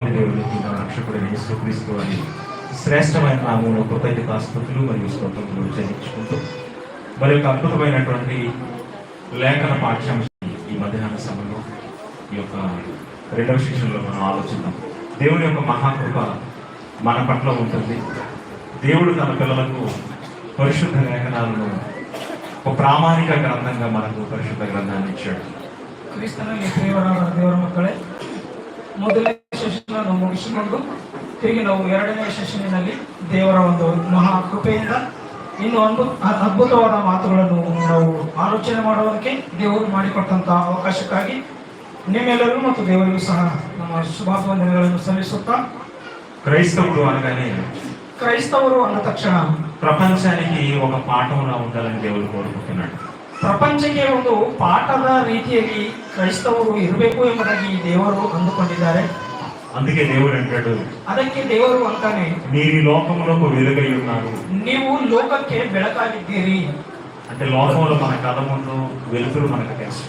దేవునికి నా రక్షకుడైన యేసుక్రీస్తు అని శ్రేష్టమైన నామములో కృతజ్ఞతాస్తుతులు మరియు స్తోత్రములు చెల్లించుకుంటూ మరి యొక్క అద్భుతమైనటువంటి లేఖన పాఠ్యాంశం ఈ మధ్యాహ్న సమయంలో ఈ యొక్క రెండవ శిక్షణలో మనం ఆలోచిద్దాం. దేవుని యొక్క మహాకృప మన పట్ల ఉంటుంది. దేవుడు తన పిల్లలకు పరిశుద్ధ లేఖనాలను ఒక ಪ್ರಾಮಾಣಿಕ ಗ್ರಂಥಂగా మనకు ಪರಿಶುದ್ಧ ಗ್ರಂಥಾన్ని ಇಚ್ಚಾడు. ಕ್ರಿಸ್ತನಲ್ಲಿ ಪ್ರಿಯರಾದ ದೇವರ ಮಕ್ಕಳೇ, ಮೊದಲನೇ ಸೆಷನ್ ನಾವು ಮುಗಿಸಿಕೊಂಡು ಹೀಗೆ ನಾವು ಎರಡನೇ ಸೆಷನ್ನಲ್ಲಿ ದೇವರ ಒಂದು ಮಹಾ ಕೃಪೆಯಿಂದ ಇನ್ನು ಒಂದು ಅದ್ಭುತವಾದ ಮಾತುಗಳನ್ನು ನಾವು ಆಲೋಚನೆ ಮಾಡುವುದಕ್ಕೆ ದೇವರು ಮಾಡಿಕೊಟ್ಟಂತಹ ಅವಕಾಶಕ್ಕಾಗಿ ನಿಮ್ಮೆಲ್ಲರಿಗೂ ಮತ್ತು ದೇವರಿಗೂ ಸಹ ನಮ್ಮ ಶುಭಾಭಿವಂದನೆಗಳನ್ನು ಸಲ್ಲಿಸುತ್ತಾ, క్రైస్తవులు అన్న తక్షణ ప్రపంచానికి ఒక పాఠంలా ఉండాలని దేవుడు కోరుకుంటున్నాడు. ಪ್ರಪಂಚಕ್ಕೆ ಒಂದು ಪಾಠದ ರೀತಿಯಾಗಿ ಕ್ರೈಸ್ತವರು ಇರಬೇಕು ಎಂಬುದಾಗಿ ದೇವರು ಅಂದುಕೊಂಡಿದ್ದಾರೆ. అందుకే దేవుడు అంటాడు, ಅದಕ್ಕೆ ದೇವರು ಅಂತಾನೆ, మీరు లోకంలో వెలుగై ఉన్నారు, ನೀವು ಲೋಕಕ್ಕೆ ಬೆಳಕಾಗಿದ್ದೀರಿ. అంటే లోకంలో మన కథ ముందు వెలుతురు మనకు తెలుసు.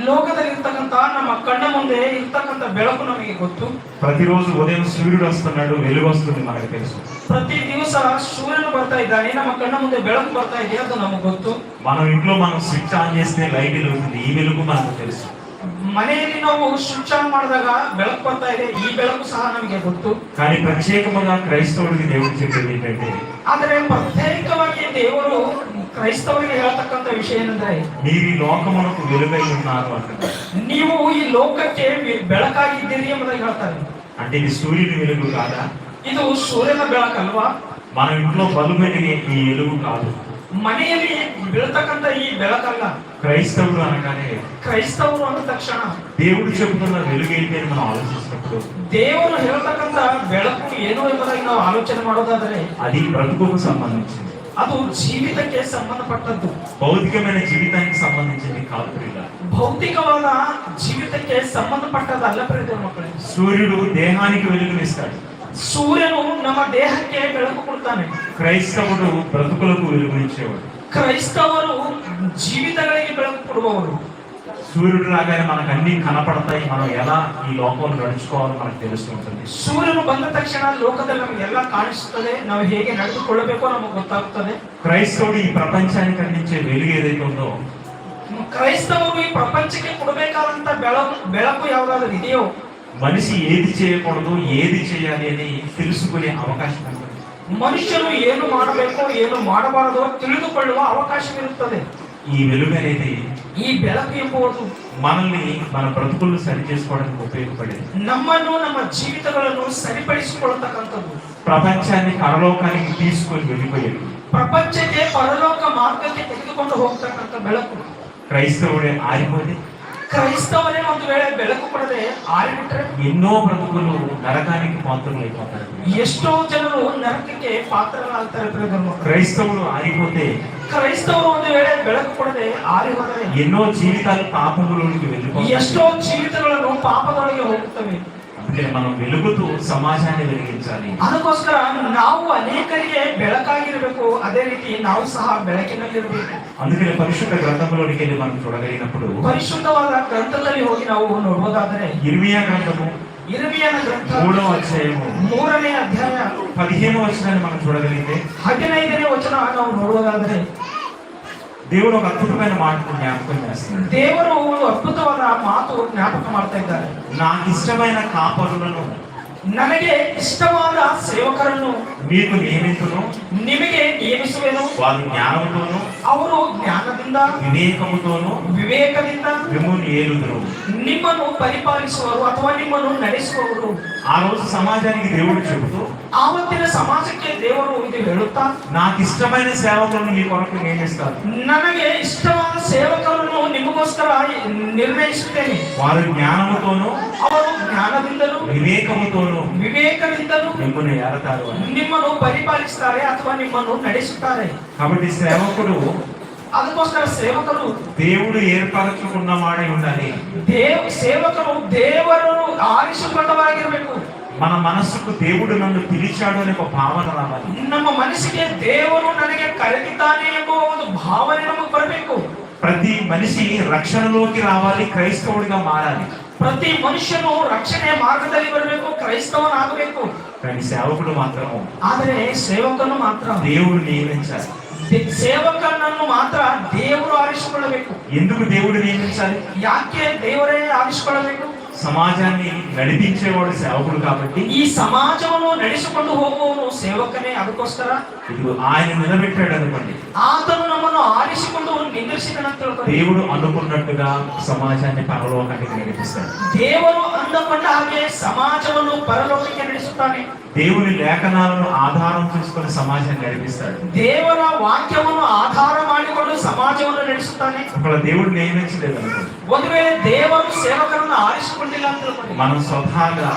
ಲೋಕದಲ್ಲಿ ಇರ್ತಕ್ಕಂಥ ನಮ್ಮ ಕಣ್ಣ ಮುಂದೆ ಇರ್ತಕ್ಕಂಥ ಬೆಳಕು ನಮಗೆ ಗೊತ್ತು. ప్రతిరోజు ఉదయం సూర్యుడు వస్తున్నాడు, వెలుగు వస్తుంది మనకు తెలుసు. ಪ್ರತಿ ದಿವಸ ಸೂರ್ಯನು ಬರ್ತಾ ಇದ್ದಾನೆ, ನಮ್ಮ ಕಣ್ಣ ಮುಂದೆ ಬೆಳಕು ಬರ್ತಾ ಇದೆ, ಅದು ನಮಗೆ ಗೊತ್ತು. మనం ఇంట్లో స్విచ్ ఆన్ చేస్తే లైట్ వెలుగుతుంది, ఈ వెలుగు మనకు తెలుసు. ಮನೆಯಲ್ಲಿ ನಾವು ಸ್ವಿಚ್ ಆನ್ ಮಾಡಿದಾಗ ಬೆಳಕು ಬರ್ತಾ ಇದೆ, ಈ ಬೆಳಕು ಸಹ ನಮಗೆ ಗೊತ್ತು. కానీ ప్రత్యేకంగా క్రైస్తవుడికి దేవుడు చెప్పేది ఏంటంటే, ಆದರೆ ಪ್ರತ್ಯೇಕವಾಗಿ ದೇವರು ಕ್ರೈಸ್ತವರಿಗೆ ಹೇಳ್ತಕ್ಕಂಥ ವಿಷಯ ಏನಂದ್ರೆ, మీరు ఈ లోకమునకు వెలుగై ఉన్నారు అంటారు. ನೀವು ಈ ಲೋಕಕ್ಕೆ ಬೆಳಕಾಗಿದ್ದೀರಿ ಎಂಬುದಾಗಿ ಹೇಳ್ತಾರೆ. అంటే ఇది సూర్యుని వెలుగు కాదా? ಇದು ಸೂರ್ಯನ ಬೆಳಕಲ್ವಾ? మన ఇంట్లో బల్బు వెలిగే ఈ వెలుగు కాదు, ಮನೆಯಲ್ಲಿ ಬೀಳ್ತಕ್ಕಂಥ ಈ ಬೆಳಕಲ್ಲ. క్రైస్తవుడు అనగానే, ಕ್ರೈಸ್ತವರು ಅಂದ ತಕ್ಷಣ దేవుడు చెబుతున్న వెలుగు ఏంటి అని మనం ఆలోచిస్తున్నప్పుడు, ದೇವರು ಹೇಳ್ತಕ್ಕಂಥ ಬೆಳಕು ಏನು ಎಂಬುದಾಗಿ ನಾವು ಆಲೋಚನೆ ಮಾಡೋದಾದರೆ, అది బ్రతుకుకు సంబంధించింది, ಅದು ಜೀವಿತಕ್ಕೆ ಸಂಬಂಧಪಟ್ಟದ್ದು. భౌతికమైన జీవితానికి సంబంధించింది కాదు ప్రియులారా. ಭೌತಿಕವಾದ ಜೀವಿತಕ್ಕೆ ಸಂಬಂಧಪಟ್ಟದಲ್ಲ ಪ್ರಿಯ ಮಕ್ಕಳೇ. సూర్యుడు దేహానికి వెలుగునిస్తాడు, ಸೂರ್ಯನು ನಮ್ಮ ದೇಹಕ್ಕೆ ಬೆಳಕು ಕೊಡ್ತಾನೆ. క్రైస్తవుడు బ్రతుకులకు వెలుగునిచ్చేవాడు. ಕ್ರೈಸ್ತವರು ಜೀವಿತಗಳಿಗೆ ಬೆಳಕು ಕೊಡುವವರು. సూర్యుడు రాగానే మనకు అన్ని కనపడతాయి, మనం ఎలా ఈ లోకంలో నడుచుకోవాలో మనకు తెలుస్తుంటుంది. ಸೂರ್ಯನು ಬಂದ ತಕ್ಷಣ ಲೋಕದಲ್ಲಿ ನಮಗೆಲ್ಲ ಕಾಣಿಸುತ್ತದೆ, ನಾವು ಹೇಗೆ ನಡೆದುಕೊಳ್ಳಬೇಕು ನಮಗೆ ಗೊತ್ತಾಗುತ್ತದೆ. క్రైస్తవుడు ఈ ప్రపంచానికి అందించే వెలుగు ఏదైతే ఉందో, ಕ್ರೈಸ್ತವರು ಈ ಪ್ರಪಂಚಕ್ಕೆ ಕೊಡಬೇಕಾದಂತ ಬೆಳಕು ಯಾವುದಾದ್ರೂ ಇದೆಯೋ, మనిషి ఏది చేయకూడదు ఏది చేయాలి అని తెలుసుకునే అవకాశం ఉంటుంది. ಮನುಷ್ಯರು ಏನು ಮಾಡಬೇಕು ಏನು ಮಾಡಬಾರದು ತಿಳಿದುಕೊಳ್ಳುವ ಅವಕಾಶವಿರುತ್ತದೆ. ఈ వెలుగు అనేది, ఈ ಬೆಳಕು ಎಂಬುದು మనల్ని మన బ్రతుకులను సరి చేసుకోవడానికి ఉపయోగపడేది. ನಮ್ಮನ್ನು ನಮ್ಮ ಜೀವಿತಗಳನ್ನು ಸರಿಪಡಿಸಿಕೊಳ್ಳತಕ್ಕಂಥದ್ದು. ప్రపంచాన్ని పరలోకానికి తీసుకొని వెళ్ళిపోయేది. ಪ್ರಪಂಚಕ್ಕೆ ಪರಲೋಕ ಮಾರ್ಗಕ್ಕೆ ತೆಗೆದುಕೊಂಡು ಹೋಗ್ತಕ್ಕಂಥ ಬೆಳಕು. క్రైస్తవుడే ఆరిపోతే, ಕ್ರೈಸ್ತವರೇ ಒಂದು ವೇಳೆ ಬೆಳಕು ಕೊಡದೆ ಆರಿಬಿಟ್ರೆ, ఎన్నో బ్రతుకులు నరకానికి పాత్రలు అయిపోతారు. ಎಷ್ಟೋ ಜನರು ನರಕಕ್ಕೆ ಪಾತ್ರರಾಗ್ತಾರೆ. క్రైస్తవులు ఆరిపోతే, ಕ್ರೈಸ್ತವರು ಒಂದು ವೇಳೆ ಬೆಳಕು ಕೊಡದೆ ಆರಿ ಹೋದರೆ, ఎన్నో జీవితాలు పాపములోనికి వెళ్ళిపోతాయి. ಎಷ್ಟೋ ಜೀವಿತಗಳನ್ನು ಪಾಪದೊಳಗೆ ಹೋಗುತ್ತವೆ. అందుకే మనం వెలుగుతూ సమాజాన్ని వెలిగించాలి. ಅದಕ್ಕೋಸ್ಕರ ನಾವು ಅನೇಕರಿಗೆ ಬೆಳಕಾಗಿರಬೇಕು, ಅದೇ ರೀತಿ ನಾವು ಸಹ ಬೆಳಕಿನಲ್ಲಿರಬೇಕು. అందుకనే పరిశుద్ధ గ్రంథంలోనికి వెళ్ళి మనం చూడగలిగినప్పుడు, ಪರಿಶುದ್ಧವಾದ ಗ್ರಂಥದಲ್ಲಿ ಹೋಗಿ ನಾವು ನೋಡುವುದಾದರೆ, ఇర్మియా గ్రంథము ಇರ್ಮಿಯನ ಗ್ರಂಥ 3వ అధ్యాయము 3ನೇ ಅಧ್ಯಾಯ 15వ వచనాన్ని మనం చూడగలిగితే, 15ನೇ ವಚನ ನಾವು ನೋಡುವುದಾದರೆ, దేవుడు ఒక అద్భుతమైన మాటను జ్ఞాపకం చేస్తున్నాడు. ದೇವರು ಒಂದು ಅದ್ಭುತವಾದ ಮಾತು ಜ್ಞಾಪಕ ಮಾಡ್ತಾ ಇದ್ದಾರೆ. నాకు ఇష్టమైన కాపరులను, ನನಗೆ ಇಷ್ಟವಾದ ಸೇವಕರನ್ನು మీకు నియమితును, ನಿಮಗೆ ನೇಮಿಸುವೆನು. వారు జ్ఞానముతోను ಅವರು ಜ್ಞಾನದಿಂದ వివేకముతోను ವಿವೇಕದಿಂದ మిమ్మును ఏలుదురు. ನಿಮ್ಮನ್ನು ಪರಿಪಾಲಿಸುವರು ಅಥವಾ ನಿಮ್ಮನ್ನು ನಡೆಸುವವರು. ఆ రోజు సమాజానికి దేవుడు చెబుతూ, ಆವತ್ತಿನ ಸಮಾಜಕ್ಕೆ ದೇವರು ಇದು ಹೇಳುತ್ತಾ, నాకు ఇష్టమైన సేవకులను మీ కొరకు నియమిస్తారు, ನನಗೆ ಇಷ್ಟವಾದ ಸೇವಕರನ್ನು ನಿಮಗೋಸ್ಕರ ನಿರ್ಣಯಿಸುತ್ತೇನೆ. వారు జ్ఞానముతోను ಅವರು ಜ್ಞಾನದಿಂದಲೂ వివేకముతోను ವಿವೇಕದಿಂದಲೂ మిమ్మును ఏలతారు అని. ನಿಮ್ಮನ್ನು ಪರಿಪಾಲಿಸುತ್ತಾರೆ ಅಥವಾ ನಿಮ್ಮನ್ನು ನಡೆಸುತ್ತಾರೆ. కాబట్టి సేవకుడు ಅದಕ್ಕೋಸ್ಕರ ಸೇವಕರು దేవుడు ఏర్పరచుకున్న వాడే ఉండాలి. ಸೇವಕರು ದೇವರು ಆರಿಸಿಕೊಂಡವರಾಗಿರಬೇಕು. మన మనస్సుకు దేవుడు నన్ను పిలిచాడు అనే ఒక భావన రావాలి. ನಮ್ಮ ಮನಸ್ಸಿಗೆ ದೇವರು ನನಗೆ ಕರೆದಿದ್ದಾನೆ ಎಂಬ ಒಂದು ಭಾವನೆ ನಮಗೆ ಬರಬೇಕು. ప్రతి మనిషి రక్షణలోకి రావాలి, క్రైస్తవుడిగా మారాలి. ಪ್ರತಿ ಮನುಷ್ಯನು ರಕ್ಷಣೆಯ ಮಾರ್ಗದಲ್ಲಿ ಬರಬೇಕು, ಕ್ರೈಸ್ತವನಾಗಬೇಕು. కానీ సేవకుడు మాత్రం ಆದರೆ ಸೇವಕನು ಮಾತ್ರ దేవుడు నియమించాలి. ಸೇವಕನನ್ನು ಮಾತ್ರ ದೇವರು ಆರಿಸಿಕೊಳ್ಳಬೇಕು. ఎందుకు దేవుడు నియమించాలి? ಯಾಕೆ ದೇವರೇ ಆರಿಸಿಕೊಳ್ಳಬೇಕು? సమాజాన్ని నడిపించేవాడు సేవకుడు కాబట్టి. ಈ ಸಮಾಜವನ್ನು ನಡೆಸಿಕೊಂಡು ಹೋಗುವವನು ಸೇವಕನೇ. ಅದಕ್ಕೋಸ್ಕರ ಇದು ఆయన నిలబెట్టాడు అనుకోండి, ಆತನು ನಮ್ಮನ್ನು ಆರಿಸಿಕೊಂಡು ನಿಂದಿರಿಸಿದನಂತ ತಿಳ್ಕೊಂಡು దేవుడు అనుకున్నట్టుగా సమాజాన్ని పరలోకానికి నడిపిస్తాడు. ದೇವರು ಅಂದುಕೊಂಡ ಹಾಗೆ ಸಮಾಜವನ್ನು ಪರಲೋಕಕ್ಕೆ ನಡೆಸುತ್ತಾನೆ. దేవుని లేఖనాలను ఆధారం చేసుకొని సమాజాన్ని నడిపిస్తాడు. ದೇವರ ವಾಕ್ಯವನ್ನು ಆಧಾರ ಮಾಡಿಕೊಂಡು ಸಮಾಜವನ್ನು ನಡೆಸುತ್ತಾನೆ. ఒకవేళ దేవుడు నియమించలేదు అనుకోండి, ಒಂದು ವೇಳೆ ದೇವರು ಸೇವಕರನ್ನು ಆರಿಸಿಕೊಂಡಿಲ್ಲ ಅಂತ ತಿಳ್ಕೊಂಡು మనం స్వతహాగా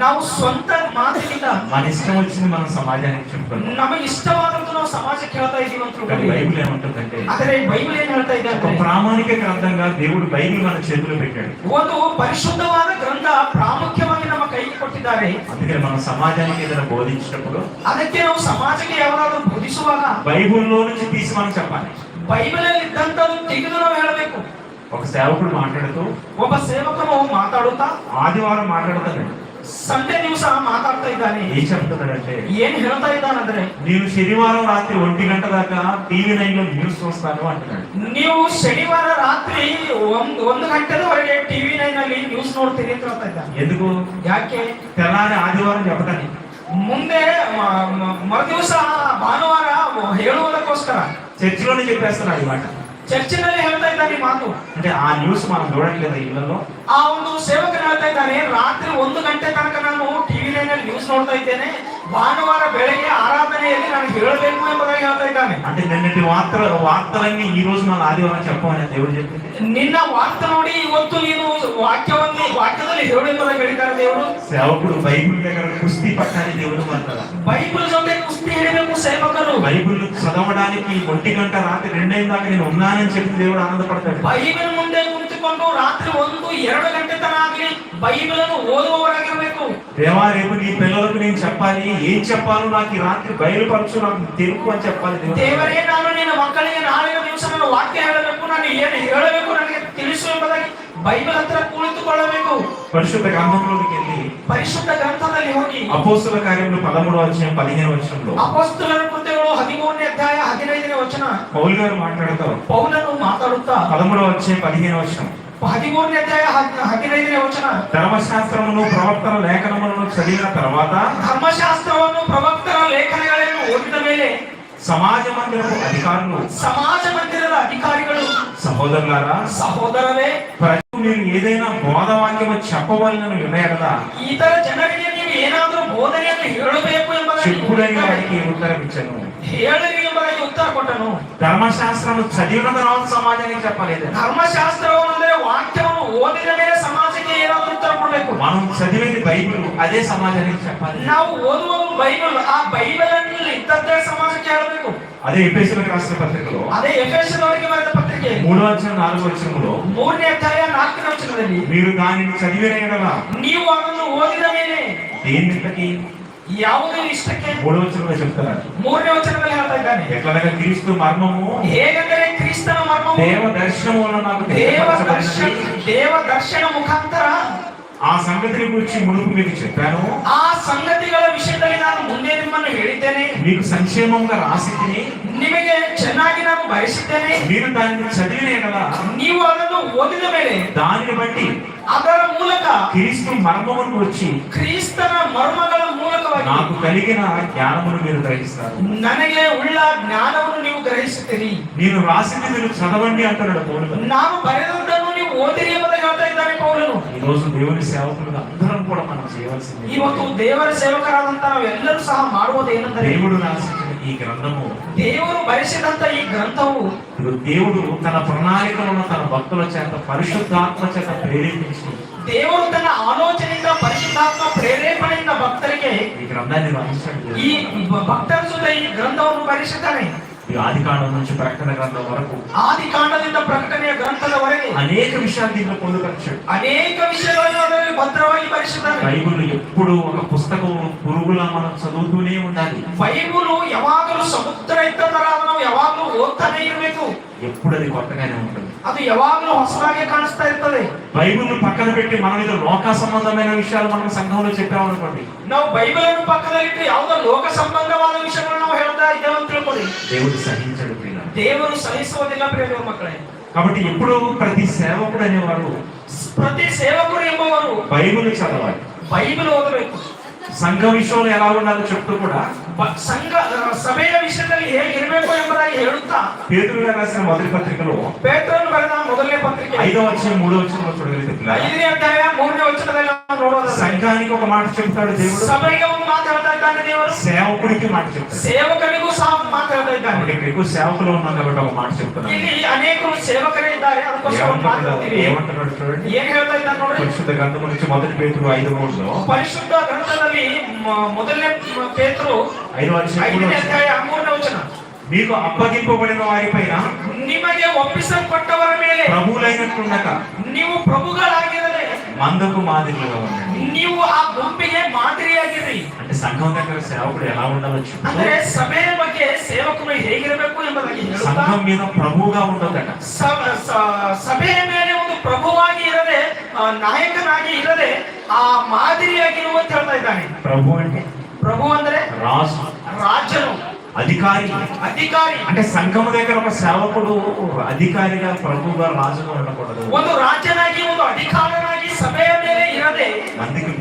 ನಾವು ಸ್ವಂತ ಮಾತಿನಿಂದ మన ఇష్టం వచ్చింది మనం సమాజానికి చెప్పుకుంటాం. ನಮಗೆ ಇಷ್ಟವಾದಂತ ನಾವು ಸಮಾಜಕ್ಕೆ ಹೇಳ್ತಾ ಇದೀವಿ ಅಂತ కానీ ತಿಳ್ಕೊಂಡು బైబిల్ ఏమంటుందంటే, ಆದರೆ ಬೈಬಲ್ ಏನ್ ಹೇಳ್ತಾ ಇದೆ ఒక ಅಂದ್ರೆ, ప్రామాణిక గ్రంథంగా దేవుడు బైబిల్ మన చేతిలో పెట్టాడు. ಒಂದು ಪರಿಶುದ್ಧವಾದ ಗ್ರಂಥ ಪ್ರಾಮುಖ್ಯವಾಗಿ ನಮ್ಮ ಕೈಗೆ ಕೊಟ್ಟಿದ್ದಾರೆ. అందుకని మనం సమాజానికి ఏదైనా బోధించినప్పుడు ಅದಕ್ಕೆ ನಾವು ಸಮಾಜಕ್ಕೆ ಯಾವಾಗಲೂ ಬೋಧಿಸುವಾಗ బైబిల్లో నుంచి తీసి మనం చెప్పాలి. ಬೈಬಲ್ ಅಲ್ಲಿ ಇದ್ದಂತದ್ದು ತೆಗೆದು ನಾವು ಹೇಳಬೇಕು. ఒక సేవకుడు మాట్లాడుతూ ಒಬ್ಬ ಸೇವಕನು ಮಾತಾಡುತ್ತಾ ఆదివారం మాట్లాడుతాడు. ಸಂಡೆ ದಿವಸ ಮಾತಾಡ್ತಾ ಇದ್ದಾನೆ. ఏం చెప్తున్నాడంటే, ಏನ್ ಹೇಳ್ತಾ ಇದ್ದಾನಂದ್ರೆ, నేను శనివారం రాత్రి 1 గంట దాకా TV9 లో న్యూస్ చూస్తాను అంటున్నాడు. ನೀವು ಶನಿವಾರ ರಾತ್ರಿ 1 ಗಂಟೆದವರೆಗೆ TV9 ನಲ್ಲಿ ನ್ಯೂಸ್ ನೋಡ್ತೀರಿ ಅಂತ ಹೇಳ್ತಾ ಇದ್ದಾನೆ. ఎందుకు? ಯಾಕೆ? తెల్లారి ఆదివారం చెప్పడానికి. ಮುಂದೆ ಮರುದಿವಸ ಭಾನುವಾರ ಹೇಳುವುದಕ್ಕೋಸ್ಕರ చర్చిలోనే చెప్పేస్తున్నాడు ఈ మాట. ಚರ್ಚಿನಲ್ಲಿ ಹೇಳ್ತಾ ಇದ್ದಾನೆ ಈ ಮಾತು. అంటే ఆ న్యూస్ మనం చూడట్లేదు ఇళ్లలో. ಆ ಒಂದು ಸೇವಕನು ಹೇಳ್ತಾ ಇದ್ದಾನೆ, ರಾತ್ರಿ 1 ಗಂಟೆ ತನಕ ನಾನು TV9 ನಲ್ಲಿ ನ್ಯೂಸ್ ನೋಡ್ತಾ ಇದ್ದೇನೆ, ಭಾನುವಾರ ಬೆಳಗ್ಗೆ ಆರಾಧನೆಯಲ್ಲಿ ನಾನು ಹೇಳಬೇಕು ಎಂಬುದಾಗಿ ಹೇಳ್ತಾ ಇದ್ದಾನೆ. అంటే నిన్నటి వార్తలన్నీ ఈ రోజు మన ఆదివారం చెప్పమని దేవుడు చెప్పింది. ನಿನ್ನ ವಾರ್ತೆ ನೋಡಿ ಇವತ್ತು ನೀನು ವಾಕ್ಯದಲ್ಲಿ ಹೇಳು ಎಂಬುದಾಗಿ ಹೇಳಿದ್ದಾರೆ ದೇವರು. సేవకుడు బైబిల్ దగ్గర కుస్తీ పట్టాలి దేవుడు మాట్లాడాలి. ಬೈಬಲ್ ಜೊತೆ ಕುಸ್ತಿ ಹಿಡಿಬೇಕು ಸೇವಕರು. బైబిల్ చదవడానికి 1 గంట రాత్రి 2 అయిన దాకా నేను ఉన్నానని చెప్పి దేవుడు ఆనందపడతాడు. ಬೈಬಲ್ ಮುಂದೆ ಕುಳಿತುಕೊಂಡು ರಾತ್ರಿ 1-2 ಗಂಟೆ ತನಕ ಆಗಲಿ ಬೈಬಲ್ ಅನ್ನು ಓದುವವರಾಗಿರಬೇಕು. దేవా, రేపు నీ పిల్లలకు నేను చెప్పాలి, ఏం చెప్పాలో నాకు ఈ రాత్రి బయలుపరచు, నాకు తెలుపు అని చెప్పాలి. ದೇವರೇ, ನಾನು ನಿನ್ನ ಮಕ್ಕಳಿಗೆ ನಾಳಿನ ದಿವಸ ನನ್ನ ವಾಕ್ಯ ಹೇಳಬೇಕು, ನಾನು ಏನು ಹೇಳಬೇಕು ನನಗೆ ತಿಳಿಸು ಎಂಬುದಾಗಿ ಬೈಬಲ್ ಹತ್ರ ಕುಳಿತುಕೊಳ್ಳಬೇಕು. పరిశుద్ధ గ్రంథంలోకి వెళ్ళి ಪರಿಶುದ್ಧ ಗ್ರಂಥದಲ್ಲಿ ಹೋಗಿ అపోస్తల కార్యములు 13వ అధ్యాయం 15వ వచనంలో ಅಪೊಸ್ತಲರ ಕೃತ್ಯಗಳು 13ನೇ ಅಧ್ಯಾಯ 15ನೇ ವಚನ పౌలు గారు మాట్లాడతారు. ಪೌಲನು ಮಾತಾಡುತ್ತಾ 13వ అధ్యాయం 15వ వచనం, 13ನೇ ಅಧ್ಯಾಯ 15ನೇ ವಚನ, ధర్మశాస్త్రమును ప్రవక్తల లేఖనములను చదివిన తర్వాత ಧರ್ಮಶಾಸ್ತ್ರವನ್ನು ಪ್ರವಕ್ತರ ಲೇಖನಗಳನ್ನು ಓದಿದ ಮೇಲೆ సమాజ మందిరపు అధికారులు, ಸಮಾಜ ಮಂದಿರದ ಅಧಿಕಾರಿಗಳು, సహోదరులారా, ಸಹೋದರರೇ, ప్రజలు మీరు ఏదైనా బోధవాక్యము చెప్పవలనని వినయడదా, ಇತರ ಜನರಿಗೆ ನೀವು ಏನಾದರೂ ಬೋಧನೆಯನ್ನು ಹೇಳಬೇಕು చెప్పుడని ಎಂಬುದಾಗಿ వారికి ఉత్తరం ఇచ్చాను. ಹೇಳಲಿ ಎಂಬುದಾಗಿ ಉತ್ತರ ಕೊಟ್ಟನು. ధర్మశాస్త్రము చదివిన తర్వాత సమాజానికి చెప్పలేదు. ಧರ್ಮಶಾಸ್ತ್ರವನ್ನು ಅಂದರೆ ವಾಕ್ಯವನ್ನು ಓದಿದ ಮೇಲೆ ಸಮಾಜಕ್ಕೆ ಏನಾದರೂ ಉತ್ತರ ಕೊಡಬೇಕು. మనం చదివేది బైబిల్, అదే సమాజానికి చెప్పాలి. ನಾವು ಓದುವ ಬೈಬಲ್, ಆ ಬೈಬಲ್ ಅನ್ನು ಇದ್ದದ್ದೇ ಸಮಾಜಕ್ಕೆ ಹೇಳಬೇಕು. అదే ఎఫెసీయులకు రాసిన పత్రికలో ಅದೇ ಎಫೆಸದವರಿಗೆ ಬರೆದ ಪತ್ರಿಕೆ 3వ అధ్యాయం 4వ వచనంలో 3ನೇ ಅಧ್ಯಾಯ 4ನೇ ವಚನದಲ್ಲಿ మీరు దానిని చదివిన ఎడల ನೀವು ಅದನ್ನು ಓದಿದ ಮೇಲೆ దేనికి ಯಾವುದೇ ಇಷ್ಟಕ್ಕೆ 3వ వచనంలో చెప్తున్నారు. 3ನೇ ವಚನದಲ್ಲಿ ಹೇಳ್ತಾ ಇದ್ದಾನೆ, ఎట్లనగా క్రీస్తు మర్మము ಹೇಗೆಂದರೆ ಕ್ರಿಸ್ತನ ಮರ್ಮವು దేవ దర్శనము వలన నాకు ದೇವ ದರ್ಶನ ಮುಖಾಂತರ ఆ సంగతిని గురించి మునుపు మీకు చెప్పాను. ಆ ಸಂಗತಿಗಳ ವಿಷಯದಲ್ಲಿ ನಾನು ಮುಂದೆ ನಿಮ್ಮನ್ನು ಹೇಳಿದ್ದೇನೆ, మీకు సంక్షేమంగా రాసి తిని ನಿಮಗೆ ಚೆನ್ನಾಗಿ ನಾನು ಬಯಸಿದ್ದೇನೆ. మీరు దానిని చదివిన ఎడల ನೀವು ಅದನ್ನು ಓದಿದ ಮೇಲೆ దానిని బట్టి ಅದರ ಮೂಲಕ క్రీస్తు మర్మమును వచ్చి ಕ್ರಿಸ್ತನ ಮರ್ಮಗಳ ಮೂಲಕವಾಗಿ నాకు కలిగిన జ్ఞానమును మీరు గ్రహిస్తారు. ನನಗೆ ಉಳ್ಳ ಜ್ಞಾನವನ್ನು ನೀವು ಗ್ರಹಿಸುತ್ತೀರಿ. నేను రాసింది మీరు చదవండి అంటున్నాడు పౌలు. ನಾನು ಬರೆದದ್ದನ್ನು ನೀವು ಓದಿರಿ ಎಂಬುದಾಗಿ ಹೇಳ್ತಾ ಇದ್ದಾನೆ ಪೌಲನು. ఈ రోజు దేవుని సేవకులుగా అందరం కూడా మనం చేయవలసింది, ಇವತ್ತು ದೇವರ ಸೇವಕರಾದಂತ ನಾವೆಲ್ಲರೂ ಸಹ ಮಾಡುವುದು ಏನೆಂದರೆ, దేవుడు రాసిన ఈ గ్రంథము, ದೇವರು ಬರೆಸಿದಂತ ಈ ಗ್ರಂಥವು దేవుడు తన ప్రణాళికలను తన భక్తుల చేత పరిశుద్ధాత్మ చేత ప్రేరేపించి ದೇವರು ತನ್ನ ಆಲೋಚನೆಯಿಂದ ಪರಿಶುದ್ಧಾತ್ಮ ಪ್ರೇರೇಪಣೆಯಿಂದ ಭಕ್ತರಿಗೆ ఈ గ్రంథాన్ని రాయించాడు. ಈ ಭಕ್ತರ ಜೊತೆ ಈ ಗ್ರಂಥವನ್ನು ಬರೆಸಿದ್ದಾನೆ. ఈ ఆదికాండం నుంచి ప్రకటన గ్రంథం వరకు ಆದಿ ಕಾಂಡದಿಂದ ಪ್ರಕಟಣೆಯ ಗ್ರಂಥದವರೆಗೆ అనేక విషయాలు దీంట్లో పొందుపరిచాడు. ಅನೇಕ ವಿಷಯಗಳನ್ನು ಅದರಲ್ಲಿ ಭದ್ರವಾಗಿ ಬರೆಸಿದ್ದಾನೆ. బైబిల్ ఎప్పుడు ఒక పుస్తకం పురుగులా మనం చదువుతూనే ఉండాలి. ಬೈಬಲ್ ಯಾವಾಗಲೂ ಸಮುದ್ರ ಇದ್ದ ತರ ನಾವು ಯಾವಾಗಲೂ ಓದ್ತಾನೆ ಇರಬೇಕು. ఎప్పుడు అది కొత్తగానే ఉంటుంది. ಅದು ಯಾವಾಗಲೂ ಹೊಸದಾಗಿ ಕಾಣಿಸ್ತಾ ಇರ್ತದೆ. బైబిల్ పక్కన పెట్టి మనం ఏదో లోక సంబంధమైన విషయాలు మనం సంఘంలో చెప్పామనుకోండి, ನಾವು ಬೈಬಲ್ ಅನ್ನು ಪಕ್ಕದಲ್ಲಿಟ್ಟು ಯಾವುದೋ ಲೋಕ ಸಂಬಂಧವಾದ ವಿಷಯಗಳನ್ನು ನಾವು ಹೇಳ್ತಾ ಇದ್ದೇವೆ ಅಂತ ತಿಳ್ಕೊಳ್ಳಿ. దేవుడు సహించడు ప్రియులారా. ದೇವರು ಸಹಿಸುವುದಿಲ್ಲ ಪ್ರಿಯ ದೇವರ ಮಕ್ಕಳೇ. కాబట్టి ఎప్పుడు ప్రతి సేవకుడు అనేవారు ಪ್ರತಿ ಸೇವಕರು ಎಂಬುವರು బైబిల్ చదవాలి, ಬೈಬಲ್ ಓದಬೇಕು. సంఘ విషయంలో ఎలా ఉండాలో చెప్తూ కూడా ಸಂಘ ಸಭೆಯ ವಿಷಯದಲ್ಲಿ ಹೇಗಿರಬೇಕು ಎಂಬುದಾಗಿ ಹೇಳುತ್ತಾ పేతురు గారు రాసిన మొదటి పత్రికలో ಪೇತ್ರನು ಬರೆದ ಮೊದಲನೇ ಪತ್ರಿಕೆ 5వ అధ్యాయం 3వ వచనంలో చూడగలిగితే పిల్లలు, 5ನೇ ಅಧ್ಯಾಯ 3ನೇ ವಚನದಲ್ಲಿ ನಾವು ನೋಡೋದಾದ್ರೆ సంఘానికి ఒక మాట చెప్తాడు దేవుడు, ಸಭೆಗೆ ಒಂದು ಮಾತು ಹೇಳ್ತಾ ಇದ್ದಾನೆ ದೇವರು, సేవకుడికి మాట చెప్తాడు. ಸೇವಕನಿಗೂ ಸಹ ಮಾತು ಹೇಳ್ತಾ ಇದ್ದಾನೆ. కాబట్టి ఇక్కడ ఎక్కువ సేవకులు ఉన్నాం కాబట్టి ఒక మాట చెప్తున్నాను. ಇಲ್ಲಿ ಅನೇಕರು ಸೇವಕರೇ ಇದ್ದಾರೆ, ಅದಕ್ಕೋಸ್ಕರ ಒಂದು ಮಾತು ಹೇಳ್ತೀವಿ. ఏమంటున్నాడు చూడండి, ಏನ್ ಹೇಳ್ತಾ ಇದ್ದಾನೆ ನೋಡಿ. పరిశుద్ధ గ్రంథం నుంచి మొదటి పేతురు 5:3లో, ಪರಿಶುದ್ಧ ಗ್ರಂಥದಲ್ಲಿ ಮೊದಲನೇ ಪೇತ್ರನು 5వ అధ్యాయం 5ನೇ ಅಧ್ಯಾಯ 3ನೇ ವಚನ, మీకు అప్పగింపబడిన వారిపైన ನಿಮಗೆ ಒಪ್ಪಿಸಲ್ಪಟ್ಟವರ ಮೇಲೆ ప్రభువులైనట్లుండక ನೀವು ಪ್ರಭುಗಳಾಗಿರದೆ మందకు మాదిరిగా ఉండండి. ನೀವು ಆ ಗುಂಪಿಗೆ ಮಾದರಿಯಾಗಿರಿ. అంటే సంఘం దగ్గర సేవకుడు ఎలా ఉండాలో చెప్తూ, ಅಂದ್ರೆ ಸಭೆಯ ಬಗ್ಗೆ ಸೇವಕನು ಹೇಗಿರಬೇಕು ಎಂಬುದಾಗಿ ಹೇಳುತ್ತಾ, సంఘం మీద ప్రభువుగా ఉండదట. ಸಭೆಯ ಮೇಲೆ ಒಂದು ಪ್ರಭುವಾಗಿ ಇರದೆ, ನಾಯಕನಾಗಿ ಇರದೆ ಆ ಮಾದರಿಯಾಗಿರುವ ಅಂತ ಹೇಳ್ತಾ ಇದ್ದಾನೆ. ప్రభు అంటే ಪ್ರಭು ಅಂದ್ರೆ రాజు, ರಾಜನು, అధికారి. ಅಧಿಕಾರಿ. అంటే సంఘం దగ్గర ఒక సేవకుడు అధికారిగా ప్రభువుగా రాజుగా ఉండకూడదు. ಒಂದು ರಾಜನಾಗಿ ಒಂದು ಅಧಿಕಾರನಾಗಿ ಸಭೆಯ ಮೇಲೆ ಇರದೆ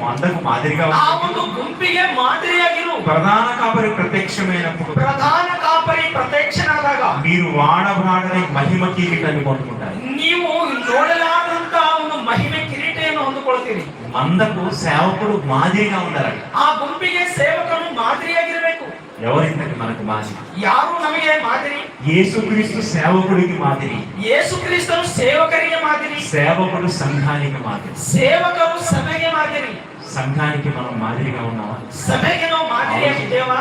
మందకు మాదిరిగా ಆ ಒಂದು ಗುಂಪಿಗೆ ಮಾದರಿಯಾಗಿರು. ప్రధాన కాపరి ప్రత్యక్షమైనప్పుడు ಪ್ರಧಾನ ಕಾಪರಿ ಪ್ರತ್ಯಕ್ಷನಾದಾಗ మీరు వాడబాడని మహిమ కిరీటాన్ని పొందుకుంటారు. ನೀವು ನೋಡಲಾದಂತ ಒಂದು ಮಹಿಮೆ ಕಿರೀಟವನ್ನು ಹೊಂದಿಕೊಳ್ತೀರಿ. మందకు సేవకుడు మాదిరిగా ఉండాలి. ಆ ಗುಂಪಿಗೆ ಸೇವಕನು ಮಾದರಿಯಾಗಿರಬೇಕು. ఎవరింతకి మనకు మాదిరి? ಯಾರು ನಮಗೆ ಮಾದರಿ? యేసుక్రీస్తు సేవకుడికి మాదిరి, ಯೇಸು ಕ್ರಿಸ್ತನು ಸೇವಕರಿಗೆ ಮಾದರಿ, సేవకుడు సంఘానికి మాదిరి. ಸೇವಕರು ಸಭೆಗೆ ಮಾದರಿ. సంఘానికి మనం మాదిరిగా ఉన్నామా? ಸಭೆಗೆ ನಾವು ಮಾದರಿಯಾಗಿದ್ದೇವಾ?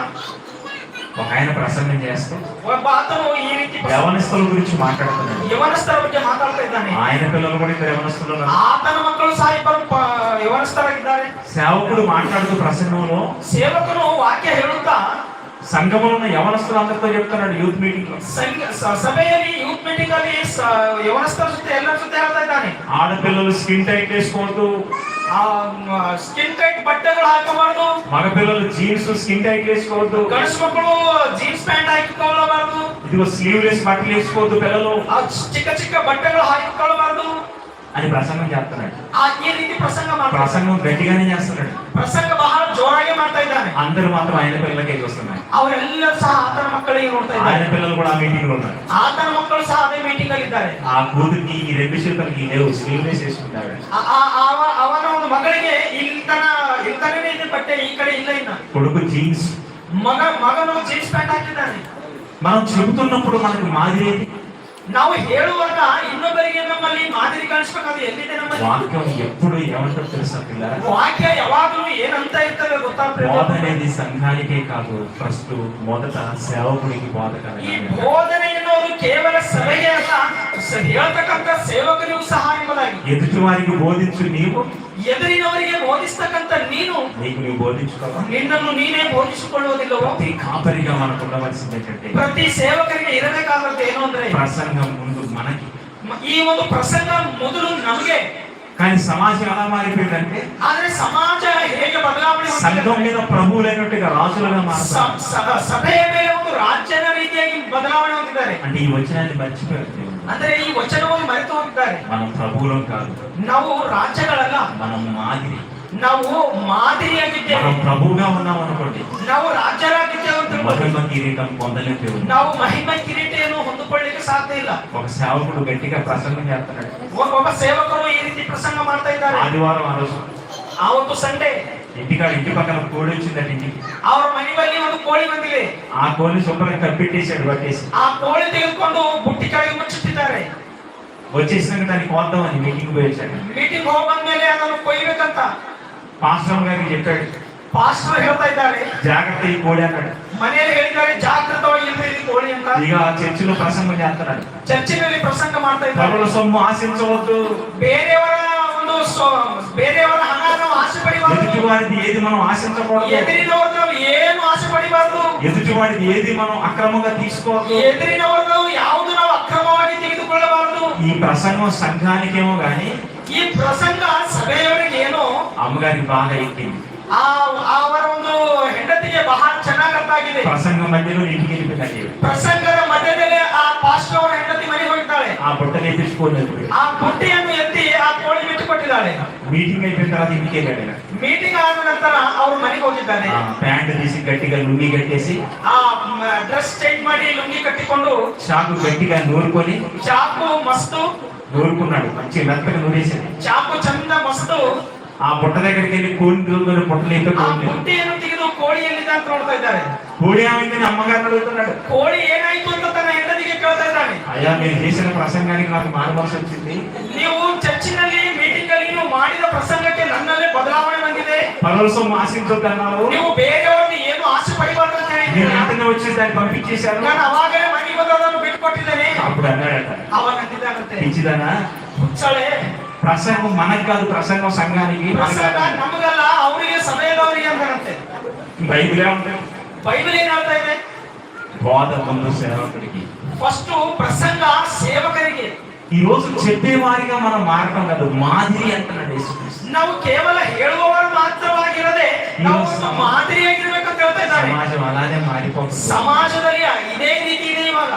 ఒక ఆయన ప్రసంగం చేస్తూ ಒಬ್ಬ ಆತನು ಈ ರೀತಿ యవనస్తుల గురించి మాట్లాడుతున్నాడు. ಯವನಸ್ಥರ ಬಗ್ಗೆ ಮಾತಾಡ್ತಾ ಇದ್ದಾನೆ. ఆయన పిల్లలు కూడా ఇద్దరు యవనస్తులు ఉన్నారు. ಆತನ ಮಕ್ಕಳು ಸಹ ಇಬ್ಬರು ಯವನಸ್ಥರಾಗಿದ್ದಾರೆ. సేవకుడు మాట్లాడుతూ ప్రసంగంలో ಸೇವಕನು ವಾಕ್ಯ ಹೇಳುತ್ತಾ సంఘంలో ఉన్న యవనస్తులందరితో చెప్తున్నాడు యూత్ మీటింగ్ లో. ಸಭೆಯಲ್ಲಿ ಯೂತ್ ಮೀಟಿಂಗ್ ಅಲ್ಲಿ ಯವನಸ್ಥರ ಜೊತೆ ಎಲ್ಲರ ಜೊತೆ ಹೇಳ್ತಾ ಇದ್ದಾನೆ. ఆడపిల్లలు స్కిన్ టైట్ వేసుకోవద్దు, ಸ್ಕಿನ್ ಟೈಟ್ ಬಟ್ಟೆಗಳು ಹಾಕಬಾರದು. మగపిల్లలు జీన్స్ స్కిన్ టైట్ వేసుకోవద్దు, ಗಂಡಸು ಮಕ್ಕಳು ಜೀನ್ಸ್ ಪ್ಯಾಂಟ್ ಹಾಕಿಕೊಳ್ಳಬಾರದು. ఇదిగో స్లీవ్లెస్ బట్టలు వేసుకోవద్దు పిల్లలు ಚಿಕ್ಕ ಚಿಕ್ಕ ಬಟ್ಟೆಗಳು ಹಾಕಿಕೊಳ್ಳಬಾರದು అని ప్రసంగం చేస్తున్నాడు. ಈ ರೀತಿ ಪ್ರಸಂಗ ಮಾಡ್ತಾ ప్రసంగం గట్టిగానే చేస్తున్నాడు. ಪ್ರಸಂಗ ಬಹಳ ಜೋರಾಗಿ ಮಾಡ್ತಾ ಇದ್ದಾನೆ. అందరూ మాత్రం ఆయన పిల్లలకే వస్తున్నారు. ಅವರೆಲ್ಲರೂ ಸಹ ಆತನ ಮಕ್ಕಳಿಗೆ ನೋಡ್ತಾ ఆయన ಇದ್ದಾರೆ. పిల్లలు కూడా ఆ మీటింగ్ లో ఉన్నారు. ಆತನ ಮಕ್ಕಳು ಸಹ ಅದೇ ಮೀಟಿಂಗ್ ಅಲ್ಲಿ ಇದ್ದಾರೆ. ఆ కూతురికి ఈ రెండు చేతులకి లేవు, స్లీవ్లెస్ వేసుకుంటాడు. ಅವನ ಒಂದು ಮಗಳಿಗೆ ಇಂತನೇ ಇದೆ ಬಟ್ಟೆ, ಈ ಕಡೆ ಇಲ್ಲ ಇನ್ನ. కొడుకు జీన్స్, ಮಗನು ಜೀನ್ಸ್ ಪ್ಯಾಂಟ್ ಹಾಕಿದ್ದಾನೆ. మనం చెబుతున్నప్పుడు మనకు మాదిరి ఏది? ನಾವು ಹೇಳುವಾಗ ಇನ್ನೊಬ್ಬರಿಗೆ ನಮ್ಮಲ್ಲಿ ಮಾದರಿ ಕಾಣಿಸ್ಬೇಕಾದ್ರೆ ಎಲ್ಲಿದೆ ನಮ್ಮಲ್ಲಿ? వాక్యం ఎప్పుడు ఏమంటారు తెలుసా పిల్లరా? ವಾಕ್ಯ ಯಾವಾಗಲೂ ಏನಂತ ಇರ್ತದೆ ಗೊತ್ತಾ? బోధ అనేది సంఘానికే కాదు, ఫస్ట్ మొదట సేవకుడికి బోధ ಈ కలగాలి. ಬೋಧನೆ ಎನ್ನುವುದು ಕೇವಲ ಸಭೆಗೆ ಅಲ್ಲ, ಹೇಳ್ತಕ್ಕಂಥ ಸೇವಕರಿಗೂ ಸಹ ಎಂಬುದಾಗಿ. ఎదుటి వారికి బోధించు నీవు, ಎದುರಿನವರಿಗೆ ಬೋಧಿಸ್ತಕ್ಕಂಥ ನೀನು నీకు నువ్వు బోధించుకోవా? ನಿನ್ನನ್ನು ನೀನೇ ಬೋಧಿಸಿಕೊಳ್ಳುವುದಿಲ್ಲವೋ? ప్రతి కాపరిగా మనకు ఉండవలసింది ఏంటంటే ಪ್ರತಿ ಸೇವಕರಿಗೆ ಇರಬೇಕಾದಂತ ಏನು ಅಂದ್ರೆ ప్రసంగం ముందు మనకి, ಈ ಒಂದು ಪ್ರಸಂಗ ಮೊದಲು ನಮಗೆ. కానీ సమాజం ఎలా మారిపోయిందంటే ಆದ್ರೆ ಸಮಾಜ ಹೇಗೆ ಬದಲಾವಣೆ సంఘం ಹೊಂದಿದೆ? మీద ప్రభువులైనట్టుగా రాజులుగా మారుతారు. ಸಭೆಯ ಮೇಲೆ ಒಂದು ರಾಜ್ಯದ ರೀತಿಯಾಗಿ ಬದಲಾವಣೆ ಹೊಂದಿದ್ದಾರೆ. అంటే ఈ వచనాన్ని మర్చిపోయారు దేవుడు. ಅಂದ್ರೆ ಈ ವಚನವನ್ನು ಮರೆತು ಹೋಗಿದ್ದಾರೆ. మనం ప్రభువులం కాదు, ನಾವು ರಾಜ್ಯಗಳಲ್ಲ, మనం మాదిరి. ನಾವು ಮಾದರಿಯಾಗಿದ್ದೇವೆ. మనం ప్రభువుగా ఉన్నాం అనుకోండి, ನಾವು ರಾಜ್ಯರಾಗಿದ್ದೇವೆ ಅಂತ ತಿಳ್ಕೊಳ್ಳಿ. మహిమ కిరీటం పొందలేం దేవుడు. ನಾವು ಮಹಿಮೆ ಕಿರೀಟವನ್ನು ಹೊಂದಿಕೊಳ್ಳಿಕ್ಕೆ ಸಾಧ್ಯ ಇಲ್ಲ. ఒక సేవకుడు గట్టిగా ప్రసంగం చేస్తున్నాడు. ಒಬ್ಬ ಸೇವಕರು ಈ ರೀತಿ ಪ್ರಸಂಗ ಮಾಡ್ತಾ ಇದ್ದಾರೆ. ఆదివారం ఆ రోజు ಆವತ್ತು ಸಂಡೆ ఇంటికాడ ఇంటి పక్కన కోడి వచ్చిందంటే ఇంటికి, ಅವರ ಮನೆಯಲ್ಲಿ ಒಂದು ಕೋಳಿ ಬಂದಿದೆ. ఆ కోడిని శుభ్రంగా కప్పెట్టేసాడు, పట్టేసి ಆ ಕೋಳಿ ತೆಗೆದುಕೊಂಡು ಬುಟ್ಟಿ ಕೆಳಗೆ ಮುಚ್ಚುತ್ತಿದ್ದಾರೆ. వచ్చేసినాక దాన్ని కోద్దామని మీటింగ్ పోయేసాడు. ಮೀಟಿಂಗ್ ಹೋಗಿ ಬಂದ್ಮೇಲೆ ಅದನ್ನು ಕೊಯ್ಬೇಕಂತ పాస్టర్ గారికి చెప్పాడు, ಪಾಸ್ಟರ್ ಹೇಳ್ತಾ ಇದ್ದಾರೆ, జాగ్రత్త ఈ కోడి అన్నాడు. ಮನೆಯಲ್ಲಿ ಹೇಳಿದ್ದಾರೆ ಜಾಗೃತವಾಗಿ ಇರ್ರಿ ಕೋಳಿ ಅಂತ. ఇక చర్చిలో ప్రసంగం చేస్తున్నాడు. ಚರ್ಚಿನಲ್ಲಿ ಪ್ರಸಂಗ ಮಾಡ್ತಾ ಇದ್ದಾರೆ. పరుల సొమ్ము ఆశించవద్దు, ಬೇರೆಯವರ ಬೇರೆಯವರ ಹಣವನ್ನು ಆಸೆ ಪಡಿಬಾರದು. ఎదుటి వారిది ఏది మనం ఆశించకూడదు, ಎದುರಿನವರನ್ನು ಏನು ಆಸೆ ಪಡಿಬಾರದು. ఎదుటి వారిది ఏది మనం అక్రమంగా తీసుకోవద్దు. ಎದುರಿನವರನ್ನು ಯಾವುದು ನಾವು ಅಕ್ರಮವಾಗಿ ತೆಗೆದುಕೊಳ್ಳಬಾರದು. ತೆಗೆದುಕೊಳ್ಳಬಾರದು. ఈ ప్రసంగం సంఘానికేమో గానీ ಈ ಪ್ರಸಂಗ ಸಭೆಯವರಿಗೆ ಏನೋ అమ్మగారికి బాగా ఎక్కింది. ಅವರ ಒಂದು ಹೆಂಡತಿಗೆ ಬಹಳ ಚೆನ್ನಾಗಿ ಅರ್ಥ ಆಗಿದೆ. ప్రసంగం మధ్యలో ఇంటికి వెళ్ళిపోయింది. ಪ್ರಸಂಗದ ಮಧ್ಯದಲ್ಲಿ ಆ ಪಾಸ್ಟರ್ ಅವರ ಹೆಂಡತಿ ಮನೆಗೆ ಹೋಗ್ತಾಳೆ. ఆ బుట్టని ఎత్తించుకోలేదు. ಆ ಬುಟ್ಟಿಯನ್ನು ಎತ್ತಿ ಆ ಕೋಳಿ ಬಿಟ್ಟು ಕೊಟ್ಟಿದ್ದಾಳೆ. మీటింగ్ అయిపోయిన తర్వాత ఇంటికి వెళ్ళాడు. ಮೀಟಿಂಗ್ ಆದ ನಂತರ ಅವರು ಮನೆಗೆ ಹೋಗಿದ್ದಾನೆ. ಪ್ಯಾಂಟ್ తీసి గట్టిగా లుంగి కట్టేసి ಆ ಡ್ರೆಸ್ ಚೇಂಜ್ ಮಾಡಿ ಲುಂಗಿ ಕಟ್ಟಿಕೊಂಡು చాకు గట్టిగా నూరుకొని ಚಾಕು ಮಸ್ತು నూరుకున్నాడు. మంచి మెత్తగా నూరేసాడు. ಚಾಕು ಚಂದ ಮಸ್ತು ఆ బుట్ట దగ్గరికి వెళ్ళి కోడి దూరుకొని బుట్టలు ಆ ಬುಟ್ಟಿಯನ್ನು ತೆಗೆದು ಕೋಳಿ ಎಲ್ಲಿದೆ ಅಂತ ನೋಡ್ತಾ ಇದ್ದಾರೆ. కోడి ఏమైందని అమ్మగారిని అడుగుతున్నాడు. ಕೋಳಿ ಏನಾಯ್ತು ಅಂತ ತನ್ನ ಹೆಂಡತಿಗೆ ಕೇಳ್ತಾ ಇದ್ದಾನೆ. అయ్యా మీరు చేసిన ప్రసంగానికి నాకు మానవలసి వచ్చింది. ನೀವು ಚರ್ಚಿನಲ್ಲಿ ಮೀಟಿಂಗ್ ಅಲ್ಲಿ ನೀವು ಮಾಡಿದ ಪ್ರಸಂಗಕ್ಕೆ ನನ್ನಲ್ಲೇ ಬದಲಾವಣೆ ಬಂದಿದೆ. పరలోకం ఆశించొద్దన్నావు. ನೀವು ಬೇರೆಯವರನ್ನು ಏನು ಆಸೆ ಪಡಿಬಾರ್ದು ಅಂತ నేను ಹೇಳಿದ್ದೀರಾ. వెంటనే వచ్చి దాన్ని పంపించేశాను. ನಾನು ಅವಾಗಲೇ ಮನೆಗೆ ಬಂದದನ್ನು ಬಿಟ್ಟುಕೊಟ್ಟಿದ್ದೇನೆ. అప్పుడు అన్నాడట, ಅವನ ಅಂತಿದ್ದಾನಂತೆ, పిచ్చిదానా ಹುಚ್ಚಳೆ, ప్రసంగం మనకు కాదు, ప్రసంగం సంఘానికి. ಪ್ರಸಂಗ ನಮಗಲ್ಲ ಅವರಿಗೆ ಸಮಯದವರಿಗೆ ಅಂತಾನಂತೆ. బైబిలే ఉంటుంది. ಬೈಬಲ್ ಏನ್ ಹೇಳ್ತಾ ಇದೆ? బోధ ముందు సేవకుడికి, ಫಸ್ಟ್ ಪ್ರಸಂಗ ಸೇವಕರಿಗೆ. ఈ రోజు చెప్పేవారిగా మనం మారటం కాదు, మాదిరి అంటున్నాడు యేసుక్రీస్తు. ನಾವು ಕೇವಲ ಹೇಳುವವರು ಮಾತ್ರವಾಗಿರದೆ ನಾವು ಒಂದು ಮಾದರಿಯಾಗಿರ್ಬೇಕಂತ ಹೇಳ್ತಾ ಇದ್ದಾರೆ. సమాజం అలానే మారిపోతుంది. ಸಮಾಜದಲ್ಲಿ ಇದೇ ರೀತಿ ಇದೆ ಇವಾಗ.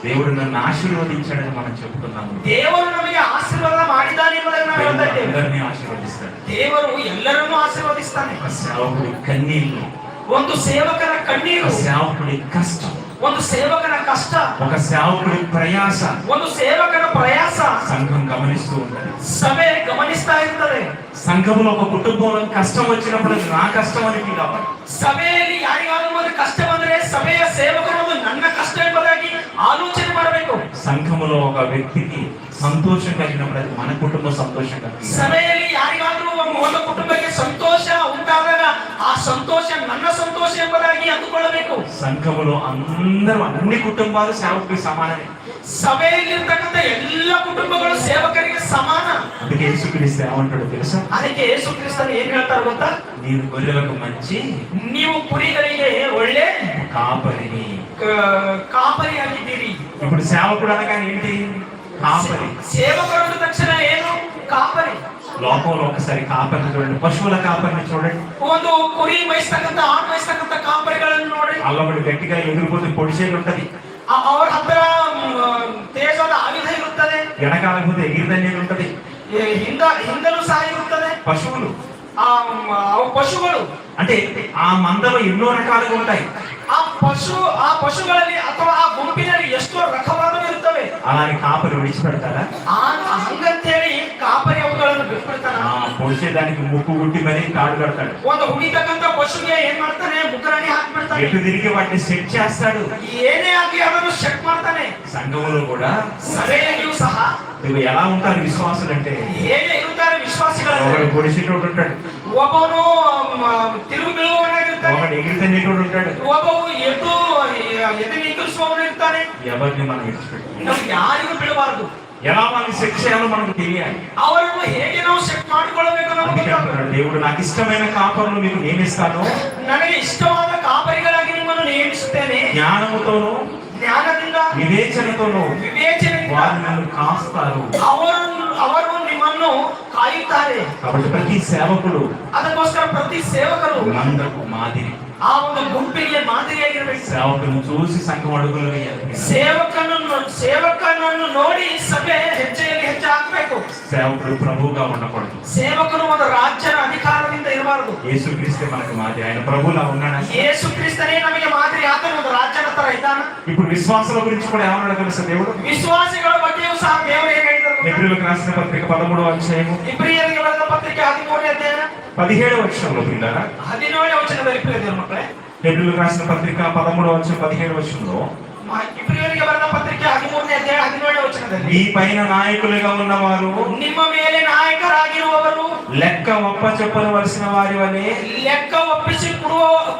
దేవుడు నన్ను ఆశీర్వదించాడని మనం చెప్తున్నాము. ದೇವರು ನಮಗೆ ಆಶೀರ್ವಾದ ಮಾಡಿದ್ದಾನೆ ಎಂಬುದನ್ನು ನಾವು ಹೇಳ್ತಾ ಇದ್ದೇವೆ. అందరినీ ఆశీర్వదిస్తాడు. ದೇವರು ಎಲ್ಲರನ್ನೂ ಆಶೀರ್ವದಿಸ್ತಾನೆ. ఒక సేవకుడి కన్నీళ్ళు, ಒಂದು ಸೇವಕನ ಕಣ್ಣೀರು, ఒక సేవకుడి కష్టం, ಒಂದು ಸೇವಕನ ಕಷ್ಟ, ఒక సేవకుడి ప్రయాస ಒಂದು ಸೇವಕನ ಪ್ರಯಾಸ సంఘం గమనిస్తూ ఉంటుంది. ಸಭೆ ಗಮನಿಸ್ತಾ ಇರ್ತದೆ. సంఘంలో ఒక కుటుంబంలో కష్టం వచ్చినప్పుడు అది నా కష్టం అని ఫీల్ అవ్వాలి. ಸಭೆಯಲ್ಲಿ ಯಾರಿಗಾದ್ರೂ ಒಂದು ಕಷ್ಟ ಬಂದ್ರೆ ಸಭೆಯ ಸೇವಕರು ನನ್ನ ಕಷ್ಟ ಎಂಬುದಾಗಿ ಆಲೋಚನೆ ಮಾಡಬೇಕು. సంఘములో ఒక వ్యక్తికి సంతోషం కలిగినప్పుడు అది మన కుటుంబ సంతోషం కలిగి, ಸಭೆಯಲ್ಲಿ ಯಾರಿಗಾದ್ರೂ ಒಂದು ಕುಟುಂಬಕ್ಕೆ ಸಂತೋಷ ಉಂಟಾದಾಗ ಆ ಸಂತೋಷ ನನ್ನ ಸಂತೋಷ ಎಂಬುದಾಗಿ ಅಂದುಕೊಳ್ಳಬೇಕು. సంఘములో అందరూ అన్ని కుటుంబాలు సేవకుడికి సమానమే. ಸಭೆಯಲ್ಲಿರ್ತಕ್ಕಂಥ ಎಲ್ಲ ಕುಟುಂಬಗಳು ಸೇವಕರಿಗೆ ಸಮಾನ. అందుకే యేసుక్రీస్తు ఏమంటాడు తెలుసా? ಅದಕ್ಕೆ ಯೇಸು ಕ್ರಿಸ್ತನು ಏನ್ ಹೇಳ್ತಾರೆ ಗೊತ್ತಾ? నేను గొర్రెలకు మంచి, ನೀವು ಕುರಿಗಳಿಗೆ ಒಳ್ಳೆ కాపరిని. ಕಾಪರಿಯಾಗಿದ್ದೀರಿ. ఇప్పుడు సేవకుడు అనగా ఏంటి? కాపరి. ಸೇವಕರು ಅಂದ ತಕ್ಷಣ ಏನು? ಕಾಪರಿ. లోకంలో ఒకసారి కాపరిని చూడండి, పశువుల కాపరిని చూడండి. ಒಂದು ಕುರಿ ಮೇಯಿಸ್ತಕ್ಕಂಥ ಆಡು ಮೇಯಿಸ್ತಕ್ಕಂಥ ಕಾಪರಿಗಳನ್ನು ನೋಡಿ. అల్లబడి గట్టిగా ఎగిరిపోతే పొడిచేది ఉంటది. ಅವರ ಹತ್ತಿರ ತೇಜದ ಆಯುಧ ಇರುತ್ತದೆ. వెనకాల పోతే ఎగిరిదనేది ఉంటది. ಹಿಂದಲೂ ಸಹ ಇರುತ್ತದೆ. పశువులు ಪಶುಗಳು అంటే ఆ మందలో ఎన్నో రకాలుగా ఉంటాయి. ಆ ಪಶುಗಳಲ್ಲಿ ಅಥವಾ ಆ ಗುಂಪಿನಲ್ಲಿ ಎಷ್ಟೋ ರಕವಾದವು ಇರುತ್ತವೆ. అలాని కాపరి విడిచిపెడతారా? ಹಂಗಂತೇಳಿ ಕಾಪರಿ ಅವುಗಳನ್ನು ಬಿಟ್ಬಿಡ್ತಾನ. పొడిచేదానికి ముక్కు గుట్టి మరీ తాడు కడతాడు. ಒಂದು ಹುಡಿತಕ್ಕಂಥ ಪಶುಗೆ ಏನ್ ಮಾಡ್ತಾನೆ? ಮುಖರಣಿ ಹಾಕ್ಬಿಡ್ತಾನೆ. ఎటు తిరిగి వాటిని సెట్ చేస్తాడు. ಏನೇ ಆಗಿ ಅದನ್ನು ಚೆಕ್ ಮಾಡ್ತಾನೆ. సంఘములో కూడా ಸಭೆಯಲ್ಲಿಯೂ ಸಹ ఇవి ఎలా ఉంటారు విశ్వాసులు అంటే, ಹೇಗೆ ಇರುತ್ತಾರೆ ವಿಶ್ವಾಸಿಗಳು? ఒకడు పొడిచేటోడు ఉంటాడు, ಒಬ್ಬನು ತಿರುగు ಬೀಳುವವನಾಗಿರ್ತಾನೆ, ఒకడు ఎగిరితనేటోడు ఉంటాడు, ಒಬ್ಬವು ಎದ್ದು ನಿಗ್ರಿಸುವವನು ಇರ್ತಾನೆ. ఎవరిని మనం విడిచిపెట్టాలి? ನಾವು ಯಾರಿಗೂ ಬಿಡಬಾರದು. ఎలా వాళ్ళని సెట్ చేయాలో మనకు తెలియాలి. ಅವರನ್ನು ಹೇಗೆ ನಾವು ಚೆಕ್ ಮಾಡಿಕೊಳ್ಳಬೇಕು ನಮಗೆ అందుకే ಗೊತ್ತಾಗಬೇಕು. అంటున్నాడు దేవుడు, నాకు ఇష్టమైన కాపరులు మీకు నియమిస్తాను, ನನಗೆ ಇಷ್ಟವಾದ ಕಾಪರಿಗಳಾಗಿ ನಿಮ್ಮನ್ನು ನೇಮಿಸುತ್ತೇನೆ. జ్ఞానముతోను ಜ್ಞಾನದಿಂದ వివేచనతోను ವಿವೇಚನೆಯಿಂದ వారు నన్ను కాస్తారు. ಅವರು ನಿಮ್ಮನ್ನು ಕಾಯುತ್ತಾರೆ. కాబట్టి ప్రతి సేవకుడు ಅದಕ್ಕೋಸ್ಕರ ಪ್ರತಿ ಸೇವಕರು మందకు మాదిరి. ಆ ಒಂದು ಗುಂಪಿಗೆ ಮಾದರಿಯಾಗಿರ್ಬೇಕು. సేవకులను చూసి సంఘం అడుగులు వేయాలి. ಸೇವಕನನ್ನು ನೋಡಿ ಸಭೆ ಹೆಜ್ಜೆಯಲ್ಲಿ ಹೆಜ್ಜೆ ಹಾಕಬೇಕು. సేవకుడు ప్రభువుగా ఉండకూడదు. ಸೇವಕನು ಒಂದು ರಾಜ್ಯದ ಅಧಿಕಾರದಿಂದ ಇರಬಾರದು. యేసుక్రీస్తే మనకు మాదిరి. ఆయన ప్రభువులా ఉన్నాడా? ಯೇಸು ಕ್ರಿಸ್ತನೇ ನಮಗೆ ಮಾದರಿ. ಆತನು ಒಂದು ರಾಜ್ಯದ ತರ ಇದ್ದಾನ. ఇప్పుడు విశ్వాసాల గురించి కూడా ఏమన్నాడు తెలుసా దేవుడు? ವಿಶ್ವಾಸಿಗಳ ಬಗ್ಗೆಯೂ ಸಹ ದೇವರು ಹೇಗೆ ಹೇಳಿದರು? హెబ్రీయులకు రాసిన పత్రిక 13వ అధ్యాయము ಇಬ್ರಿಯರಿಗೆ ಬರೆದ ಪತ್ರಿಕೆ 13ನೇ ಅಧ್ಯಾಯ 17వ వచనంలో పిల్లరా, 17ನೇ ವಚನದಲ್ಲಿ ಪ್ರಿಯ ಮಕ್ಕಳೇ, హెబ్రీయులకు రాసిన పత్రిక 13వ అధ్యాయం 17వ వచనంలో, ಇಬ್ರಿಯರಿಗೆ ಬರೆದ ಪತ್ರಿಕೆ 13ನೇ ಅಧ್ಯಾಯ 17ನೇ ವಚನದಲ್ಲಿ, మీ పైన నాయకులుగా ఉన్నవారు ನಿಮ್ಮ ಮೇಲೆ ನಾಯಕರಾಗಿರುವವರು లెక్క ఒప్పచెప్పవలసిన వారి వలె ಲೆಕ್ಕ ಒಪ್ಪಿಸಿ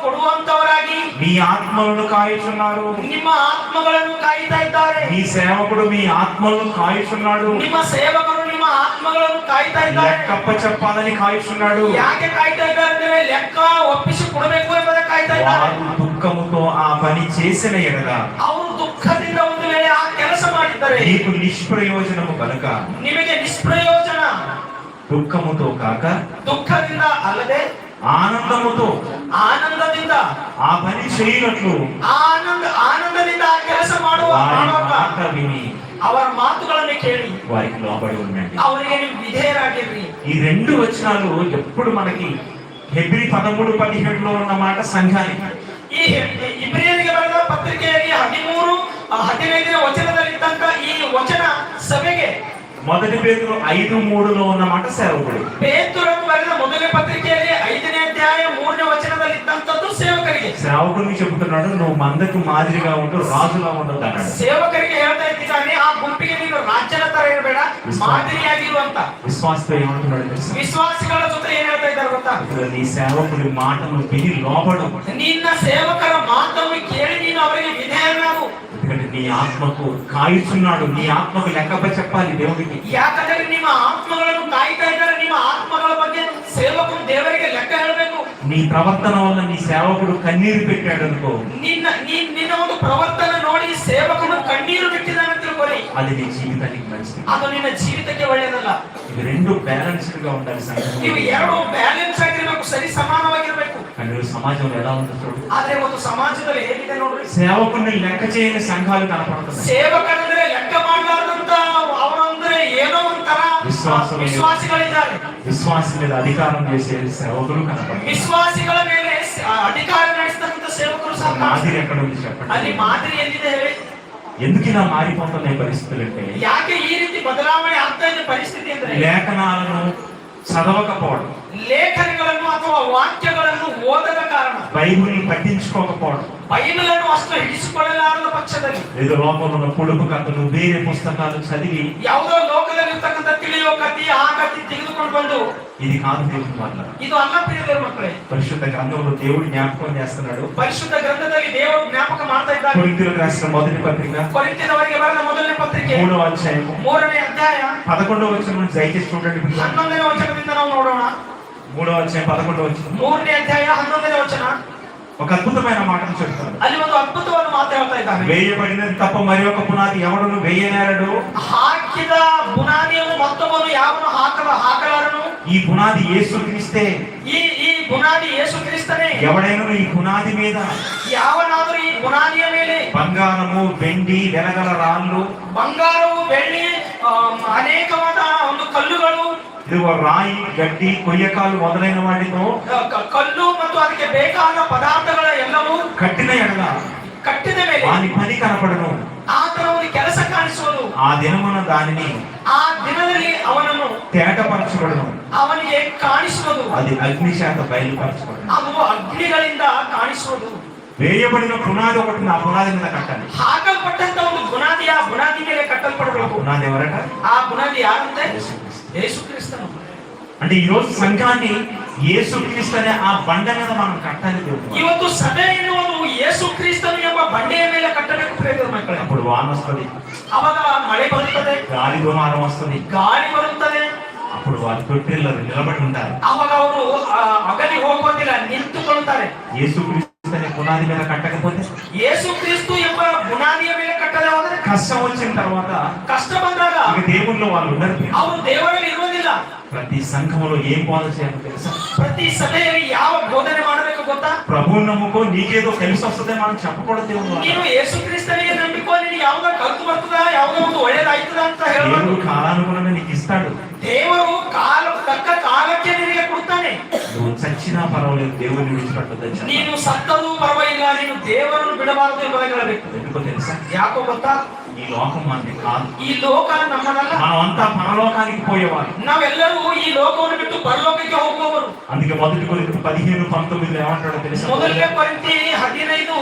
ಕೊಡುವಂತವರಾಗಿ మీ ఆత్మలను కాయుచున్నారు. ನಿಮ್ಮ ಆತ್ಮಗಳನ್ನು ಕಾಯ್ತಾ ಇದ್ದಾರೆ. మీ సేవకుడు మీ ఆత్మలను కాయుచున్నాడు. ನಿಮ್ಮ ಸೇವಕರು ನಿಮ್ಮ ಆತ್ಮಗಳನ್ನು ಕಾಯ್ತಾ ಇದ್ದಾರೆ. లెక్కప్ప చెప్పాలని కాయుచున్నాడు. ಯಾಕೆ ಕಾಯ್ತಾ ಇದ್ದಾರೆ ಅಂದ್ರೆ ಲೆಕ್ಕ ಒಪ್ಪಿಸಿ ಕೊಡಬೇಕು ಎಂಬುದಕ್ಕೆ ಕಾಯ್ತಾ ಇದ್ದಾರೆ. వారు దుఃఖముతో ఆ పని చేసిన ఎడల ಅವರು ದುಃಖದಿಂದ ಒಂದು ವೇಳೆ ಆ ಕೆಲಸ ಮಾಡಿದ್ದ ಯಾಕೆಂದರೆ నీకు నిష్ప్రయోజనము కనుక ನಿಮಗೆ ನಿಷ್ಪ್ರಯೋಜನ, దుఃఖముతో కాక ದುಃಖದಿಂದ ಅಲ್ಲದೆ ఆనందముతో ಆನಂದದಿಂದ ఆ పని చేయనట్లు ಆನಂದದಿಂದ ಆ ಕೆಲಸ ಮಾಡುವ వారి ಮಾಡುವಾಗ మాట విని ಅವರ ಮಾತುಗಳನ್ನು ಕೇಳಿ వారికి లోబడి ఉండండి. ಅವರಿಗೆ ನೀವು ವಿಧೇಯರಾಗಿರ್ರಿ. ఈ రెండు వచనాలు ఎప్పుడు మనకి హెబ్రీ 13:17 ఉన్న మాట సంఘానికి, ಈ ಇಬ್ರಿಯರಿಗೆ ಬರೆದ ಪತ್ರಿಕೆಯಲ್ಲಿ 13-15 ವಚನದಲ್ಲಿದ್ದಂತ ಈ ವಚನ ಸಭೆಗೆ, మొదటి పేతురు 5:3 ఉన్న మాట సేవకుడు. ಪೇತುರನು ಬರೆದ ಮೊದಲನೇ ಪತ್ರಿಕೆಯಲ್ಲಿ 5ನೇ ಅಧ್ಯಾಯ 3ನೇ ವಚನದಲ್ಲಿದ್ದಂತದ್ದು ಸೇವಕರಿಗೆ. సేవకుడిని చెబుతున్నాడు, నువ్వు మందకు మాదిరిగా ఉంటూ రాజులా ఉండదు అన్నాడు. ಸೇವಕರಿಗೆ ಹೇಳ್ತಾ ಇದ್ದಾನೆ, ಆ ಗುಂಪಿಗೆ ನೀನು ರಾಜ್ಯದ ತರ ಇರಬೇಡ, ಮಾದರಿಯಾಗಿರು ಅಂತ. విశ్వాసతో ఏమంటున్నాడు తెలుసా? ವಿಶ್ವಾಸಿಗಳ ಜೊತೆ ಏನ್ ಹೇಳ್ತಾ ಇದ್ದಾರೆ ಗೊತ್ತಾ? నీ సేవకుడి మాటను విని లోబడు. ನಿನ್ನ ಸೇವಕರ ಮಾತನ್ನು ಕೇಳಿ ನೀನು ಅವರಿಗೆ ವಿಧೇಯನಾಗು. ఎందుకంటే నీ ఆత్మకు కాయుచున్నాడు, నీ ఆత్మకు లెక్కప చెప్పాలి దేవుడికి. ಯಾಕಂದ್ರೆ ನಿಮ್ಮ ಆತ್ಮಗಳನ್ನು ಕಾಯ್ತಾ ಇದ್ದಾರೆ, ನಿಮ್ಮ ಆತ್ಮಗಳ ಬಗ್ಗೆ ಸೇವಕರು ದೇವರಿಗೆ ಲೆಕ್ಕ ಹೇಳಬೇಕು. నీ ప్రవర్తన వల్ల నీ సేవకుడు కన్నీరు పెట్టాడు అనుకో, ನಿನ್ನ ಒಂದು ಪ್ರವರ್ತನ ನೋಡಿ ಸೇವಕನು ಕಣ್ಣೀರು ಬಿಟ್ಟಿದ್ದಾನೆ ಅಂತ ತಿಳ್ಕೊಳ್ಳಿ, అది నీ జీవితానికి మంచిది. ಅದು ನಿನ್ನ ಜೀವಿತಕ್ಕೆ ಒಳ್ಳೆಯದಲ್ಲ. ఇవి రెండు బ్యాలెన్స్డ్ గా ఉండాలి సంఘంలో. ಇವು ಎರಡು ಬ್ಯಾಲೆನ್ಸ್ ಆಗಿರ್ಬೇಕು, ಸರಿ ಸಮಾನವಾಗಿರ್ಬೇಕು. కానీ సమాజంలో ఎలా ఉందో చూడు. ಆದ್ರೆ ಒಂದು ಸಮಾಜದಲ್ಲಿ ಹೇಗಿದೆ ನೋಡ್ರಿ, సేవకుడిని లెక్క చేయని సంఘాలు కనపడుతున్నాయి. ಸೇವಕರಂದ್ರೆ ಲೆಕ್ಕ ಮಾಡಲಾರ್ದಂತ ಅವರಂದ್ರೆ ಏನೋ ಒಂಥರ ವಿಶ್ವಾಸಿಗಳಿದ್ದಾರೆ. విశ్వాసం మీద అధికారం చేసే సేవకులు కనపడుతున్నారు. ವಿಶ್ವಾಸಿಗಳ ಮೇಲೆ ಅಧಿಕಾರ ನಡೆಸ್ತಕ್ಕಂಥ ಸೇವಕರು ಸಹ మాదిరి ఎక్కడ ఉంది చెప్పండి? ಅಲ್ಲಿ ಮಾದರಿ ಎಲ್ಲಿದೆ ಹೇಳಿ? ఎందుకు ఇలా మారిపోతున్నాయి పరిస్థితులు అంటే, ಯಾಕೆ ಈ ರೀತಿ ಬದಲಾವಣೆ ಆಗ್ತಾ ಇದೆ ಪರಿಸ್ಥಿತಿ ಅಂದ್ರೆ, లేఖనాలను చదవకపోవడం, ಲೇಖನಗಳನ್ನು ಅಥವಾ ವಾಕ್ಯಗಳನ್ನು ಓದದ ಕಾರಣ, బైబిల్ని పట్టించుకోకపోవడం, ಬೈಬಲನ್ನು ಅಷ್ಟು ಹಿಡಿಸಿಕೊಳ್ಳಲಾರದ ಪಕ್ಷದಲ್ಲಿ ఏదో లోకంలో ఉన్న పొడుపు కథలు వేరే పుస్తకాలు చదివి ಯಾವುದೋ ಲೋಕದಲ್ಲಿರ್ತಕ್ಕಂಥ ತಿಳಿಯೋ ಕಥೆ ಆ ಕಥೆ ತೆಗೆದುಕೊಂಡು ಬಂದು, ఇది కాదు దేవుని మాట. ಇದು ಅಲ್ಲ ಪ್ರಿಯರ ಮಕ್ಕಳೇ. పరిశుద్ధ గ్రంథంలో దేవుడు జ్ఞాపకం చేస్తున్నాడు. ಪರಿಶುದ್ಧ ಗ್ರಂಥದಲ್ಲಿ ದೇವರು ಜ್ಞಾಪಕ ಮಾಡ್ತಾ ಇದ್ದಾರೆ. కొరింథీయులకు రాసిన మొదటి పత్రిక ಕೊರಿಂಥದವರಿಗೆ ಬರೆದ ಮೊದಲನೇ ಪತ್ರಿಕೆ 3వ అధ్యాయం 3ನೇ ಅಧ್ಯಾಯ 11వ వచనం నుంచి దయచేసి చూడండి. 11ನೇ ವಚನದಿಂದ ನಾವು ನೋಡೋಣ. 3వ అధ్యాయం 11వ వచనం 3ನೇ ಅಧ್ಯಾಯ 11ನೇ ವಚನ. ఒక అద్భుతమైన మాటను చెప్తాను. ಅಲ್ಲಿ ಒಂದು ಅದ್ಭುತವಾದ ಮಾತು ಹೇಳ್ತಾ ಇದ್ದಾರೆ. వేయబడినది తప్ప మరి ఒక పునాది ఎవడును వేయనేరడు. ಹಾಕಿದ ಬುನಾದಿಯನ್ನು ಮತ್ತೊಬ್ಬನು ಯಾವನು ಹಾಕಲಾರನು. ఈ పునాది యేసుక్రీస్తే. ಈ ಬುನಾದಿ ಯೇಸು ಕ್ರಿಸ್ತನೇ. ఎవడైనా ఈ పునాది మీద, ಯಾವನಾದರೂ ಈ ಬುನಾದಿಯ ಮೇಲೆ బంగారము వెండి వెలగల రాళ్ళు, ಬಂಗಾರವು ಬೆಳ್ಳಿ ಅನೇಕವಾದ ಒಂದು ಕಲ್ಲುಗಳು, ఇదిగో రాయి గడ్డి కొయ్యకాలు మొదలైన వాటితో ಕಲ್ಲು ಮತ್ತು ಅದಕ್ಕೆ ಬೇಕಾದ ಪದಾರ್ಥಗಳ ಎಲ್ಲವೂ కట్టిన ఎడల ಕಟ್ಟಿದ ಮೇಲೆ వాని పని కనపడను. ಆತನ ಒಂದು ಕೆಲಸ ಕಾಣಿಸುವುದು. ఆ దినమున దానిని ಆ ದಿನದಲ್ಲಿ ಅವನನ್ನು తేటపరచబడను. ಅವನಿಗೆ ಕಾಣಿಸುವುದು. అది అగ్ని చేత బయలుపరచబడను. ಅದು ಅಗ್ನಿಗಳಿಂದ ಕಾಣಿಸುವುದು. వేయబడిన పునాది ఒకటి, నా పునాది మీద కట్టాలి. ಹಾಕಲ್ಪಟ್ಟಂತ ಒಂದು ಬುನಾದಿ, ಆ ಬುನಾದಿ ಮೇಲೆ ಕಟ್ಟಲ್ಪಡಬೇಕು. పునాది ఎవరట? ಆ ಬುನಾದಿ ಯಾರಂತೆ? ಯೇಸು ಕ್ರಿಸ್ತನು. అంటే ఈ రోజు సంఘాన్ని యేసుక్రీస్తు అనే ఆ బండ మీద మనం కట్టాలి. ಇವತ್ತು ಸಭೆ ಎನ್ನುವುದು ಯೇಸು ಕ್ರಿಸ್ತನು ಎಂಬ ಬಂಡೆಯ ಮೇಲೆ ಕಟ್ಟಬೇಕು ಪ್ರಿಯರ ಮಕ್ಕಳೇ. అప్పుడు వాన వస్తుంది, ಅವಾಗ ಮಳೆ ಬರುತ್ತದೆ, గాలి దుమారం వస్తుంది, ಗಾಳಿ ಬರುತ್ತದೆ. అప్పుడు వారి తొట్టిల్లో నిలబడి ఉంటారు. ಅವಾಗ ಅವರು ಅಗಲಿ ಹೋಗೋದಿಲ್ಲ, ನಿಂತುಕೊಳ್ಳುತ್ತಾರೆ. యేసుక్రీస్తు అనే పునాది మీద కట్టకపోతే, ಯೇಸು ಕ್ರಿಸ್ತು ಎಂಬ ಬುನಾದಿಯ ಮೇಲೆ ಕಟ್ಟದೆ ಹೋದರೆ, కష్టం వచ్చిన తర్వాత, ಕಷ್ಟ ಬಂದಾಗ ఇక దేవుళ్ళు వాళ్ళు ఉండరు. ಅವರು ದೇವರಲ್ಲಿ ಇರುವುದಿಲ್ಲ. ప్రతి సంఘములో ఏం బోధ చేయాలో తెలుసా? ಪ್ರತಿ ಸಭೆಯಲ್ಲಿ ಯಾವ ಬೋಧನೆ ಮಾಡಬೇಕು ಗೊತ್ತಾ? ప్రభువు నమ్ముకో, నీకేదో తెలిసి వస్తుందే మనం చెప్పకూడదు. దేవుడు ನೀನು ಯೇಸು ಕ್ರಿಸ್ತನಿಗೆ ನಂಬಿಕೋ, ನಿನಗೆ ಯಾವ್ದೋ ಕಲ್ತು ಬರ್ತದ, ಯಾವ್ದೋ ಒಂದು ಒಳ್ಳೇದಾಯ್ತದ ಅಂತ ಹೇಳೋದು. దేవుడు కాలానుగుణంగా నీకు ఇస్తాడు. ದೇವರು ತಕ್ಕ ಕಾಲಕ್ಕೆ ನಿನಗೆ ಕೊಡ್ತಾನೆ. నువ్వు చచ్చినా పర్వాలేదు, దేవుడిని విడిచిపెట్టొద్దని. ನೀನು ಸತ್ತರೂ ಪರವಾಗಿಲ್ಲ, ನೀನು ದೇವರನ್ನು ಬಿಡಬಾರದು ಎಂಬುದಾಗಿ ಹೇಳಬೇಕು. ఎందుకో తెలుసా? ಯಾಕೋ ಗೊತ್ತಾ? ఈ లోకం మనది కాదు. ಈ ಲೋಕ ನಮ್ಮದಲ್ಲ. మనమంతా పరలోకానికి పోయేవారు. ನಾವೆಲ್ಲರೂ ಈ ಲೋಕವನ್ನು ಬಿಟ್ಟು ಪರಲೋಕಕ್ಕೆ ಹೋಗುವವರು. అందుకే మొదటి కొరింథీ 15:19 ఏమంటాడో తెలుసా? ಮೊದಲನೇ ಕೊರಿಂಥಿ 15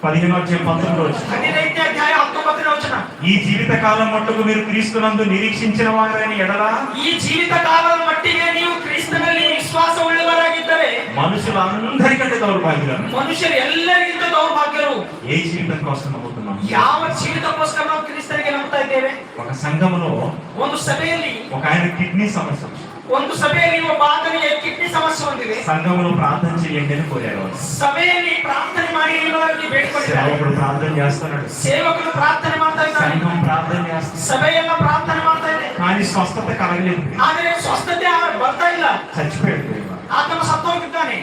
15వ అధ్యాయం 19వ వచనం. 15ನೇ ಅಧ್ಯಾಯ 19ನೇ ವಚನ. ఈ జీవిత కాలం మట్టుకు మీరు క్రీస్తునందు నిరీక్షించిన వారని ఎడల, ಈ ಜೀವಿತ ಕಾಲದ ಮಟ್ಟಿಗೆ ನೀವು ಕ್ರಿಸ್ತನಲ್ಲಿ ವಿಶ್ವಾಸ ಉಳ್ಳವರಾಗಿದ್ದರೆ మనుషులందరికంటే దౌర్భాగ్యులు. ಮನುಷ್ಯರು ಎಲ್ಲರಿಗಿಂತ ದೌರ್ಭಾಗ್ಯರು. ఏ జీవితం కోసం నమ్ముతున్నాం? ಯಾವ ಜೀವಿತಕ್ಕೋಸ್ಕರ ನಾವು ಕ್ರಿಸ್ತನಿಗೆ ನಂಬ್ತಾ ಇದ್ದೇವೆ? ఒక సంఘములో ಒಂದು ಸಭೆಯಲ್ಲಿ ఒక ఆయన కిడ్నీ సమస్య, ಒಂದು ಸಭೆಯಲ್ಲಿ ಒಬ್ಬ ಆತನಿಗೆ ಕಿಡ್ನಿ ಸಮಸ್ಯೆ ಹೊಂದಿದೆ. సంఘంలో ప్రార్థన చేయండి అని కోరారు వాళ్ళు. ಸಭೆಯಲ್ಲಿ ಪ್ರಾರ್ಥನೆ ಮಾಡಿ ಎಂಬುದಾಗಿ ಬೇಡಿಕೊಂಡಿದ್ದಾರೆ. సేవకుడు ప్రార్థన చేస్తున్నాడు, ಸೇವಕರು ಪ್ರಾರ್ಥನೆ ಮಾಡ್ತಾ ಇದ್ದಾರೆ, సంఘం ప్రార్థన చేస్తుంది, ಸಭೆಯೆಲ್ಲ ಪ್ರಾರ್ಥನೆ ಮಾಡ್ತಾ ಇದೆ. కానీ స్వస్థత కలగలేదు. ಆದರೆ ಸ್ವಸ್ಥತೆ ಬರ್ತಾ ಇಲ್ಲ. చచ్చిపోయాడు. ಆತನು ಸತ್ತೋಗಿದ್ದಾನೆ.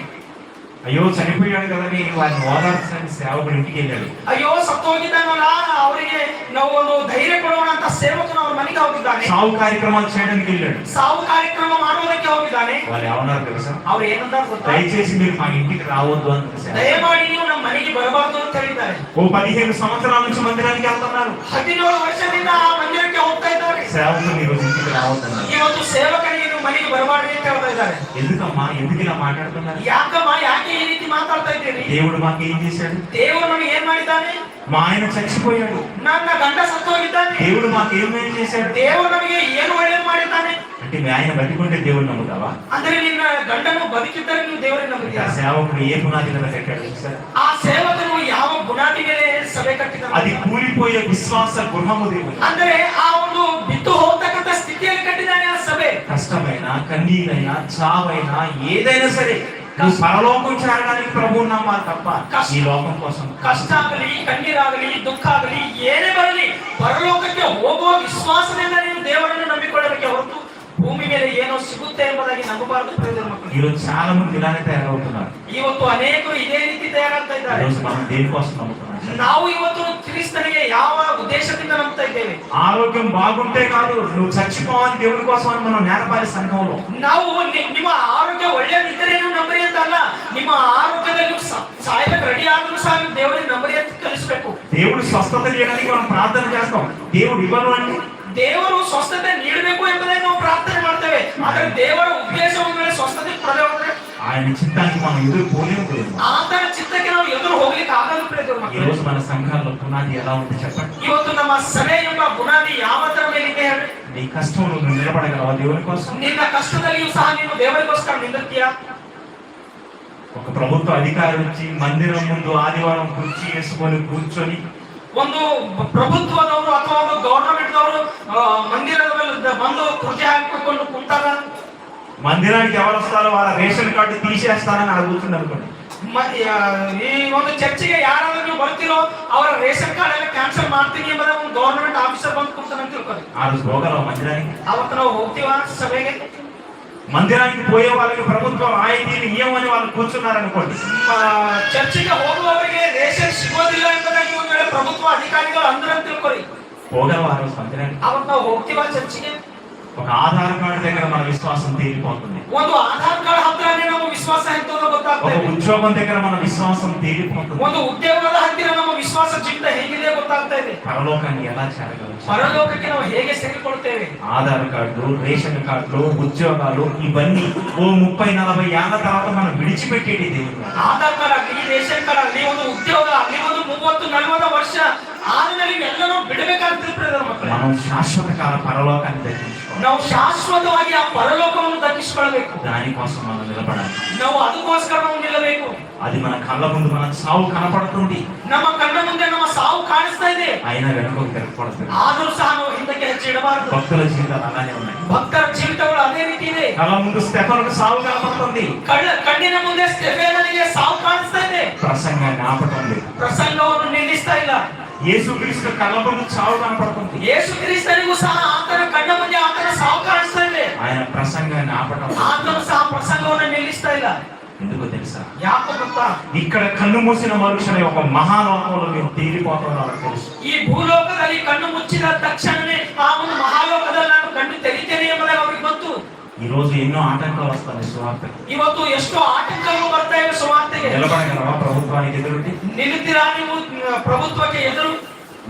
అయ్యో చనిపోయాడు కదని వారిని ఓదార్చడానికి సేవకుడు ఇంటికి వెళ్ళాడు. ಅಯ್ಯೋ ಸತ್ತೋಗಿದ್ದಾನಲ್ಲ, ಅವರಿಗೆ ನಾವು ಒಂದು ಧೈರ್ಯ ಕೊಡೋಣ ಅಂತ ಸೇವಕನು ಅವರ ಮನೆಗೆ ಹೋಗಿದ್ದಾನೆ. సావు కార్యక్రమాలు చేయడానికి వెళ్ళాడు. ಸಾವು ಕಾರ್ಯಕ್ರಮ ಮಾಡುವುದಕ್ಕೆ ಹೋಗಿದ್ದಾನೆ. వాళ్ళు ఏమన్నారు తెలుసా? ಅವ್ರು ಏನಂತಾರೆ ಗೊತ್ತಾ? దయచేసి మీరు మా ఇంటికి రావద్దు ಅಂತ ದಯಮಾಡಿ ನೀವು ನಮ್ಮ ಮನೆಗೆ ಬರಬಾರದು ಅಂತ ಹೇಳಿದ್ದಾರೆ. ఓ 15 సంవత్సరాల నుంచి మందిరానికి వెళ్తున్నారు. 17 ವರ್ಷದಿಂದ ಆ ಮಂದಿರಕ್ಕೆ ಹೋಗ್ತಾ ಇದ್ದಾರೆ. సేవకులు మీరు ఇంటికి రావద్దన్నారు. ಇವತ್ತು ಸೇವಕರಿಗೆ ನೀವು ಮನೆಗೆ ಬರಬಾರದು ಅಂತ ಹೇಳ್ತಾ ಇದ್ದಾರೆ. ఎందుకమ్మా, ఎందుకు ఇలా మాట్లాడుతున్నారు? ಯಾಕಮ್ಮ, ಯಾಕೆ ಈ ರೀತಿ ಮಾತಾಡ್ತಾ ಇದ್ದೀರಿ? దేవుడు మాకు ఏం చేశాడు? ದೇವರು ನಮಗೆ ಏನ್ ಮಾಡಿದ್ದಾನೆ? మా ఆయన చచ్చిపోయాడు. ನನ್ನ ಗಂಡ ಸತ್ತು ಹೋಗಿದ್ದಾನೆ. దేవుడు మాకు ఏమేం చేశాడు? ದೇವರು ನಮಗೆ ಏನು ಒಳ್ಳೆಯದು ಮಾಡಿದ್ದಾನೆ? అంటే మీ ఆయన బతికుంటే దేవుడు నమ్ముతావా? ಅಂದ್ರೆ ನಿನ್ನ ಗಂಡನು ಬದುಕಿದ್ದರೆ ನೀವು ದೇವರನ್ನು ఆ ನಂಬುತ್ತೀರಾ? సేవకుడు ఏ పునాది మీద కట్టాడు తెలుసా? ಆ ಸೇವಕನು ಯಾವ ಬುನಾದಿ ಮೇಲೆ ಸಭೆ ಕಟ್ಟಿದ? అది కూలిపోయే విశ్వాస గృహము దేవుడు. ಅಂದ್ರೆ ಆ ಒಂದು ಬಿದ್ದು ಹೋಗ್ತಕ್ಕಂಥ ಸ್ಥಿತಿಯಲ್ಲಿ ಕಟ್ಟಿದ್ದಾನೆ ಆ ಸಭೆ. కష్టమైనా, కన్నీరైనా, చావైనా, ఏదైనా సరే నువ్వు పరలోకం చేరడానికి ప్రభువు నమ్మాలి తప్ప ఈ లోకం కోసం. ಕಷ್ಟ ಆಗಲಿ, ಕಣ್ಣೀರಾಗಲಿ, ದುಃಖ ಆಗಲಿ, ಏನೇ ಬರಲಿ ಪರಲೋಕಕ್ಕೆ ಹೋಗುವ ವಿಶ್ವಾಸದಿಂದ ನೀವು ದೇವರನ್ನು ನಂಬಿಕೊಳ್ಳಬೇಕು ಹೊರತು ಭೂಮಿ ಮೇಲೆ ಏನೋ ಸಿಗುತ್ತೆ ಎಂಬುದಾಗಿ ನಂಬಬಾರದು. ಪ್ರಿಯ ಮಕ್ಕಳು, ఈరోజు చాలా మంది ఇలానే తయారవుతున్నారు. ಇವತ್ತು ಅನೇಕರು ಇದೇ ರೀತಿ ತಯಾರಾಗ್ತಾ ಇದ್ದಾರೆ. ఈరోజు మనం దేనికోసం నమ్ముతున్నాం? ನಾವು ಇವತ್ತು ಕ್ರಿಸ್ತನಿಗೆ ಯಾವ ಉದ್ದೇಶದಿಂದ ನಂಬ್ತಾ ಇದ್ದೇವೆ? ఆరోగ్యం బాగుంటే కాదు, నువ్వు చచ్చిపోవాలి దేవుని కోసం అని మనం నేరపాలి సంఘంలో. ನಾವು ನಿಮ್ಮ ಆರೋಗ್ಯ ಒಳ್ಳೆಯದಿದ್ದರೆ ನೀವು ನಂಬರಿ ಅಂತ ಅಲ್ಲ, ನಿಮ್ಮ ಆರೋಗ್ಯದಲ್ಲಿ ಸಾಯಕ್ಕೆ ರೆಡಿ ಆದರೂ ಸಹ ನೀವು ದೇವರಿಗೆ ನಂಬರಿ ಅಂತ ಕಲಿಸಬೇಕು. దేవుడు స్వస్థత చేయడానికి మనం ప్రార్థన చేస్తాం. దేవుడు ఇవ్వను అంటే ದೇವರು ಸ್ವಸ್ಥತೆ ನೀಡಬೇಕು ಎಂಬುದನ್ನು ನಾವು ಪ್ರಾರ್ಥನೆ ಮಾಡ್ತೇವೆ. ಆದರೆ ದೇವರ ಉದ್ದೇಶ ಒಂದು ವೇಳೆ ಸ್ವಸ್ಥತೆ ಪಡೆದ ಹೋದ್ರೆ ఆయన చిత్తానికి మనం ఎదురు పోలేము. ಆತನ ಚಿತ್ತಕ್ಕೆ ನಾವು ಎದುರು ಹೋಗ್ಲಿಕ್ಕೆ ಆಗಲ್ಲ. ఈ రోజు మన సంఘాల్లో పునాది ఎలా ఉంది చెప్పండి? ಇವತ್ತು ನಮ್ಮ ಸಭೆ ಎಂಬ ಬುನಾದಿ ಯಾವ ತರ ಮೇಲಿದೆ ಹೇಳಿ? నీ కష్టంలో నువ్వు నిలబడగలవా దేవుని కోసం? ನಿನ್ನ ಕಷ್ಟದಲ್ಲಿಯೂ ಸಹ ನೀನು ದೇವರಿಗೋಸ್ಕರ ನಿಂತಿರ್ತೀಯಾ? ఒక ప్రభుత్వ అధికారి వచ్చి మందిరం ముందు ఆదివారం కుర్చీ వేసుకొని కూర్చొని ಒಂದು ಪ್ರಭುತ್ವದವರು ಅಥವಾ ಒಂದು ಗವರ್ನಮೆಂಟ್ ದವರು ಮಂದಿರದ ಮೇಲೆ ಬಂದು ಕುರ್ಚಿ ಹಾಕಿಕೊಂಡು ಕುಂತಾಗ మందిరానికి ఎవరు వస్తారో వాళ్ళ రేషన్ కార్డు తీసేస్తానని అడుగుతుంది అనుకోండి. ಈ ಒಂದು ಚರ್ಚಿಗೆ ಯಾರಾದ್ರೂ ನೀವು ಬರ್ತಿರೋ ಅವರ ರೇಷನ್ ಕಾರ್ಡ್ ಎಲ್ಲ ಕ್ಯಾನ್ಸಲ್ ಮಾಡ್ತೀನಿ ಎಂಬುದ ಒಂದು ಗವರ್ನಮೆಂಟ್ ಆಫೀಸರ್ ಬಂದು ಕೂರ್ತಾನೆ ಅಂತ ತಿಳ್ಕೊಳ್ಳಿ. ఆ రోజు పోగలవా మందిరానికి? ಅವತ್ತು ನಾವು ಹೋಗ್ತೀವ ಸಭೆಗೆ? మందిరానికి పోయే వాళ్ళకి ప్రభుత్వం రాయితీలు ఇవ్వమని వాళ్ళు కూర్చున్నారు అనుకోండి. ಚರ್ಚಿಗೆ ಹೋಗುವವರಿಗೆ ರೇಷನ್ ಸಿಗೋದಿಲ್ಲ ಎಂಬುದಾಗಿ ಒಂದು ವೇಳೆ ಪ್ರಭುತ್ವ ಅಧಿಕಾರಿಗಳು ಅಂದ್ರೆ ಅಂತ ತಿಳ್ಕೊಳ್ಳಿ. పోగలవా ఆ రోజు మందిరానికి? ಅವತ್ತು ನಾವು ಹೋಗ್ತೀವ ಚರ್ಚಿಗೆ? ఒక ఆధార్ కార్డు దగ్గర మన విశ్వాసం తేలిపోతుంది. ಒಂದು ಆಧಾರ್ ಕಾರ್ಡ್ ಹತ್ರನೇ ನಮ್ಮ ವಿಶ್ವಾಸ ಎಂತದೋ ఒక ಗೊತ್ತಾಗ್ತದೆ. ఉద్యోగం దగ్గర మన విశ్వాసం తేలిపోతుంది. ಒಂದು ಉದ್ಯೋಗದ ಹತ್ತಿರ ನಮ್ಮ ವಿಶ್ವಾಸ ಜೀವಿತ ಹೇಗಿದೆ ಗೊತ್ತಾಗ್ತಾ ಇದೆ. పరలోకాన్ని ఎలా చేరగలరు? ಪರಲೋಕಕ್ಕೆ ನಾವು ಹೇಗೆ ಸೇರಿಕೊಳ್ತೇವೆ? ఆధార్ కార్డులు, రేషన్ కార్డులు, ఉద్యోగాలు ఇవన్నీ ఓ 30-40 ఏళ్ల తర్వాత మనం విడిచిపెట్టేది దేవుడు. ಆಧಾರ್ ಕಾರ್ಡ್ ಆಗಲಿ, ರೇಷನ್ ಕಾರ್ಡ್ ಆಗಲಿ, ಒಂದು ಉದ್ಯೋಗ ಆಗಲಿ, ಒಂದು 30-40 ವರ್ಷ ಆದ್ಮೇಲೆ ಎಲ್ಲನೂ ಬಿಡಬೇಕಾಗ್ತದೆ. మనం శాశ్వత కాల పరలోకాన్ని దర్శించుకోవాలి. ನಾವು ಶಾಶ್ವತವಾಗಿ ಆ ಪರಲೋಕವನ್ನು ದರ್ಶಿಸಿಕೊಳ್ಳಬೇಕು. దానికోసం మనం నిలబడాలి. ನಾವು ಅದಕ್ಕೋಸ್ಕರ ನಾವು ನಿಲ್ಲಬೇಕು. అది మన కళ్ళ ముందు మన సావు కనపడుతుంది. ನಮ್ಮ ಕಣ್ಣ ಮುಂದೆ ನಮ್ಮ ಸಾವು ಕಾಣಿಸ್ತಾ ಇದೆ. అయినా వెనకకు తిరగకూడదు. ಆದರೂ ಸಹ ನಾವು ಹಿಂದಕ್ಕೆ ಹೆಜ್ಜೆಯಿಡಬಾರದು. భక్తుల జీవితాలు అలానే ఉన్నాయి. ಭಕ್ತರ ಜೀವಿತಗಳು ಅದೇ ರೀತಿ ಇದೆ. కళ్ళ ముందు స్టెఫనుకు సావు కనపడుతుంది. ಕಣ್ಣಿನ ಮುಂದೆ ಸ್ಟೆಫೆನನಿಗೆ ಸಾವು ಕಾಣಿಸ್ತಾ ಇದೆ. ప్రసంగాన్ని ఆపటం లేదు. ಪ್ರಸಂಗವನ್ನು ನಿಲ್ಲಿಸ್ತಾ ಇಲ್ಲ. యేసుక్రీస్తు కళ్ళ ముందు చావు కనపడుతుంది. ಯೇಸು ಕ್ರಿಸ್ತನಿಗೂ ಸಹ ಆತನ ಕಣ್ಣ ಮುಂದೆ ಆತನ ಸಾವು ಕಾಣಿಸ್ತಾ ಇದೆ. ఆయన ప్రసంగాన్ని ఆపటం లేదు. ಆತನು ಸಹ ಪ್ರಸಂಗವನ್ನು ನಿಲ್ಲಿಸ್ತಾ ಇಲ್ಲ. ఎందుకో తెలుసా? ಯಾಕೋ ಗೊತ್ತಾ? ఇక్కడ కన్ను మూసిన మనుషుని ఒక మహాలోకంలో మీరు తేలిపోతున్నారు తెలుసు. ಈ ಭೂಲೋಕದಲ್ಲಿ ಕಣ್ಣು ಮುಚ್ಚಿದ ತಕ್ಷಣವೇ ಆ ಒಂದು ಮಹಾಲೋಕದಲ್ಲಿ ನಾನು ಕಣ್ಣು ತೆರೀತೇನೆ ಎಂಬುದಾಗಿ ಅವರಿಗೆ ಗೊತ್ತು. ఈ రోజు ఎన్నో ఆటంకాలు వస్తాయి సువార్తకి. ಇವತ್ತು ಎಷ್ಟೋ ಆಟಂಕಗಳು ಬರ್ತಾ ಇವೆ ಸುವಾರ್ತೆಗೆ. నిలబడగలవా ప్రభుత్వానికి ఎదురుండి? ನಿಲ್ತೀರಾ ನೀವು ಪ್ರಭುತ್ವಕ್ಕೆ ಎದುರು?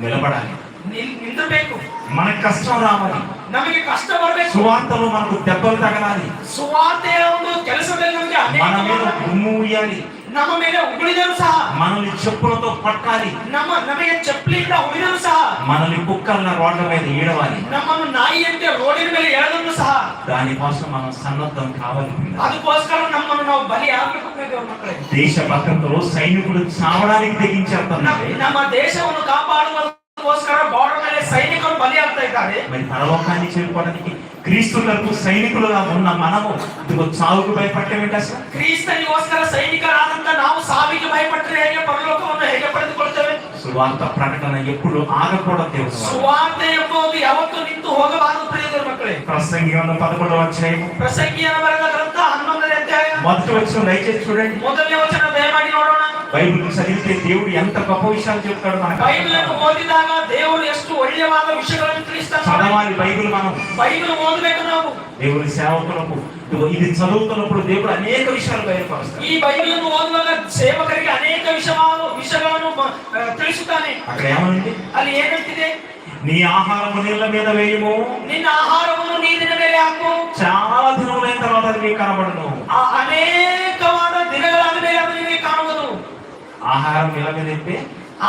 నిలబడాలి. ನಿಲ್ಲಬೇಕು. మనకు కష్టం రావాలి. ನಮಗೆ ಕಷ್ಟ ಬರಬೇಕು. సువార్తలో మనకు దెబ్బలు తగలాలి. ಸುವಾರ್ತೆಯ ಒಂದು ಕೆಲಸದಲ್ಲಿ ನಮಗೆ మన మీద దుమ్ము ఉయ్యాలి. ನಮ್ಮ ಮೇಲೆ ಉಗುಳಿದರು ಸಹ, మనల్ని చెప్పులతో పట్టాలి. ನಮಗೆ ಚಪ್ಪಲಿಯಿಂದ ಉಳಿದರು ಸಹ, మనల్ని కుక్కల రోడ్ల మీద ఈడవాలి. ನಮ್ಮನ್ನು ನಾಯಿಯಂತೆ ರೋಡಿನ ಮೇಲೆ ಎಳೆದನ್ನು ಸಹ. దానికోసం మనం సన్నద్ధం కావాలి. ಅದಕ್ಕೋಸ್ಕರ ನಮ್ಮನ್ನು ನಾವು ಬಲಿ ಆಗಬೇಕು ದೇವರ ಮಕ್ಕಳೇ. దేశ భద్రతలో సైనికులు చావడానికి తెగించేస్తున్నారు. ನಮ್ಮ ದೇಶವನ್ನು ಕಾಪಾಡುವುದಕ್ಕೋಸ್ಕರ ಬಾರ್ಡರ್ ಮೇಲೆ ಸೈನಿಕರು ಬಲಿ ಆಗ್ತಾ ಇದ್ದಾರೆ. మరి పరలోకాన్ని చేరుకోవడానికి క్రీస్తు తరపు సైనికులుగా ఉన్న మనము ఇదిగో చావుకు భయపడటమేంటి అసలు? ಕ್ರಿಸ್ತನಿಗೋಸ್ಕರ ಸೈನಿಕರಾದಂತ ನಾವು ಸಾವಿಗೆ ಭಯಪಟ್ಟರೆ ಹೇಗೆ ಪರಲೋಕವನ್ನು ಹೇಗೆ ಪಡೆದುಕೊಳ್ತೇವೆ? సువార్త ప్రకటన ఎప్పుడు ఆగకూడదు దేవుని వాక్యం. ಸುವಾರ್ತೆ ಎಂಬುದು ಯಾವತ್ತೂ ನಿಂತು ಹೋಗಬಾರದು ಪ್ರಿಯರ ಮಕ್ಕಳೇ. ప్రసంగి 11వ అధ్యాయం ಪ್ರಸಂಗಿಯನ ಬರೆದ ಗ್ರಂಥ 11ನೇ ಅಧ್ಯಾಯ మొదటి వచనం దయచేసి చూడండి. ಮೊದಲನೇ ವಚನ ದಯಮಾಡಿ ನೋಡೋಣ. బైబిల్ చదివితే దేవుడు ఎంత గొప్ప విషయాలు చెప్తాడు మనకు. ಬೈಬಲ್ ಅನ್ನು ಓದಿದಾಗ ದೇವರು ಎಷ್ಟು ಒಳ್ಳೆಯವಾದ ವಿಷಯಗಳನ್ನು ತಿಳಿಸ್ತಾನೆ. చదవాలి బైబిల్ మనం. బైబిల్ ಓದಬೇಕು ನಾವು. దేవుని సేవకులకు ఇది చదువుతున్నప్పుడు దేవుడు అనేక విషయాలు బయలుపరుస్తాడు. ఈ బైబిల్ ಅನ್ನು ಓದುವಾಗ ಸೇವಕರಿಗೆ ಅನೇಕ ವಿಷಯಗಳನ್ನು ತಿಳಿಸುತ್ತಾನೆ. అక్కడ ఏమనుంది? ಅಲ್ಲಿ ಏನಂತಿದೆ? నీ ఆహారము నీళ్ళ మీద వేయము, ನಿನ್ನ ಆಹಾರವನ್ನು ನೀರಿನ ಮೇಲೆ ಹಾಕು, చాలా దినములైన తర్వాత అది నీకు కనబడును. ಅನೇಕವಾದ ದಿನಗಳಾದ ಮೇಲೆ ಅದು ನಿಮಗೆ ಕಾಣುವುದು. ఆహారం నీళ్ళ మీద ఎత్తే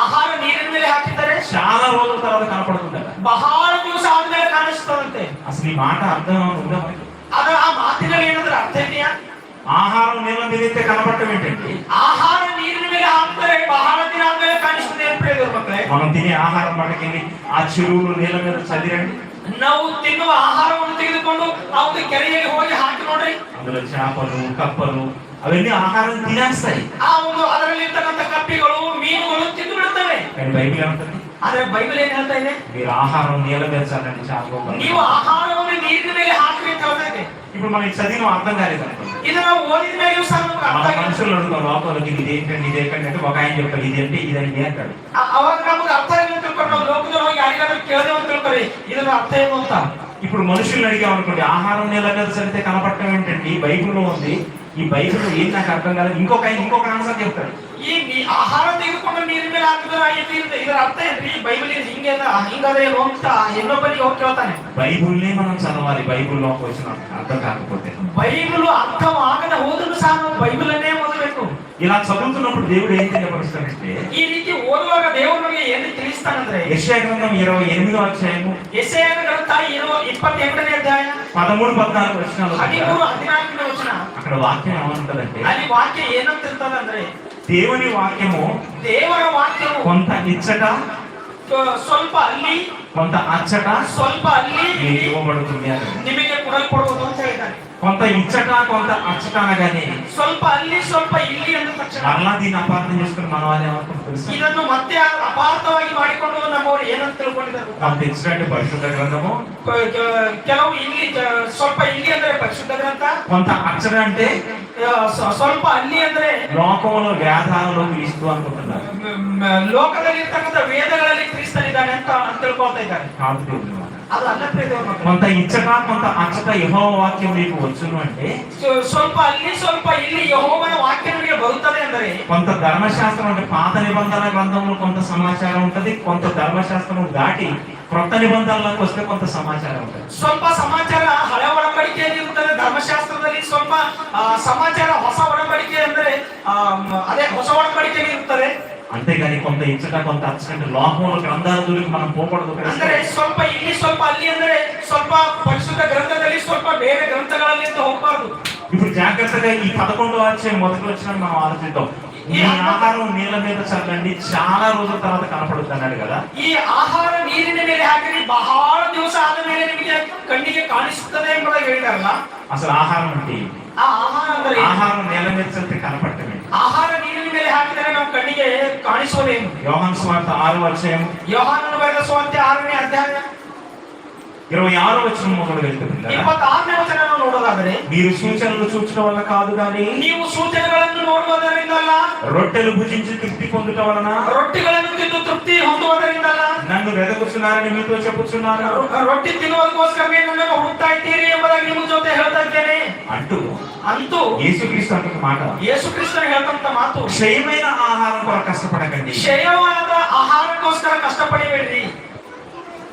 ಆಹಾರ ನೀರಿನ ಮೇಲೆ ಹಾಕಿದರೆ చాలా రోజుల తర్వాత కనపడుతుందట. ಬಹಳ ದಿವಸ ಆದ್ಮೇಲೆ ಕಾಣಿಸ್ತದಂತೆ. అసలు ఈ మాట అర్థం ఉందా మనకి? ಅದರ ಆ ಮಾತಿನಲ್ಲಿ ಏನಾದ್ರೂ ಅರ್ಥ ಇದೆಯಾ? ఆహారం నీళ్ళ మీద ఎత్తే కనపడటం ఏంటండి? ಆಹಾರ ನೀರಿನ ಮೇಲೆ ಹಾಕ್ತಾರೆ ಬಹಳ ದಿನ ಆದ್ಮೇಲೆ ಕಾಣಿಸ್ತದೆ ಅಂತ ಹೇಳಿದ್ರು ಮಕ್ಕಳೇ. మనం తినే ఆహారం మనకి ఆ చెరువులు నీళ్ళ మీద చదిరండి. ನಾವು ತಿನ್ನುವ ಆಹಾರವನ್ನು ತೆಗೆದುಕೊಂಡು ನಾವು ಕೆರೆಯಲ್ಲಿ ಹೋಗಿ ಹಾಕಿ ನೋಡ್ರಿ. అందులో చేపలు కప్పలు అవన్నీ ఆహారం తినేస్తాయి. ಆ ಒಂದು ಅದರಲ್ಲಿ ಇರ್ತಕ್ಕಂಥ ಕಪ್ಪಿಗಳು ಮೀನುಗಳು ತಿಂದು ಬಿಡುತ್ತವೆ. కానీ బైబిల్ ఏమంటుంది? ಆದ್ರೆ ಬೈಬಲ್ ಏನ್ ಹೇಳ್ತಾ ಇದೆ? మీరు ఆహారం నీళ్ళ మీద చల్లండి చేపలు. ನೀವು ಆಹಾರವನ್ನು ನೀರಿನ ಮೇಲೆ ಹಾಕ್ರಿ ಅಂತ ಹೇಳ್ತಾ ಇದೆ. ఇప్పుడు మనకి చదివిన అర్థం కాలేదు అనుకోండి. ಇದು ನಾವು ಓದಿದ ಮೇಲೆಯೂ ಸಹ ನಮ್ಗೆ ಅರ್ಥ మన ಆಗಿಲ್ಲ. మనుషులు అడుగుతాం లోపలికి ఇదేంటండి ఇదేంటండి అంటే ఒక ఆయన చెప్తాడు ఇదేంటి ఇదండి అంటాడు. ಅವಾಗ ನಮ್ಗೆ ಅರ್ಥ ಆಗಿಲ್ಲ ಅಂತ ತಿಳ್ಕೊಂಡು ನಾವು ಲೋಕದಲ್ಲಿ ಹೋಗಿ ಯಾರಿಗಾದ್ರೂ ಕೇಳಿದೆವು ಅಂತ ತಿಳ್ಕೊರಿ ಇದರ ಅರ್ಥ ಏನು ಅಂತ. ఇప్పుడు మనుషుల్ని అడిగామనుకోండి ఆహారం నీళ్ళ మీద చదివితే కనపడటం ఏంటండి? బైబిల్లో ఉంది. ఈ బైబిల్ ఏం నాకు అర్థం కాలేదు. ఇంకొక ఆన్సర్ చెప్తాడు. ಈ ಆಹಾರ ತೆಗೆದುಕೊಂಡು ನೀರಿನ ಮೇಲೆ ಹಾಕಿದ್ರೆ ಇದರ ಅರ್ಥ ಏನ್ರಿ? ಬೈಬಲ್ ಹಿಂಗದೆ ಏನು ಅಂತ ಇನ್ನೊಬ್ಬರಿಗೆ ಹೋಗಿ ಕೇಳ್ತಾನೆ. బైబిల్నే మనం చదవాలి. బైబిల్లోకి వచ్చిన అర్థం కాకపోతే బైబిల్ అర్థమాగದ ಹೋದರೂ ಸಹ ನಾವು ಬೈಬಲ್ ಅನ್ನೇ ಓದಬೇಕು. ఇలా చదువుతున్నప్పుడు దేవుడు ఏం తెలియపరుస్తాడంటే ಈ ರೀತಿ ಓದುವಾಗ ದೇವರು ನಮಗೆ ಏನು ತಿಳಿಸ್ತಾನಂದ್ರೆ యెషయా గ్రంథం 28వ అధ్యాయము ಯೆಶಾಯನ ಗ್ರಂಥ 28ನೇ ಅಧ್ಯಾಯ 13-14 వచనాలు 13-14ನೇ ವಚನ. అక్కడ వాక్యం ఏమంటుందంటే ಅಲ್ಲಿ ವಾಕ್ಯ ಏನಂತ ಇರ್ತದಂದ್ರೆ దేవుని వాక్యము ದೇವರ ವಾಕ್ಯವು కొంత ఇచ్చట ಸ್ವಲ್ಪ ಅಲ್ಲಿ కొంత అచ్చట ಸ್ವಲ್ಪ ಅಲ್ಲಿ మీకు ఇవ్వబడుతుంది అని. ನಿಮಗೆ ಕೊಡಲ್ಪಡುವುದು ಅಂತ ಹೇಳಿದ್ದಾನೆ. కొంత ఇచ్చట కొంత అచ్చట అనగానే ಸ್ವಲ್ಪ ಅಲ್ಲಿ ಸ್ವಲ್ಪ ಇಲ್ಲಿ ಅಂದ ತಕ್ಷಣ మరలా దీన్ని అపార్థం చేసుకుని మన వాళ్ళు ఏమనుకుంటారు తెలుసా? ಇದನ್ನು ಮತ್ತೆ ಅಪಾರ್ಥವಾಗಿ ಮಾಡಿಕೊಂಡು ನಮ್ಮವರು ಏನಂತ ತಿಳ್ಕೊಂಡಿದ್ದಾರೆ? కొంత ఇచ్చినట్టు పరిశుద్ధ గ్రంథము, ಕೆಲವು ಇಲ್ಲಿ ಸ್ವಲ್ಪ ಇಲ್ಲಿ ಅಂದ್ರೆ ಪರಿಶುದ್ಧ ಗ್ರಂಥ, కొంత అచ్చట అంటే ಸ್ವಲ್ಪ ಅಲ್ಲಿ ಅಂದ್ರೆ లోకంలో వేదాలలో క్రీస్తు అనుకుంటున్నారు. ಲೋಕದಲ್ಲಿ ಇರ್ತಕ್ಕಂಥ ವೇದಗಳಲ್ಲಿ ಕ್ರಿಸ್ತನಿದ್ದಾನೆ ಅಂತ ತಿಳ್ಕೊಳ್ತಾ ಇದ್ದಾರೆ. కాదు దేవుని మాట. ಅದು ಅಲ್ಲ ಪ್ರಿಯರೇ. కొంత ఇచ్చట కొంత అచ్చట యెహోవా వాక్యం మీకు వచ్చును అంటే ಸ್ವಲ್ಪ ಅಲ್ಲಿ ಸ್ವಲ್ಪ ಇಲ್ಲಿ ಯೆಹೋವನ ವಾಕ್ಯ ನಮಗೆ ಬರುತ್ತದೆ ಅಂದರೆ కొంత ధర్మశాస్త్రం అంటే పాత నిబంధన గ్రంథంలో కొంత సమాచారం ఉంటది. కొంత ధర్మశాస్త్రం దాటి క్రొత్త నిబంధనలకు వస్తే కొంత సమాచారం ఉంటది. ಸ್ವಲ್ಪ ಸಮಾಚಾರ ಹಳೆ ಒಡಂಬಡಿಕೆಯಲ್ಲಿ ಇರುತ್ತದೆ. ಧರ್ಮಶಾಸ್ತ್ರದಲ್ಲಿ ಸ್ವಲ್ಪ ಸಮಾಚಾರ ಹೊಸ ಒಡಂಬಡಿಕೆ ಅಂದ್ರೆ ಅದೇ ಹೊಸ ಒಡಂಬಡಿಕೆಯಲ್ಲಿ ಇರುತ್ತದೆ. అంతేగాని కొంత ఇచ్చట కొంత అచ్చట లోకంలో గ్రంథాల దూరికి మనం పోకూడదు. ಅಂದ್ರೆ ಸ್ವಲ್ಪ ಇಲ್ಲಿ ಸ್ವಲ್ಪ ಅಲ್ಲಿ ಅಂದ್ರೆ ಸ್ವಲ್ಪ ಪರಿಶುದ್ಧ ಗ್ರಂಥದಲ್ಲಿ ಸ್ವಲ್ಪ ಬೇರೆ ಗ್ರಂಥಗಳಲ್ಲಿ ಅಂತ ಹೋಗಬಾರದು. ఇప్పుడు జాగ్రత్తగా ఈ 11వ అధ్యాయం మొదటి వచ్చిన మనం ఆలోచిద్దాం. ఈ ఆహారం నీళ్ళ మీద చల్లండి చాలా రోజుల తర్వాత కనపడుతుంది అన్నాడు కదా. ಈ ಆಹಾರ ನೀರಿನ ಮೇಲೆ ಹಾಕಿರಿ ಬಹಳ ದಿವಸ ಆದ ಮೇಲೆ ನಿಮಗೆ ಕಣ್ಣಿಗೆ ಕಾಣಿಸುತ್ತದೆ ಎಂಬುದಾಗಿ ಹೇಳಿದಾರಲ್ಲ. అసలు ఆహారం అంటే ಆ ಆಹಾರ ಅಂದ್ರೆ ఆహారం నీళ్ళ మీద చల్లితే కనపడటమే. ಆಹಾರ ನೀರಿನ ಮೇಲೆ ಹಾಕಿದರೆ ನಮ್ಮ ಕಣ್ಣಿಗೆ ಕಾಣಿಸುವುದೇನು? యోహాను సువార్త 6వ అధ్యాయం ಯೋಹಾನನ ಬರೆದ ಸುವಾರ್ತೆ 6ನೇ ಅಧ್ಯಾಯ 26వ వచనం మొదలు వెళ్తుంది. 26ನೇ ವಚನ ನೋಡೋದಾದರೆ మీరు సూచనలు చూచడం వల్ల కాదు కానీ ನೀವು ಸೂಚನೆಗಳನ್ನು ನೋಡುವುದರಿಂದಲ್ಲ, రొట్టెలు భుజించి తృప్తి పొందుట వలన, ರೊಟ್ಟಿಗಳನ್ನು ತಿಂದು ತೃಪ್ತಿ ಹೊಂದುವುದರಿಂದಲ್ಲ, నన్ను వెదకుచున్నారని మీతో చెప్పుచున్నాను ರೊಟ್ಟಿ ತಿನ್ನುವುದಕ್ಕೋಸ್ಕರವೇ ನನ್ನನ್ನು ಹುಡುಕ್ತಾ ಇದ್ದೀರಿ ಎಂಬುದಾಗಿ ನಿಮ್ಮ ಜೊತೆ ಹೇಳ್ತಾ ಇದ್ದೇನೆ అంటూ ಅಂತೂ యేసుక్రీస్తు అంటున్న మాట, ಯೇಸು ಕ್ರಿಸ್ತನ ಹೇಳ್ತಂತ ಮಾತು, క్షయమైన ఆహారం కొరకు కష్టపడకండి. ಕ್ಷಯವಾದ ಆಹಾರಕ್ಕೋಸ್ಕರ ಕಷ್ಟಪಡಿಬೇಡ್ರಿ.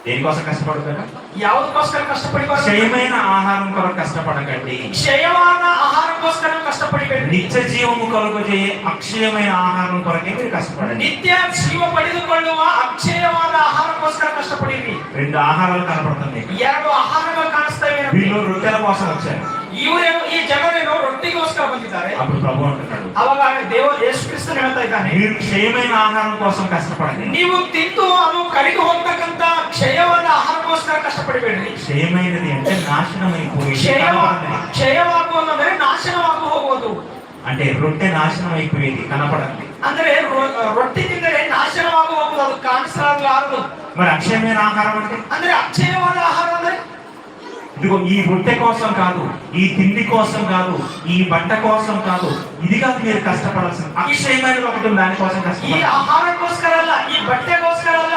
దేనికోసం కష్టపడతారా? ಯಾವುದಕ್ಕೋಸ್ಕರ ಕಷ್ಟಪಡಿಬಾರದು? క్షయమైన ఆహారం కొరకు కష్టపడకండి. ಕ್ಷಯವಾದ ಆಹಾರಕ್ಕೋಸ್ಕರ ಕಷ್ಟಪಡಿಬೇಡ್ರಿ. నిత్య జీవము కలుగజేయే అక్షయమైన ఆహారం కొరకే మీరు కష్టపడండి. ನಿತ್ಯ ಜೀವ ಪಡೆದುಕೊಳ್ಳುವ ಅಕ್ಷಯವಾದ ಆಹಾರಕ್ಕೋಸ್ಕರ ಕಷ್ಟಪಡಿರಿ. 2 ఆహారాలు కనపడుతున్నాయి. 2 ಆಹಾರಗಳು ಕಾಣಿಸ್ತವೆ. వీళ్ళు రొట్టెల కోసం వచ్చారు. ಇವರೇನು ಈ ಜನರೇನು ರೊಟ್ಟಿಗೋಸ್ಕರ ಬಂದಿದ್ದಾರೆ. అప్పుడు ప్రభు అంటున్నాడు, ಅವಾಗ ದೇವರು ಯೇಸು ಕ್ರಿಸ್ತನು ಹೇಳ್ತಾ ಇದ್ದಾನೆ, మీరు క్షయమైన ఆహారం కోసం కష్టపడండి. ನೀವು ತಿಂದು ಅದು ಕಡಿಗೆ ಹೋಗ್ತಕ್ಕಂತ ಕ್ಷಯವಾದ ಆಹಾರಕ್ಕೋಸ್ಕರ ಕಷ್ಟಪಡಬೇಡ್ರಿ. క్షయమైనది అంటే నాశనం అయిపోయేది. ಕ್ಷಯವಾಗುವುದಂದ್ರೆ ನಾಶನವಾಗು ಹೋಗುವುದು. అంటే రొట్టె నాశనం అయిపోయేది, కనపడండి. ಅಂದ್ರೆ ರೊಟ್ಟಿ ತಿಂದರೆ ನಾಶನವಾಗು ಹೋಗುವುದು, ಅದು ಕಾಣಿಸಲಾರದು. మరి అక్షయమైన ఆహారం ಅಂದ್ರೆ ಅಕ್ಷಯವಾದ ಆಹಾರ ಅಂದ್ರೆ ఇదిగో ఈ రొట్టె కోసం కాదు, ఈ తిండి కోసం కాదు, ఈ బట్ట కోసం కాదు, ఇది కాదు మీరు కష్టపడాల్సింది. అక్షయమైనది ఒకటి, దానికోసం ಈ కష్టపడాలి. ಆಹಾರಕ್ಕೋಸ್ಕರ ಅಲ್ಲ, ಈ ಬಟ್ಟೆಗೋಸ್ಕರ ಅಲ್ಲ,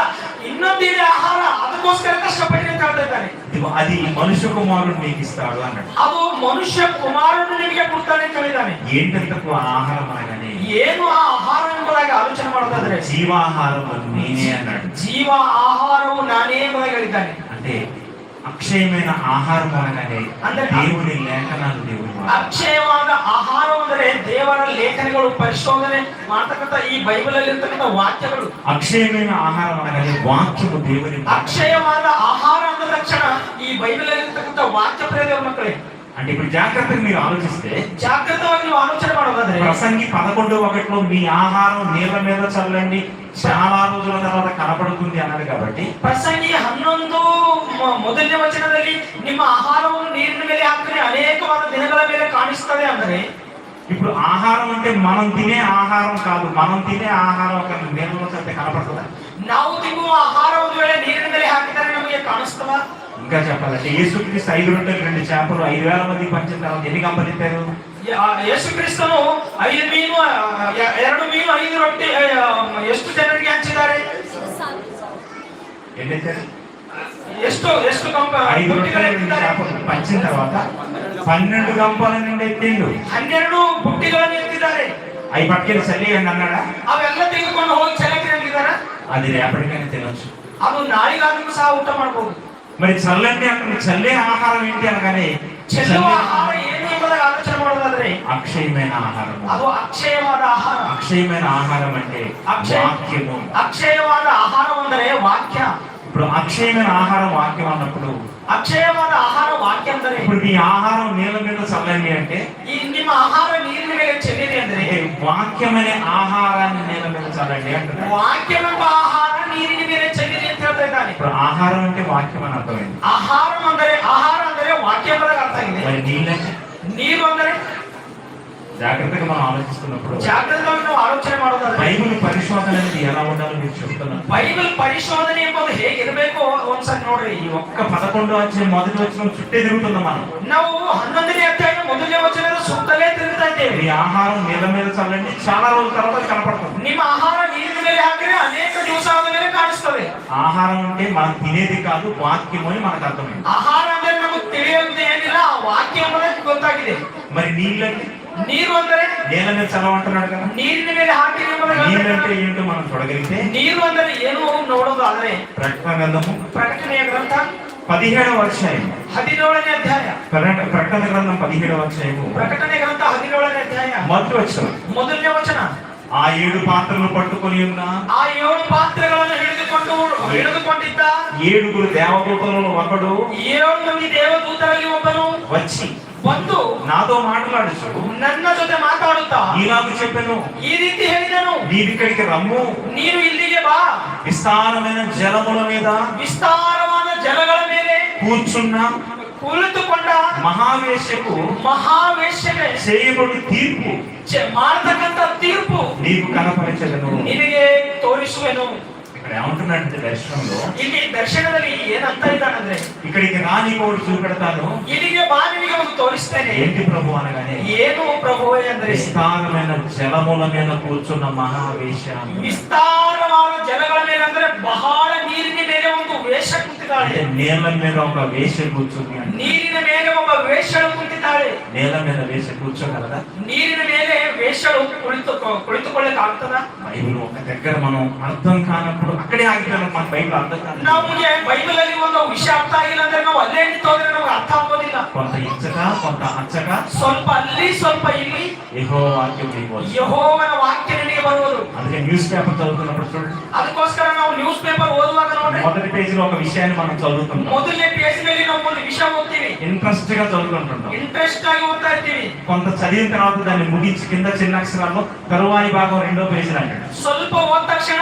ಇನ್ನೊಂದಿದೆ ಆಹಾರ, ಅದಕ್ಕೋಸ್ಕರ ಕಷ್ಟಪಡಿ ಅಂತ ಹೇಳ್ತಾ ಇದ್ದಾನೆ. ఇదిగో అది మనుష్య కుమారుడు మీకు ఇస్తాడు అన్నాడు. ಅದು ಮನುಷ್ಯ ಕುಮಾರನು ನಿಮಗೆ ಕೊಡ್ತಾನೆ ಅಂತ ಹೇಳಿದ್ದಾನೆ. ఏంటంతకు ఆహారం అనగానే ಏನು ಆ ಆಹಾರ ಎಂಬುದಾಗಿ ಆಲೋಚನೆ ಮಾಡೋದಾದ್ರೆ జీవాహారం నేనే అన్నాడు. ಜೀವ ಆಹಾರವು ನಾನೇ ಎಂಬುದಾಗಿ ಹೇಳಿದ್ದಾನೆ. అంటే అక్షయమైన ఆహారం అనగానే దేవుని లేఖనాలు, దేవుని ಅಕ್ಷಯವಾದ ಆಹಾರ ಅಂದರೆ ದೇವರ ಲೇಖನಗಳು, ಪರಿಶೋಧನೆ ಮಾಡತಕ್ಕಂಥ ಈ ಬೈಬಲ್ ಅಲ್ಲಿ ಇರ್ತಕ್ಕಂಥ ವಾಕ್ಯಗಳು. అక్షయమైన ఆహారం అనగానే వాక్యము దేవుని. ಅಕ್ಷಯವಾದ ಆಹಾರ ಅಂದ ತಕ್ಷಣ ಈ ಬೈಬಲ್ ಅಲ್ಲಿ ಇರ್ತಕ್ಕಂಥ ವಾಕ್ಯ ಪ್ರಿಯ ದೇವರ ಮಕ್ಕಳೇ. అంటే ఇప్పుడు జాగ్రత్తగా మీరు ఆలోచిస్తే, జాగ్రత్తగా ನೀವು ఆలోచನೆ ಮಾಡೋದಾದ್ರೆ ప్రసంగి 11:1 మీ ఆహారం నీళ్ళ మీద చల్లండి, చాలా రోజుల తర్వాత కనపడుతుంది అన్నాడు. కాబట్టి ಪ್ರಸಂಗಿ 11 ಮೊದಲನೇ ವಚನದಲ್ಲಿ ನಿಮ್ಮ ಆಹಾರವನ್ನು ನೀರಿನ ಮೇಲೆ ಹಾಕಿದ್ರೆ ಅನೇಕವಾದ ದಿನಗಳ ಮೇಲೆ ಕಾಣಿಸ್ತದೆ ಅಂದ್ರೆ, ఇప్పుడు ఆహారం అంటే మనం తినే ఆహారం కాదు, మనం తినే ఆహారం ఒక నీళ్ళలో చల్లితే కనపడుతుందా? ನಾವು ತಿನ್ನುವ ಆಹಾರ ಒಂದು ವೇಳೆ ನೀರಿನ ಮೇಲೆ ಹಾಕಿದರೆ ನಮಗೆ ಕಾಣಿಸ್ತದ? ఇంకా చెప్పాలంటే యేసుక్రీస్తు 5 రొట్టెలు 2 చేపలు 5,000 మందికి పంచిన తర్వాత ఎన్ని గంపలు ఇచ్చారు? ಯೇಸು ಕ್ರಿಸ್ತನು 5 ಮೀನು 2 ಮೀನು 5 ರೊಟ್ಟಿ ಎಷ್ಟು ಜನರಿಗೆ ಹಂಚಿದ್ದಾರೆ? ఎన్ని ఇచ్చారు? ಎಷ್ಟು ಗಂಪ 5 రొట్టెలు 2 చేపలు పంచిన తర్వాత 12 గంపల నుండి ఎత్తిండు. 12 ಬುಟ್ಟಿಗಳನ್ನು ಎತ್ತಿದ್ದಾರೆ. అవి పట్టుకెళ్ళి చల్లేయండి అన్నాడా? ಅವೆಲ್ಲ ತೆಗೆದುಕೊಂಡು ಹೋಗಿ ಚೆಲ್ಲಕ್ಕೆ ಅಂದಿದ್ದಾರಾ? అది రేపటికైనా తినొచ్చు, ಅದು ನಾಳೆಗಾದ್ರೂ ಸಹ ಊಟ ಮಾಡಬಹುದು. మరి చల్లండి అక్కడ చల్లే ఆహారం ఏంటి అనగానే ಚೆಲ್ಲುವ ಆಹಾರ ಏನು ಎಂಬುದಾಗಿ ಆಲೋಚನೆ ಮಾಡೋದಾದ್ರೆ అక్షయమైన ఆహారం. ಅದು ಅಕ್ಷಯವಾದ ಆಹಾರ. అక్షయమైన ఆహారం అంటే వాక్యము. ಅಕ್ಷಯವಾದ ಆಹಾರ ಅಂದರೆ ವಾಕ್ಯ. ఇప్పుడు అక్షయమైన ఆహారం వాక్యం అన్నప్పుడు, ಅಕ್ಷಯವಾದ ಆಹಾರ ವಾಕ್ಯ ಅಂದರೆ ఇప్పుడు మీ ఆహారం నీళ్ళ మీద చల్లండి అంటే, ಈ ನಿಮ್ಮ ಆಹಾರ ನೀರಿನ ಮೇಲೆ ಚೆಲ್ಲಿದೆ ಅಂದ್ರೆ వాక్యమనే ఆహారాన్ని నీళ్ళ మీద చల్లండి అంటే, ವಾಕ್ಯವೆಂಬ ಆಹಾರ ನೀರಿನ ಮೇಲೆ ಚೆಲ್ಲಿದೆ ಅಂತ ಹೇಳ್ತಾ ಇದ್ದಾನೆ. ఇప్పుడు ఆహారం అంటే వాక్యం అని అర్థమైంది. ಆಹಾರ ಅಂದರೆ ವಾಕ್ಯ ಎಂಬುದಾಗಿ ಅರ್ಥ ಆಗಿದೆ. మరి నీళ్ళంటే ನೀರು ಅಂದರೆ జాగ్రత్తగా మనం ఆలోచిస్తున్నప్పుడు ಜಾಗೃತವಾಗಿ ನಾವು ಆಲೋಚನೆ ಮಾಡೋದಾದ್ರೆ బైబిల్ పరిశోధన అనేది ఎలా ఉండాలో మీరు చెప్తున్నాను. ಬೈಬಲ್ ಪರಿಶೋಧನೆ ಎಂಬುದು ಹೇಗಿರಬೇಕು ಒಂದ್ಸರಿ ನೋಡ್ರಿ. ఈ ఒక్క 11వ అధ్యాయం మొదటి వచనం చుట్టే తిరుగుతున్నాం మనం. ನಾವು 11ನೇ ಅಧ್ಯಾಯ ಮೊದಲನೇ ವಚನದ ಸುತ್ತಲೇ ತಿರುಗುತ್ತಾ ಇದ್ದೇವೆ. మీ ఆహారం నీళ్ళ మీద చల్లండి, చాలా రోజుల తర్వాత కనపడుతుంది. ನಿಮ್ಮ ಆಹಾರ ನೀರಿನ ಮೇಲೆ ಹಾಕಿದ್ರೆ ಅನೇಕ ದಿವಸ ಆದ ಮೇಲೆ ಕಾಣಿಸ್ತದೆ. ఆహారం అంటే మనం తినేది కాదు, వాక్యం అని మనకు అర్థమైంది. ಆಹಾರ ಅಂದ್ರೆ ನಮಗೆ ತಿಳಿಯೋದು ಏನಿಲ್ಲ, ಆ ವಾಕ್ಯ ಎಂಬುದಕ್ಕೆ ಗೊತ್ತಾಗಿದೆ. మరి నీళ్ళంటే ನೀರು ಅಂದರೆ నీళ్ళ మీద చల్లమంటున్నాడు కదా. ನೀರಿನ ಮೇಲೆ ಹಾಕಿದ್ರೆ నీళ్ళంటే ఏంటో మనం చూడగలిగితే, ನೀರು ಅಂದರೆ ಏನು ನೋಡೋದಾದ್ರೆ ప్రకటన గ్రంథము ಪ್ರಕಟಣೆಯ ಗ್ರಂಥ 17వ అధ్యాయం, 17ನೇ ಅಧ್ಯಾಯ. ప్రకటన గ్రంథం 17వ అధ్యాయము ಪ್ರಕಟಣೆ ಗ್ರಂಥ 17ನೇ ಅಧ್ಯಾಯ మొదటి వచనం. ಮೊದಲನೇ ವಚನ. ఆ 7 పాత్రలు పట్టుకొని ఉన్న ಆ 7 ಪಾತ್ರೆಗಳನ್ನು ಹಿಡಿದುಕೊಂಡಿದ್ದ 7 దేవదూతలలో ఒకడు 7 ಮಂದಿ ದೇವದೂತರಲ್ಲಿ ಒಬ್ಬನು వచ్చి ಬಂದು నాతో మాట్లాడుచు ನನ್ನ ಜೊತೆ ಮಾತಾಡುತ್ತಾ ఇలాగ చెప్పెను, ಈ ರೀತಿ ಹೇಳಿದನು, నీవిక్కడికి రమ్ము, ನೀನು ಇಲ್ಲಿಗೆ ಬಾ, విస్తారమైన జలముల మీద ವಿಸ್ತಾರವಾದ ಜಲಗಳ ಮೇಲೆ కూర్చున్న ಕುಳಿತುಕೊಂಡ ಮಹಾವೇಶ್ಯಗೆ చేయబడి తీర్పు ಮಾಡತಕ್ಕಂತ ತೀರ್ಪು నీకు కనపరచెదను, ನಿನಗೆ ತೋರಿಸುವೆನು. ఇక్కడ ఏమంటున్నాడంటే దర్శనంలో, ಇಲ್ಲಿ ದರ್ಶನದಲ್ಲಿ ಏನಂತ ಇದ್ದಾನಂದ್ರೆ, ఇక్కడికి రాని కోడు చూపెడతాను, ಇಲ್ಲಿಗೆ ಬಾ ನಿನಗೆ ಒಂದು ತೋರಿಸ್ತೇನೆ. ఏంటి ప్రభు అనగానే, ಏನು ప్రభువే ಅಂದ್ರೆ విస్తారమైన జలముల మీద కూర్చున్న మహావేశ. ವಿಸ್ತಾರವಾದ ಜಲಗಳ ಮೇಲೆ ಅಂದ್ರೆ ಬಹಳ ನೀರಿನ ಮೇಲೆ ಒಂದು ವೇಷ ಕುಂತಿದ್ದಾಳೆ. నేల మీద ఒక వేష కూర్చుంది. ನೀರಿನ ಮೇಲೆ ಒಬ್ಬ ವೇಷಳು ಕುಂತಿದ್ದಾಳೆ. నేల మీద వేష కూర్చోగలదా? ನೀರಿನ ಮೇಲೆ ವೇಷಳು ಕುಳಿತುಕೊಳ್ಳಕ್ಕೆ ಆಗ್ತದ? బైబిల్ ఒక దగ్గర మనం అర్థం కానప్పుడు అక్కడే ఆగిపోయాం. మన బైబిల్ అర్థం కాదు. ನಮಗೆ ಬೈಬಲ್ ಅಲ್ಲಿ ಒಂದು ವಿಷಯ ಅರ್ಥ ಆಗಿಲ್ಲ ಅಂದ್ರೆ ನಾವು ಅಲ್ಲೇ ನಿಂತೋದ್ರೆ ನಮ್ಗೆ ಅರ್ಥ ಆಗೋದಿಲ್ಲ. కొంత ఇచ్చక కొంత అచ్చక, ಸ್ವಲ್ಪ ಅಲ್ಲಿ ಸ್ವಲ್ಪ ಇಲ್ಲಿ యెహోవా వాక్యం నీకు ಯೆಹೋವನ ವಾಕ್ಯ ನಿನಗೆ ಬರುವುದು. అందుకే న్యూస్ పేపర్ చదువుతున్నప్పుడు చూడండి, ಅದಕ್ಕೋಸ್ಕರ ನಾವು ನಾವು ನ್ಯೂಸ್ ಪೇಪರ್ ಓದುವಾಗ ನೋಡ್ರಿ మొదటి పేజీలో ఒక విషయాన్ని మనం చదువుతుంటాం. ಮೊದಲನೇ ಪೇಜ್ನಲ್ಲಿ ನಾವು ಒಂದು ವಿಷಯ ಓದ್ತೀವಿ, ఇంట్రెస్ట్ గా చదువుతుంటాం. ఇంట్రెస్ట్ ఆಗಿ ఓದ್ತಾ ಇರ್ತೀವಿ. కొంత చదివిన తర్వాత దాన్ని ముగించి కింద చిన్న అక్షరాల్లో తరువాయి భాగం రెండో పేజీలో అంటాడు. ಸ್ವಲ್ಪ ಓದ ತಕ್ಷಣ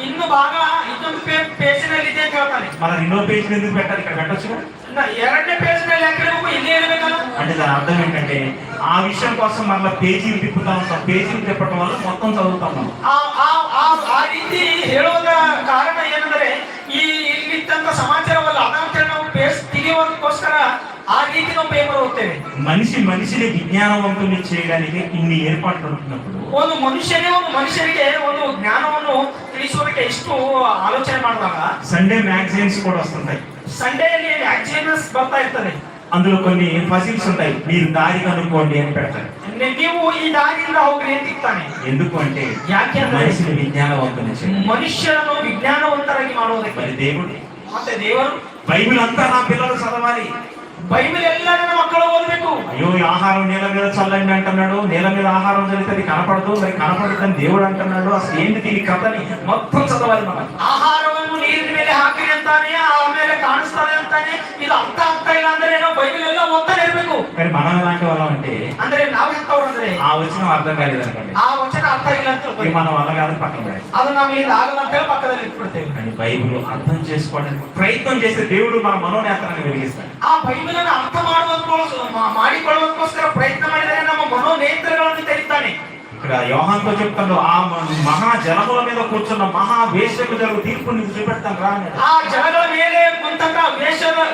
ಇನ್ನು ಭಾಗ ಇನ್ನೊಂದು ಪೇಜಿನಲ್ಲಿ ಇದೆ ಅಂತ ಹೇಳ್ತಾನೆ. మన రెండో పేజీలో ఎందుకు పెట్టాలి, ఇక్కడ పెట్టొచ్చు కదా. ಎರಡನೇ ಪೇಜ್ನಲ್ಲಿ ಯಾಕೆ ಇಲ್ಲೇ ಇರಬೇಕಲ್ಲ అంటే దాని అర్థం ఏంటంటే ఆ విషయం కోసం మళ్ళీ పేజీలు తిప్పుతా ఉంటాం. పేజీలు తిప్పడం వల్ల మొత్తం చదువుతాం మనం. ಆ ರೀತಿ ಹೇಳೋದ ಕಾರಣ ಏನಂದ್ರೆ ಈ ಇಲ್ಲಿದ್ದಂತ ಸಮಾಚಾರವಲ್ಲ ಅದಂತ ನಾವು ಪೇಜ್ ತೆಗೆಯೋದಕ್ಕೋಸ್ಕರ ಆ ರೀತಿ ನಾವು ಪೇಪರ್ ಓದ್ತೇವೆ. మనిషిని విజ్ఞానవంతుని చేయడానికి ఇన్ని ఏర్పాట్లు ఉంటున్నప్పుడు ಒಂದು ಮನುಷ್ಯನಿಗೆ ಒಂದು ಜ್ಞಾನವನ್ನು ತಿಳಿಸೋದಕ್ಕೆ ಎಷ್ಟು ಆಲೋಚನೆ ಮಾಡಿದಾಗ సండే మ్యాగజైన్స్ కూడా వస్తుంటాయి. సండేಯಲ್ಲಿ ಮ್ಯಾಗಝೀನ್ಸ್ ಬರ್ತಾ ಇರ್ತದೆ. అందులో కొన్ని ఫజిల్స్ ఉంటాయి, మీరు దారి కనుక్కోండి అని పెడతారు. ನೀವು ಈ ದಾರಿಯಿಂದ ಹೋಗ್ರಿ ಅಂತ ಇರ್ತಾನೆ. ఎందుకు అంటే ಯಾಕೆಂದ್ರೆ మనిషిని విజ్ఞానవంతుని చేయడానికి. ಮನುಷ್ಯರನ್ನು ವಿಜ್ಞಾನವಂತರಾಗಿ ಮಾಡೋದಕ್ಕೆ. మరి దేవుడు ಮತ್ತೆ ದೇವರು బైబిల్ అంతా నా పిల్లలు చదవాలి, బైబిల్ ಎಲ್ಲ ನನ್ನ మಕ್ಕಳು ಓದಬೇಕು. అయ్యో ఈ ఆహారం నేల మీద చల్లండి అంటున్నాడు, నేల మీద ఆహారం చల్లితే అది కనపడదు, మరి కనపడదని దేవుడు అంటున్నాడు, అసలు ఏంటి దీని కథని మొత్తం చదవాలి మనం. ಆಹಾರವನ್ನು ನೀರಿನ ಮೇಲೆ ಹಾಕಿರಿ ಅಂತಾನೆ, ಆಮೇಲೆ ಕಾಣಿಸ್ತಾನೆ ಅಂತಾನೆ, ಇದು ಅರ್ಥ ಆಗ್ತಾ ಇಲ್ಲ ಅಂದ್ರೆ ನಾವು ಬೈಬಲ್ ಎಲ್ಲ ಓದ್ತಾನೆ ಇರ್ಬೇಕು. కానీ మనం ఎలాంటి వాళ్ళం అంటే ಅಂದ್ರೆ ನಾವ್ ಎಂತವ್ರು ಅಂದ್ರೆ ఆ వచనం అర్థం కాలేదనుకోండి, ಆ ವಚನ ಅರ್ಥ ಇಲ್ಲ ಅಂತ ఇది మన వల్ల కాదు పక్కన పడేది. ಅದು ನಮಗೆ ಆಗಲ್ಲ ಅಂತ ಹೇಳಿ ಪಕ್ಕದಲ್ಲಿ ಇಟ್ಬಿಡ್ತೇವೆ. కానీ బైబిల్ అర్థం చేసుకోవడానికి ప్రయత్నం చేస్తే దేవుడు మన మనోనేత్రాన్ని వెలిగిస్తాడు. ಆ ಬೈಬಲ್ ಅನ್ನು ಅರ್ಥ ಮಾಡಿಕೊಳ್ಳೋದಕ್ಕೋಸ್ಕರ ಪ್ರಯತ್ನ ಮಾಡಿದರೆ ನಮ್ಮ ಮನೋನೇತ್ರಗಳನ್ನು ತೆರೀತಾನೆ. ఇక్కడ యోహానుతో చెప్తాడు, ఆ మహా జలముల మీద కూర్చున్న మహా వేశ్యకు జరుగు తీర్పుని చూపెడతాను రా అన్నాడు. ಆ ಜಲಗಳ ಮೇಲೆ ಕುಂತಂತ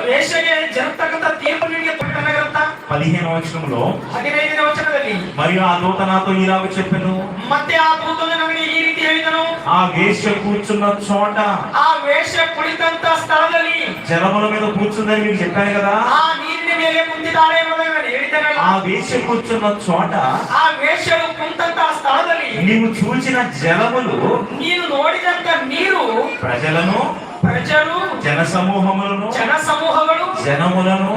ವೇಶ್ಯಗೆ ಜರುಗತಕ್ಕಂತ ತೀರ್ಪು ನಿಮಗೆ ಕೊಟ್ಟನಗರಂತ 15వ వచనంలో 15ನೇ ವಚನದಲ್ಲಿ మరియు ఆ దూత నాతో ఇలాగ చెప్పెను, ಮತ್ತೆ ಆ ದೂತನು ನಮಗೆ ಈ ರೀತಿ ಹೇಳಿದನು, ఆ వేశ్య కూర్చున్న చోట, ಆ ವೇಶ್ಯ ಕುಳಿತಂತ ಸ್ಥಳದಲ್ಲಿ జలముల మీద కూర్చుందని మీకు చెప్పాను కదా, ಆ ನೀರಿನ ಮೇಲೆ ಕುಂತಿದ್ದಾಳೆ ಎಂಬುದನ್ನು ನಾನು ಹೇಳಿದ್ದೇನಲ್ಲ. ఆ వేశ్య కూర్చున్న చోట, ಆ ವೇಶ್ಯಳು ಕುಂತಂತ ಸ್ಥಳದಲ್ಲಿ నీవు చూచిన జలములు, ನೀನು ನೋಡಿದಂತ ನೀರು ప్రజలను, ಪ್ರಜలు, జనసమూహములను, జనములను,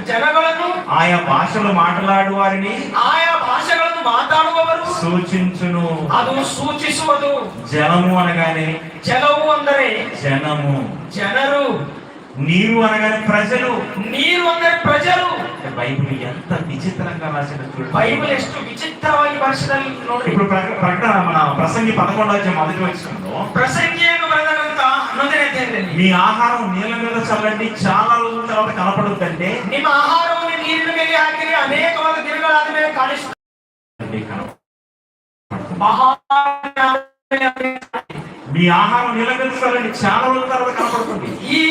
ಜನಗಳನ್ನು, ఆయా భాషలు మాట్లాడు వారిని, ఆయా భాషಗಳನ್ನು ಮಾತಾಡುವವರು సూచించును. ಅದು ಸೂಚಿಸುವುದು. జలము అనగానే ಜಲವು ಅಂದರೆ జనము, ಜನರು, నీరు అనగానే ప్రజలు, ನೀರು ಅಂದರೆ ಪ್ರಜలు. బైబిల్ ఎంత విచిత్రంగా రాసిన చూడండి. బైబిల్ ಎಷ್ಟು విచిత్రವಾಗಿ భాషದಲ್ಲಿ ನೋಡಿ. ఇప్పుడు ప్రకటన మన ప్రసంగి 11వ అధ్యాయం మొదటి వచనంలో ప్రసంగిಯನ್ನು ಬರೆದ ಗ್ರಂಥ 11ನೇ అధ్యాయದಲ್ಲಿ మీ ఆహారం నీళ్ళ మీద చల్లండి, చాలా రోజుల తర్వాత కనపడుతుందంటే ನಿಮ್ಮ ಆಹಾರವನ್ನು ನೀರಿನ ಮೇಲೆ ಹಾಕಿರಿ, ಅನೇಕವಾದ ದಿನಗಳಾದ ಮೇಲೆ ಕಾಣಿಸುತ್ತದೆ. మీ ఆహారం నీళ్ళ మీద చల్లండి, చాలా రోజుల తర్వాత కనపడుతుంది. ఈ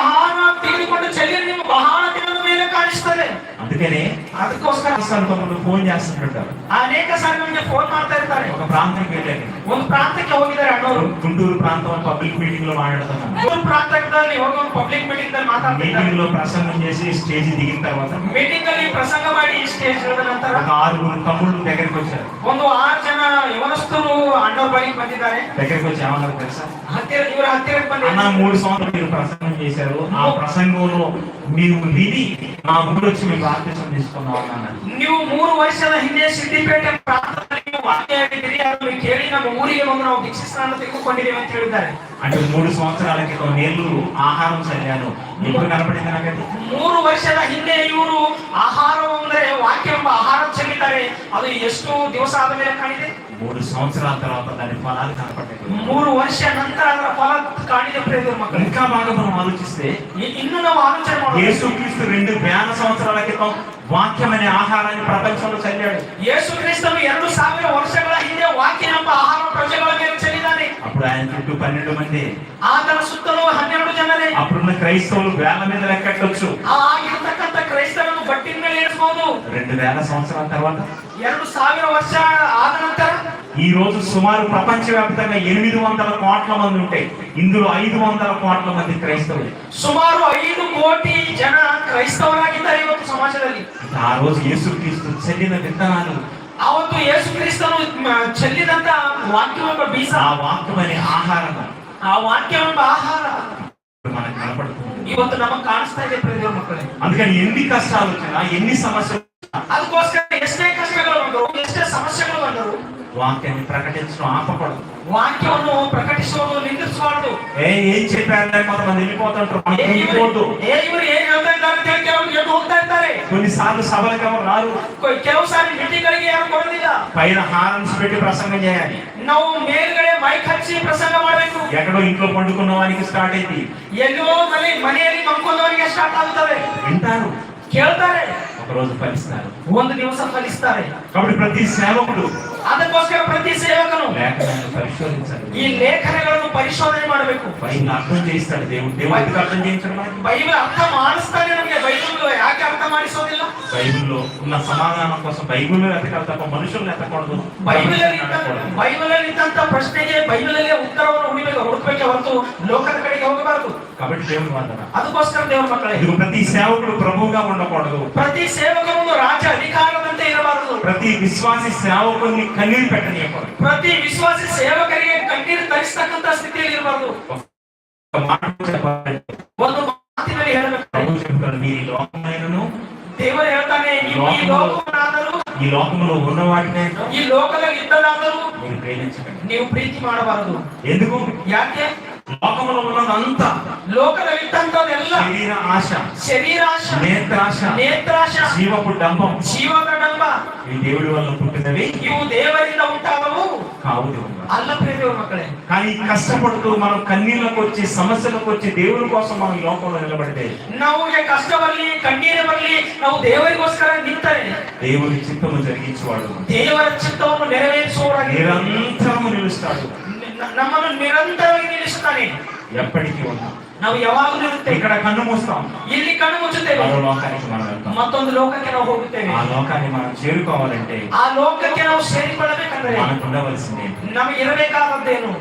ఆహార ತೆಗೆದುಕೊಂಡು ಚೆಲ್ಲಿರಿ, ನಿಮ್ಮ ಬಹಳ ದಿನದ ಮೇಲೆ ಕಾಣಿಸ್ತದೆ. అందుకనే ಅದಕ್ಕೋಸ್ಕರ కొంతమంది ఫోన్ చేస్తుంటారు, ಅನೇಕ ಸಾರಿ ನಮಗೆ ಫೋನ್ ಮಾಡ್ತಾ ಇರ್ತಾರೆ. ఒక ప్రాంతానికి వెళ్ళాను, ಒಂದು ಪ್ರಾಂತಕ್ಕೆ ಹೋಗಿದ್ದಾರೆ ಅಣ್ಣವರು, గుంటూరు ప్రాంతం పబ్లిక్ మీటింగ్ లో మాట్లాడుతున్నాను. ಗುಂಟೂರು ಪ್ರಾಂತದಲ್ಲಿ ಹೋಗಿ ಒಂದು ಪಬ್ಲಿಕ್ ಮೀಟಿಂಗ್ ದಲ್ಲಿ ಮಾತಾಡ್ತಿದ್ದಾರೆ. మీటింగ్ లో ప్రసంగం చేసి స్టేజ్ దిగిన తర్వాత ಮೀಟಿಂಗ್ ಅಲ್ಲಿ ಪ್ರಸಂಗ ಮಾಡಿ ಸ್ಟೇಜ್ ಇಳಿದ ನಂತರ ఒక 6 తమ్ముళ్ళు దగ్గరికి వచ్చారు. ಒಂದು 6 ಜನ ಯವನಸ್ಥರು ಅಣ್ಣವ್ರ ಬಳಿಗೆ ಬಂದಿದ್ದಾರೆ. దగ్గరికి వచ్చి ఏమన్నారు తెలుసా, ಇವರ ಹತ್ತಿರಕ್ಕೆ ಬಂದು అన్న 3 సంవత్సరాలు మీరు ప్రసంగం చేశారు, ఆ ప్రసంగంలో మీరు విని మా ఊరు వచ్చి మీ బాప్తిసం తీసుకున్నాం అన్నారు. ನೀವು 3 ವರ್ಷದ ಹಿಂದೆ ಸಿದ್ದಿಪೇಟೆ ಪ್ರಾಂತದಲ್ಲಿ ನೀವು ವಾಕ್ಯ ಹೇಳಿದಿರಿ, ಅದನ್ನು ಕೇಳಿ ನಮ್ಮ ಊರಿಗೆ ಬಂದು ನಾವು ದೀಕ್ಷಾಸ್ನಾನ ತೆಗೆದುಕೊಂಡಿದ್ದೇವೆ ಅಂತ ಹೇಳಿದ್ದಾರೆ. అంటే 3 సంవత్సరాల క్రితం నేను ఆహారం చల్లాను, ఎప్పుడు కనపడింది నాకది. 3 ವರ್ಷದ ಹಿಂದೆ ಇವರು ಆಹಾರ ಅಂದ್ರೆ ವಾಕ್ಯ ಎಂಬ ಆಹಾರ ಚೆಲ್ಲಿದ್ದಾರೆ. ಅದು ಎಷ್ಟು ದಿವಸ ಆದ ಮೇಲೆ ಕಾಣಿದೆ? 3 సంవత్సరాల తర్వాత దాని ఫలాలు కనపడ్డాయి. 3 ವರ್ಷ ನಂತರ ಅದರ ಫಲ ಕಾಣಿದೆ. ಪ್ರಿಯ ಮಕ್ಕಳು, ఇంకా బాగా మనం ఆలోచిస్తే ಇನ್ನು ನಾವು ಆಲೋಚನೆ ಮಾಡೋಣ. యేసుక్రీస్తు 2000 సంవత్సరాల క్రితం వాక్యం అనే ఆహారాన్ని ప్రపంచంలో చల్లాడు. ಯೇಸು ಕ್ರಿಸ್ತನು 2000 ವರ್ಷಗಳ ಹಿಂದೆ ವಾಕ್ಯ ಎಂಬ ಆಹಾರ ಪ್ರಜೆಗಳ ಮೇಲೆ ಚೆಲ್ಲಿದ್ದಾನೆ. అప్పుడు ఆయన చుట్టూ 12 మంది, ಆತನ ಸುತ್ತಲೂ 12 ಜನರೇ. అప్పుడున్న క్రైస్తవులు వేల మీద లెక్కట్టొచ్చు. ಆಗಿರ್ತಕ್ಕಂಥ ಕ್ರೈಸ್ತರನ್ನು ಬಟ್ಟಿನ ಮೇಲೆ ಇರಿಸಬಹುದು. 2000 సంవత్సరాల తర్వాత 2000 ವರ್ಷ ಆದ ನಂತರ ఈ రోజు సుమారు ప్రపంచవ్యాప్తంగా 800 కోట్ల మంది ఉంటే ఇందులో 500 కోట్ల మంది క్రైస్తవులు. ಸುಮಾರು 5 ಕೋಟಿ ಜನ ಕ್ರೈಸ್ತವರಾಗಿದ್ದಾರೆ ಇವತ್ತು ಸಮಾಜದಲ್ಲಿ. ఆ రోజు యేసుక్రీస్తు చెల్లిన విత్తనాలు, ಅವತ್ತು ಯೇಸು ಕ್ರಿಸ್ತನು ಚೆಲ್ಲಿದಂತ ವಾಕ್ಯವೆಂಬ ಬೀಜ, ఆ వాక్యం అనే ఆహారం ಆ ವಾಕ್ಯವೆಂಬ ಆಹಾರ మనకు కనపడుతుంది. ಇವತ್ತು ನಮಗೆ ಕಾಣಿಸ್ತಾ ಇದೆ ಪ್ರಿಯ ಮಕ್ಕಳೇ. అందుకని ఎన్ని కష్టాలు వచ్చినా, ఎన్ని సమస్యలు, ಅದಕ್ಕೋಸ್ಕರ ಎಷ್ಟೇ ಕಷ್ಟಗಳು ಬಂದರು, ಎಷ್ಟೇ ಸಮಸ್ಯೆಗಳು ಬಂದರು, వాక్యాన్ని ప్రకటించడం ఆపకూడదు. వాక్యವನ್ನು ಪ್ರಕಟಿಸುವುದು ನಿಲ್ಲಿಸಬಾರದು. ఏం చెప్పారంటే కొంతమంది వెళ్ళిపోతుంటారు, మనం వెళ్ళిపోవద్దు. ಇವರು ಏನ್ ಹೇಳ್ತಾ ಇದ್ದಾರೆ ಅಂತ ಹೇಳಿ ಕೆಲವರು ಎದ್ದು ಹೋಗ್ತಾ ಇರ್ತಾರೆ. కొన్నిసార్లు సభలకు ఎవరు రారు, ಕೆಲವು ಸಾರಿ ಮೀಟಿಂಗ್ಗಳಿಗೆ ಯಾರು ಬರೋದಿಲ್ಲ. పైన హారన్స్ పెట్టి ప్రసంగం చేయాలి, ನಾವು ಮೇಲ್ಗಡೆ ಮೈಕ್ ಹಚ್ಚಿ ಪ್ರಸಂಗ ಮಾಡಬೇಕು. ఎక్కడో ఇంట్లో పండుకున్న వారికి స్టార్ట్ అయింది, ಎಲ್ಲೋ ಮನೆಯಲ್ಲಿ ಮಲ್ಕೊಂಡವರಿಗೆ ಸ್ಟಾರ್ಟ್ ಆಗುತ್ತದೆ. వింటారు, ಕೇಳ್ತಾರೆ, ఒక రోజు ఫలిస్తారు. ಒಂದು ದಿವಸ ಫಲಿಸ್ತಾರೆ. కాబట్టి ప్రతి సేవకుడు ಅದಕ್ಕೋಸ್ಕರ ಪ್ರತಿ ಸೇವಕನು లేఖనాన్ని పరిశోధించాలి, ಈ ಲೇಖನಗಳನ್ನು ಪರಿಶೋಧನೆ ಮಾಡಬೇಕು. బైబిల్ అర్థం చేస్తాడు దేవుడు. దేవుడికి అర్థం చేయించడం ಬೈಬಲ್ ಅರ್ಥ ಮಾಡಿಸ್ತಾನೆ ನಮಗೆ. ಬೈಬಲ್ ಯಾಕೆ ಅರ್ಥ ಮಾಡಿಸೋದಿಲ್ಲ? బైబిల్లో ఉన్న సమాధానం కోసం బైబిల్లో ఎతకాలి తప్ప మనుషులను ఎత్తకూడదు. ಬೈಬಲಲ್ಲಿ ಇದ್ದಂತ ಪ್ರಶ್ನೆಗೆ ಬೈಬಲಲ್ಲೇ ಉತ್ತರವನ್ನು ಹುಡುಕಬೇಕೆ ಹೊರತು ಲೋಕದ ಕಡೆಗೆ ಹೋಗಬಾರದು. కాబట్టి దేవుని వందన. ಅದಕ್ಕೋಸ್ಕರ ದೇವರ ಮಕ್ಕಳೇ, ఇది ప్రతి సేవకుడు ప్రభువుగా ఉండకూడదు, ಪ್ರತಿ ಸೇವಕನು ರಾಜ ಅಧಿಕಾರದಂತೆ ಇರಬಾರದು, ప్రతి విశ్వాసి సేవకుని కన్నీరు పెట్టనీయకూడదు, ಪ್ರತಿ ವಿಶ್ವಾಸಿ ಸೇವಕರಿಗೆ ಕಣ್ಣೀರು ತರಿಸತಕ್ಕಂತ ಸ್ಥಿತಿಯಲ್ಲಿ ಇರಬಾರದು. ಒಂದು ಮಾತಿನಲ್ಲಿ ಹೇಳಬೇಕು, ప్రభు చెప్తాడు, నీ లోకమైనను ದೇವರು ಹೇಳ್ತಾನೆ, ನೀವು ಈ ಲೋಕವನ್ನಾದರೂ ఈ లోకంలో ఉన్న వాటినే ಈ ಲೋಕದಲ್ಲಿ ಇದ್ದದಾದರೂ మీరు ప్రేమించకండి. ನೀವು ಪ್ರೀತಿ ಮಾಡಬಾರದು. ఎందుకు? ಯಾಕೆ? లోకంలో ఉన్నదంతా ಲೋಕದಲ್ಲಿದ್ದಂಥದ್ದೆಲ್ಲ ಶರೀರಾಶ, ನೇತ್ರಾಶ, జీవపు డంబం, ಜೀವದ ಡಂಬ, ఈ దేవుడి వల్ల పుట్టినవి, ಇವು ದೇವರಿಂದ ಉಂಟಾದವು కావు. ಅಲ್ಲ ಪ್ರಿಯ ದೇವರ ಮಕ್ಕಳೇ. కానీ కష్టపడుతూ మనం కన్నీళ్ళకు వచ్చి సమస్యలకు వచ్చి దేవుడి కోసం మనం ఈ లోకంలో నిలబడితే, ನಮಗೆ ಕಷ್ಟ ಬರಲಿ, ಕಣ್ಣೀರು ಬರಲಿ, ನಾವು ದೇವರಿಗೋಸ್ಕರ ನಿಂತರೆ దేవుడి చిత్తము జరిగించేవాడు ದೇವರ ಚಿತ್ತವನ್ನು ನೆರವೇರಿಸುವವರಾಗಿ నిరంతరము నిలుస్తాడు, ನಮ್ಮನ್ನು ನಿರಂತರವಾಗಿ ನಿಲ್ಲಿಸುತ್ತಾನೆ. ఎప్పటికీ ఉన్నాం. ನಾವು ಯಾವಾಗಲೂ ಇರುತ್ತೇವೆ. ఇక్కడ కన్ను మూస్తాం, ಇಲ್ಲಿ ಕಣ್ಣು ಮುಚ್ಚುತ್ತೇವೆ, మరో లోకానికి మనం వెళ్తాం. ಮತ್ತೊಂದು ಲೋಕಕ್ಕೆ ನಾವು ಹೋಗುತ್ತೇವೆ. ఆ లోకాన్ని మనం చేరుకోవాలంటే ಆ ಲೋಕಕ್ಕೆ ನಾವು ಸೇರಿಕೊಳ್ಳಬೇಕಂದ್ರೆ మనకు ఉండవలసిందే, ನಮಗೆ ಇರಬೇಕಾದದ್ದೇನು?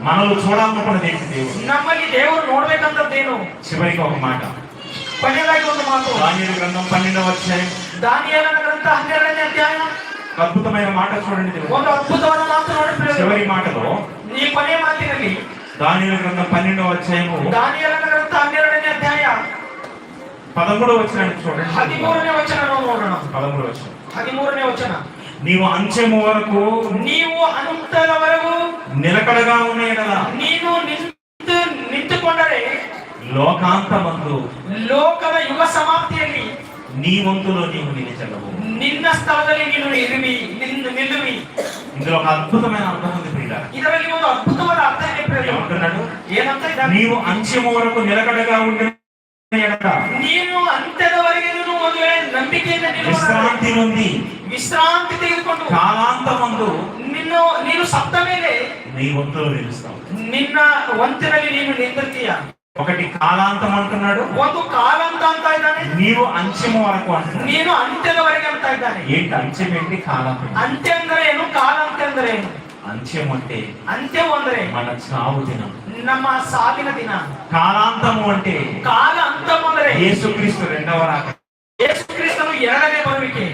మనలో చూడాలనుకున్నది ఏంటి? దేవుడు. ನಮ್ಮಲ್ಲಿ ದೇವರು ನೋಡ್ಬೇಕಂತದ್ದೇನು? చివరికి ఒక మాట, ಕೊನೆಯದಾಗಿ ಒಂದು ಮಾತು, దానియేలు గ్రంథం 12వ అధ్యాయం ದಾನಿಯೇಲನ ಗ್ರಂಥ 12ನೇ ಅಧ್ಯಾಯ. అద్భుతమైన మాట చూడండి. ಒಂದು ಅದ್ಭುತವಾದ ಮಾತು ನೋಡಿ. చివరి మాటలో ಈ ಕೊನೆಯ ಮಾತಿನಲ್ಲಿ దానియేలు గ్రంథం 12వ అధ్యాయము ದಾನಿಯೇಲನ ಗ್ರಂಥ 12ನೇ ಅಧ್ಯಾಯ 13వ వచనాన్ని చూడండి. 13ನೇ ವಚನ ನಾವು ನೋಡೋಣ. 13వ వచనం, 13ನೇ ವಚನ. నీవు అంచెము వరకు ನೀವು ಅನಂತದವರೆಗೂ నిలకడగా ఉన్న ఎడల ನೀನು ನಿಂತುಕೊಂಡರೆ లోకాంతమందు ಲೋಕದ ಯುಗ ಸಮಾಪ್ತಿಯಲ್ಲಿ నీ వంతులో నీవు నిలిచెదవు, ನಿನ್ನ ಸ್ಥಳದಲ್ಲಿ ನೀನು ನಿಲ್ಲುವಿ. ఇందులో ఒక అద్భుతమైన అర్థం ఉంది ప్రియులారా. ಇದರಲ್ಲಿ ಒಂದು ಅದ್ಭುತವಾದ ಅರ್ಥ ಇದೆ. ఏమంటున్నాడు? ಏನಂತ ಇದ್ದಾನೆ? నీవు అంచెము వరకు నిలకడగా ఉండే ఎడల ನೀನು ಅಂತ್ಯದವರೆಗೆ ಒಂದು ವೇಳೆ ನಂಬಿಕೆಯಿಂದ విశ్రాంతి నుండి ವಿಶ್ರಾಂತಿ ತೆಗೆದುಕೊಂಡು కాలాంతమందు ನೀನು ಸತ್ತ ಮೇಲೆ నీ వంతులో నిలుస్తావు. ನಿನ್ನ ವಂತಿನಲ್ಲಿ ನೀನು ನಿಂತಿರ್ತೀಯ. ఒకటి కాలాంతం అంటున్నాడు, ಒಂದು ಕಾಲಾಂತ ಅಂತ ಇದ್ದಾನೆ, నీవు అంచెము వరకు అంటున్నాడు. ನೀನು ಅಂತ್ಯದವರೆಗೆ ಅಂತ ಇದ್ದಾನೆ. ఏంటి అంచెం ఏంటి? కాలాంతం. ಅಂತ್ಯ ಅಂದ್ರೆ ಏನು? ಕಾಲಾಂತ ಅಂದ್ರೆ ಏನು? అంచెం అంటే ಅಂತ್ಯವು ಅಂದ್ರೆ మన చావు దినం, ನಮ್ಮ ಸಾವಿನ ದಿನ. కాలాంతము అంటే ಕಾಲ ಅಂತಂ ಅಂದ್ರೆ యేసుక్రీస్తు రెండవ రాకడ. ಯೇಸುಕ್ರಿಸ್ತನು ಎರಡನೇ ಬರುವಿಕೆ.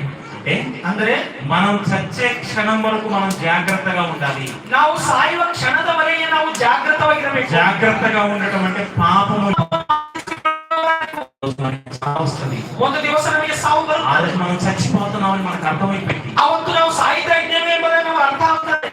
ಅಂದ್ರೆ మనం చచ్చే క్షణం వరకు మనం జాగ్రత్తగా ఉండాలి. ನಾವು ಸಾಯುವ ಕ್ಷಣದವರೆಗೆ ನಾವು ಜಾಗೃತವಾಗಿರಬೇಕು. జాగ్రత్తగా ఉండటం అంటే పాపము ಒಂದು ದಿವಸ ನಮಗೆ ಸಾವು ಬರುತ್ತದೆ. మనం చచ్చిపోతున్నామని మనకు అర్థమైపోయింది. ಅವತ್ತು ನಾವು ಸಾಯ್ತಾ ಇದ್ದೇವೆ ಎಂಬುದನ್ನು ನಮಗೆ ಅರ್ಥ ಆಗುತ್ತದೆ.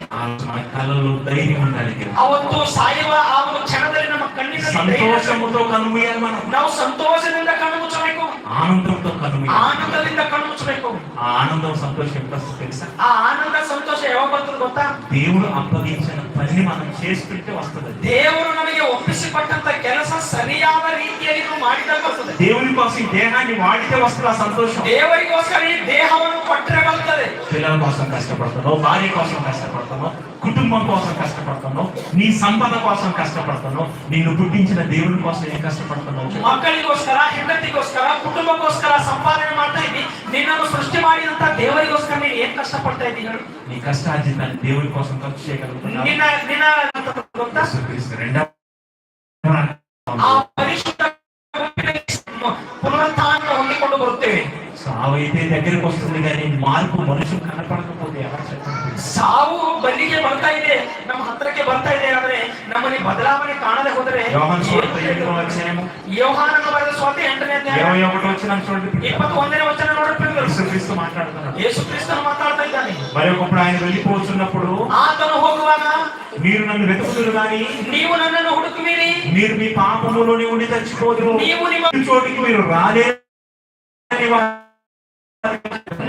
మన కళ్ళలో ధైర్యం ఉండాలి. ಅವತ್ತು ಸಾಯುವ ಆ ಒಂದು ಕ್ಷಣದಲ್ಲಿ ನಮ್ಮ ಕಣ್ಣಿನಲ್ಲಿ సంతోషముతో కనుమూయాలి. ನಾವು సంతోಷದಿಂದ ಕಣ್ಣು ಮುಚ್ಚಬೇಕು, ఆనందంతో కనుమూయాలి. ಆನಂದದಿಂದ ಕಣ್ಣು ముಚ್ಚಬೇಕು. ఆ ఆనందం సంతోషం ఎప్పుడు వస్తుందో తెలుసా? ఆ ఆనంద సంతోಷ ಯಾವಾಗ ಬರ್ತದೆ ಗೊತ್ತಾ? దేవుడు అప్పగించిన పని మనం చేసుకుంటే వస్తుంది. ದೇವರು ನಮಗೆ ಒಪ್ಪಿಸಿಕೊಟ್ಟಂತ ಕೆಲಸ ಸರಿಯಾದ ರೀತಿಯಲ್ಲಿ ನಾವು ಮಾಡಿದಾಗ ಬರ್ತದೆ. దేవుని కోసం ఈ దేహాన్ని వాడితే వస్తుంది ఆ సంతోషం. ದೇವರಿಗೋಸ್ಕರ ಈ ದೇಹವನ್ನು ಕೊಟ್ಟರೆ ಬರ್ತದೆ. పిల్లల కోసం కష్టపడుతున్నావు, భార్య కోసం కష్టపడుతున్నావు, కుటుంబం కోసం కష్టపడుతున్నావు, నీ సంపద కోసం కష్టపడుతున్నావు, నిన్ను పుట్టించిన దేవుని కోసం ఏం కష్టపడుతున్నావు? ಮಕ್ಕಳಿಗೋಸ್ಕರ, ಹೆಂಡತಿಗೋಸ್ಕರ, ಕುಟುಂಬಕ್ಕೋಸ್ಕರ ಸಂಪಾದನೆ ಮಾಡ್ತಾ ಇದ್ದಿ. ನಿನ್ನನ್ನು ಸೃಷ್ಟಿ ಮಾಡಿದಂತ ದೇವರಿಗೋಸ್ಕರ ನೀನು ಏನ್ ಕಷ್ಟಪಡ್ತಾ ಇದ್ದೀ ಹೇಳು? నీ కష్టార్జితాన్ని దేవుని కోసం ఖర్చు చేయగలుగుతున్నావు. ಗೊತ್ತಾ? ಆ ಪರಿಶುದ್ಧ ಪುನರುತ್ಥಾನ ಹೊಂದಿಕೊಂಡು ಬರುತ್ತೇವೆ. సావు అయితే దగ్గరికి వస్తుంది కానీ మార్పు మనుషులు కనపడకపోతే ఎలా చెప్పండి? ಸಾವು ಬಲ್ಲಿಗೆ ಬರ್ತಾ ಇದೆ, ನಮ್ಮ ಹತ್ರಕ್ಕೆ ಬರ್ತಾ ಇದೆ. ಆದ್ರೆ ನಮ್ಮಲ್ಲಿ ಬದಲಾವಣೆ ಕಾಣದೆ ಹೋದರೆ యోహాను సువార్త 8వ అధ్యాయము ಯೋಹಾನನ ಬರೆದ ಸುವಾರ್ತೆ 8ನೇ ಅಧ್ಯಾಯ 21వ వచనం చూడండి. 21ನೇ వచನ ನೋಡ್ರಿ. యేసుక్రీస్తు మాట్లాడుతున్నాడు. యేసుక్రీస్తు మాట్లాడుతా ఇದ್ದಾನೆ. మరి ఒకప్పుడు ఆయన వెళ్ళిపోతున్నప్పుడు ఆతను ಹೋಗುವಾಗ మీరు నన్ను వెతుకుదురు గాని ನೀವು ನನ್ನನ್ನು ಹುಡುಕುವಿರಿ, మీరు మీ పాపములోనే ఉండి చచ్చిపోదురు, ನೀವು ನಿಮ್ಮ చోటికి మీరు రాలేరని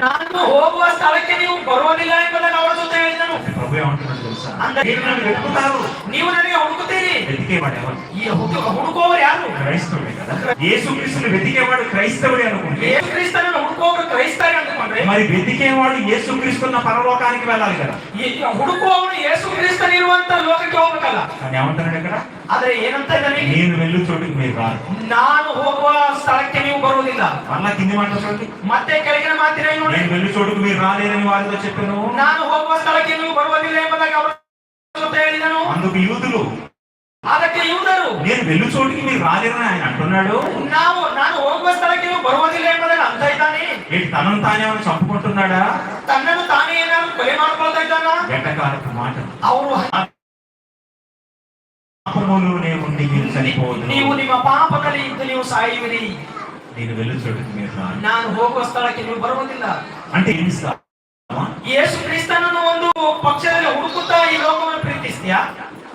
ನಾನು ಹೋಗುವ ಸ್ಥಳಕ್ಕೆ ನೀವು ಬರುವುದಿಲ್ಲ ಎಂಬುದನ್ನು ಅವರ ಜೊತೆ ಹೇಳಿದನು. ప్రభు ఏమంటున్నాడు తెలుసా? ಅಂದ್ರೆ మీరు నన్ను వెతుకుతారు, ನೀವು ನನಗೆ ಹುಡುಕುತ್ತೀರಿ. వెతికేవాడు ఎవరు? ಈ ಹುಡುಕುವವರು ಯಾರು? క్రైస్తవుడే కదా. యేసుక్రీస్తుని వెతికేవాడు క్రైస్తవుడే అనుకుంటే, యేసుక్రీస్తును ಹುಡುಕುವವರು ಕ್ರೈಸ್ತರೇ ಅಂದುಕೊಂಡ್ರೆ, మరి వెతికేవాడు యేసుక్రీస్తున్న పరలోకానికి వెళ్ళాలి కదా. ಹುಡುಕುವವನು యేసుక్రీస్తునిರುವಂತ ಲೋಕಕ್ಕೆ ಹೋಗಬೇಕಲ್ಲ. అని ఏమంటున్నాడు ఇక్కడ? ಆದ್ರೆ ಏನಂತ ಇದ್ದಾನೆ? నేను వెళ్ళు చోటికి మీరు రారు, ನಾನು ಹೋಗುವ ಸ್ಥಳಕ್ಕೆ ನೀವು ಬರುವುದಿಲ್ಲ. మళ్ళా కింది మాట చూడండి. ಮತ್ತೆ ಕೆಳಗಿನ ಮಾತಿನ ನೋಡಿ, నేను వెళ్ళు చోటుకు మీరు రాలేరని వారితో చెప్పాను, ನಾನು ಹೋಗುವ ಸ್ಥಳಕ್ಕೆ ನೀವು ಬರುವುದಿಲ್ಲ ಎಂಬುದಾಗಿ ಅವರ ಜೊತೆ ಹೇಳಿದನು. అందుకు యూదులు ಅದಕ್ಕೆ ಯೂದರು, నేను వెళ్ళు చోటికి మీరు రాలేరని ఆయన అంటున్నాడు. ನಾನು ಹೋಗುವ ಸ್ಥಳಕ್ಕೆ ನೀವು ಬರುವುದಿಲ್ಲ ಎಂಬುದಾಗಿ ಅಂತ ಇದ್ದಾನೆ. ఏంటి తనను తానే ఏమైనా చంపుకుంటున్నాడా? ತನ್ನನ್ನು ತಾನೇ ಏನಾದ್ರು ಕೊಲೆ ಮಾಡ್ಕೊಳ್ತಾ ಇದ್ದಾನ? వెటకారపు మాట. ಅವರು పాపములోనే ఉండి మీరు చనిపోదు, ನೀವು ನಿಮ್ಮ ಪಾಪದಲ್ಲಿ ಇದ್ದು ನೀವು ಸಾಯುವಿರಿ. నేను వెళ్ళు చోటుకి మీరు రారు. ನಾನು ಹೋಗುವ ಸ್ಥಳಕ್ಕೆ ನೀವು ಬರುವುದಿಲ್ಲ అంటే ఏమి ఇస్తా? ಯೇಸು ಕ್ರಿಸ್ತನನ್ನು ಒಂದು ಪಕ್ಷದಲ್ಲಿ ಹುಡುಕುತ್ತಾ ಈ ಲೋಕವನ್ನು ಪ್ರೀತಿಸ್ತೀಯಾ?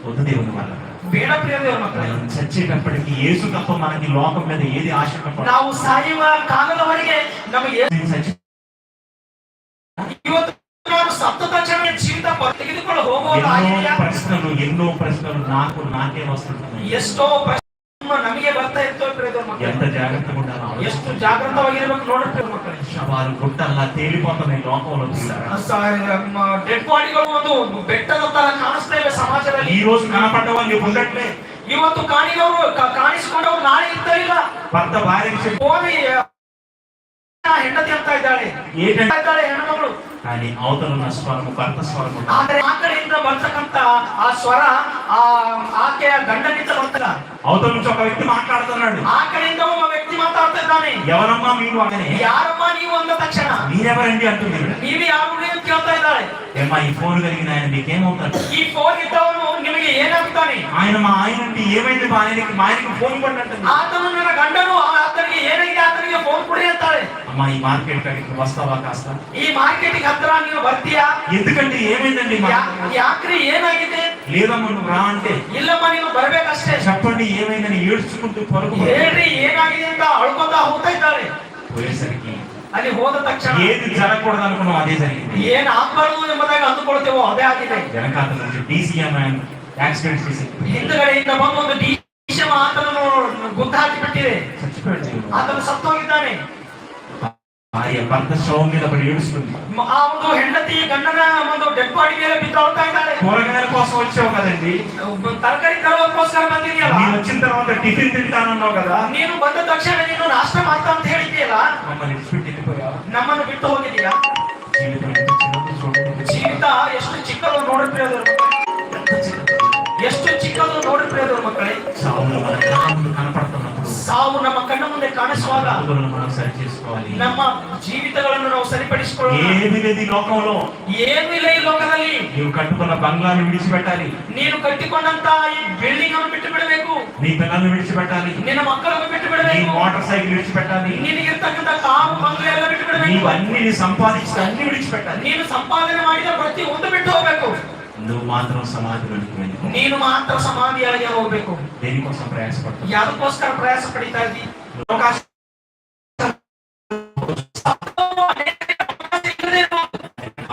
వద్దు దేవుని వల్ల. ಬೇಡ ಪ್ರಿಯ ದೇವರ ಮಕ್ಕಳೇ, మనం చచ్చేటప్పటికి యేసు తప్ప మనకి లోకం మీద ఏది ఆశ ఉండకూడదు. ನಾವು ಸಾಯುವ ಕಾಲದವರೆಗೆ ನಮಗೆ ಇವತ್ತು ನಾವು ಸತ್ತ ತಕ್ಷಣ ಜೀವಿತ ತೆಗೆದುಕೊಂಡು ಹೋಗುವುದಾಗಿದೆಯಾ? ఎన్నో ప్రశ్నలు నాకే వస్తుంటాయి. ಎಷ್ಟೋ ಪ್ರಶ್ನೆ ನಮಗೆ ಬರ್ತಾ ಇರ್ತವೆ ಪ್ರಿಯ ದೇವರ ಮಕ್ಕಳೇ. ఎంత జాగ్రత్తగా ఉండాలో ಎಷ್ಟು ಜಾಗೃತವಾಗಿರಬೇಕು ನೋಡ್ರಿ ಪ್ರಿಯ ಮಕ್ಕಳೇ. శవాలు గుట్టల్లా తేలిపోతున్నాయి లోకంలో చూసారా? ಡೆಡ್ ಬಾಡಿಗಳು ಒಂದು ಬೆಟ್ಟದ ತರ ಕಾಣಿಸ್ತಾ ಇವೆ ಸಮಾಜದಲ್ಲಿ. ఈ రోజు కనపడ్డ వాళ్ళు ఉండట్లే. ಇವತ್ತು ಕಾಣಿಸಿಕೊಂಡವರು ನಾಳೆ ಇರ್ತಾರಿಲ್ಲ. భర్త భార్యకి ಹೋಗಿ ಹೆಂಡತಿ ಅಂತ ಇದ್ದಾಳೆ, ಇದ್ದಾಳೆ ಹೆಣ್ಣುಮಗಳು. కానీ అవతల ఉన్న స్వరము భర్త స్వరము. ಆದ್ರೆ ಆ ಕಡೆಯಿಂದ ಬರ್ತಕ್ಕಂತ ಆ ಸ್ವರ ಆಕೆಯ ಗಂಡನಿಂದ ಬರ್ತದ. అవతల నుంచి ఒక వ్యక్తి మాట్లాడుతున్నాడు, ಆ ಕಡೆಯಿಂದ ಒಬ್ಬ ವ್ಯಕ್ತಿ ಮಾತಾಡ್ತಾ ಇದ್ದಾನೆ. ఎవరమ్మా మీరు అనగానే, ಯಾರಮ್ಮ ನೀವು ಅಂದ ತಕ್ಷಣ మీరెవరండి అంటుంది. ನೀವು ಯಾರು ಅಂತ ಕೇಳ್ತಾ ಇದ್ದಾಳೆ. ఏమ్మా ఈ ఫోన్ కలిగిన ఆయన మీకేమవుతాడు? ಈ ಫೋನ್ ಇದ್ದವನು ನಿಮಗೆ ಏನಾಗ್ತಾನೆ? ఆయన మా ఆయన నుండి ఏమైంది? మా ఆయనకి ఫోన్ పడినట్టు. ಆತನು ನನ್ನ ಗಂಡನು ಆತನಿಗೆ ಏನಾಗಿದೆ, ಆತನಿಗೆ ಫೋನ್ ಕೊಡಿ ಅಂತಾಳೆ. అమ్మా ఈ మార్కెట్ కాడికి వస్తావా కాస్త? ಈ ಮಾರ್ಕೆಟಿಗೆ ಹತ್ರ ನೀವು ಬರ್ತೀಯಾ? ఎందుకంటే ఏమైందండి? ಯಾಕ್ರಿ ಏನಾಗಿದೆ? లేదమ్మా నువ్వు రా అంటే, ಇಲ್ಲಮ್ಮ ನೀವು ಬರ್ಬೇಕಷ್ಟೇ. చెప్పండి ఏమైందని ఏడ్చుకుంటూ పరుగు. ಹೇಳ್ರಿ ಏನಾಗಿದೆ ಅಂತ ಅಳ್ಕೊತಾ ಹೋಗ್ತಾ ಇದ್ದಾಳೆ. పోయేసరికి ಅಲ್ಲಿ ಹೋದ ತಕ್ಷಣ ఏది జరగకూడదు అనుకున్నాం అదే జరిగింది. ಏನ್ ಆಗ್ಬಾರ್ದು ಎಂಬುದಾಗಿ ಅಂದುಕೊಳ್ತೇವೋ ಅದೇ ಆಗಿದೆ. వెనకాల నుంచి DCM యాక్సిడెంట్ చేసి ಹಿಂದುಗಡೆಯಿಂದ ಬಂದು ಒಂದು ಡಿಶಮ ಆತನನ್ನು ಗುದ್ದು ಹಾಕಿ ಬಿಟ್ಟಿದೆ. చచ్చిపోయాడు. ಆತನು ಸತ್ತೋಗಿದ್ದಾನೆ. భార్య భర్త శవం మీద పడి ఏడుస్తుంది. ಆ ಒಂದು ಹೆಂಡತಿ ಗಂಡನ ಒಂದು ಡೆಡ್ ಬಾಡಿ ಮೇಲೆ ಬಿದ್ದೋಗ್ತಾ ಇದ್ದಾಳೆ. కూరగాయల కోసం వచ్చావు కదండి, ತರಕಾರಿ ತರೋದಕ್ಕೋಸ್ಕರ ಬಂದಿದೆಯಲ್ಲ, ನೀನು వచ్చిన తర్వాత టిఫిన్ తింటానన్నావు కదా, ನೀನು ಬಂದ ತಕ್ಷಣ ನೀನು ನಾಷ್ಟ ಮಾಡ್ತಾ ಅಂತ ಹೇಳಿದ್ದೀಯಲ್ಲ, మమ్మల్ని విడిచిపెట్టి వెళ్ళిపోయావు. ನಮ್ಮನ್ನು ಬಿಟ್ಟು ಹೋಗಿದೀಯಾ? జీవితం ఎంత చిన్నదో చూడండి. ಜೀವಿತ ಎಷ್ಟು ಚಿಕ್ಕದು ನೋಡಿ ಪ್ರಿಯದವರು, ಎಷ್ಟು ಚಿಕ್ಕದು ನೋಡಿ ಪ್ರಿಯದವರು ಮಕ್ಕಳೇ. సావులు మన కళ్ళ ముందు కనపడుతున్నప్పుడు ಸಾವು ನಮ್ಮ ಕಣ್ಣ ಮುಂದೆ ಕಾಣಿಸುವಾಗ అడుగులను మనం సరి చేసుకోవాలి. ನಮ್ಮ ಜೀವಿತಗಳನ್ನು ನಾವು ಸರಿಪಡಿಸಿಕೊಳ್ಳೋಣ. ఏమీ లేదు ఈ లోకంలో. ಏನೂ ಇಲ್ಲ ಈ ಲೋಕದಲ್ಲಿ. నీవు కట్టుకున్న బంగ్లాను విడిచిపెట్టాలి, ನೀನು ಕಟ್ಟಿಕೊಂಡಂತ ಈ ಬಿಲ್ಡಿಂಗ್ ಅನ್ನು ಬಿಟ್ಟು ಬಿಡಬೇಕು, నీ పిల్లల్ని విడిచిపెట్టాలి, ನಿನ್ನ ಮಕ್ಕಳನ್ನು ಬಿಟ್ಟು నీ ಬಿಡಬೇಕು, మోటార్ సైకిల్ విడిచిపెట్టాలి, ನಿನಗಿರ್ತಕ್ಕಂಥ ಕಾರು ಬಂಗ್ಲೆ ಎಲ್ಲ ಬಿಟ್ಟು ಬಿಡಬೇಕು, నీవు అన్ని సంపాదించిన అన్ని విడిచిపెట్టాలి. ನೀನು ಸಂಪಾದನೆ ಮಾಡಿದ ಪ್ರತಿ ಒಂದು ಬಿಟ್ಟು ಹೋಗ್ಬೇಕು. నువ్వు మాత్రం సమాధిలోనికి వెళ్ళి ನೀನು ಮಾತ್ರ ಸಮಾಧಿಯಾಗಿ ಹೋಗ್ಬೇಕು. దేనికోసం ప్రయాసపడుతున్నావు? ಯಾದಕ್ಕೋಸ್ಕರ ಪ್ರಯಾಸ ಪಡಿತಾ ಇದ್ದಿ?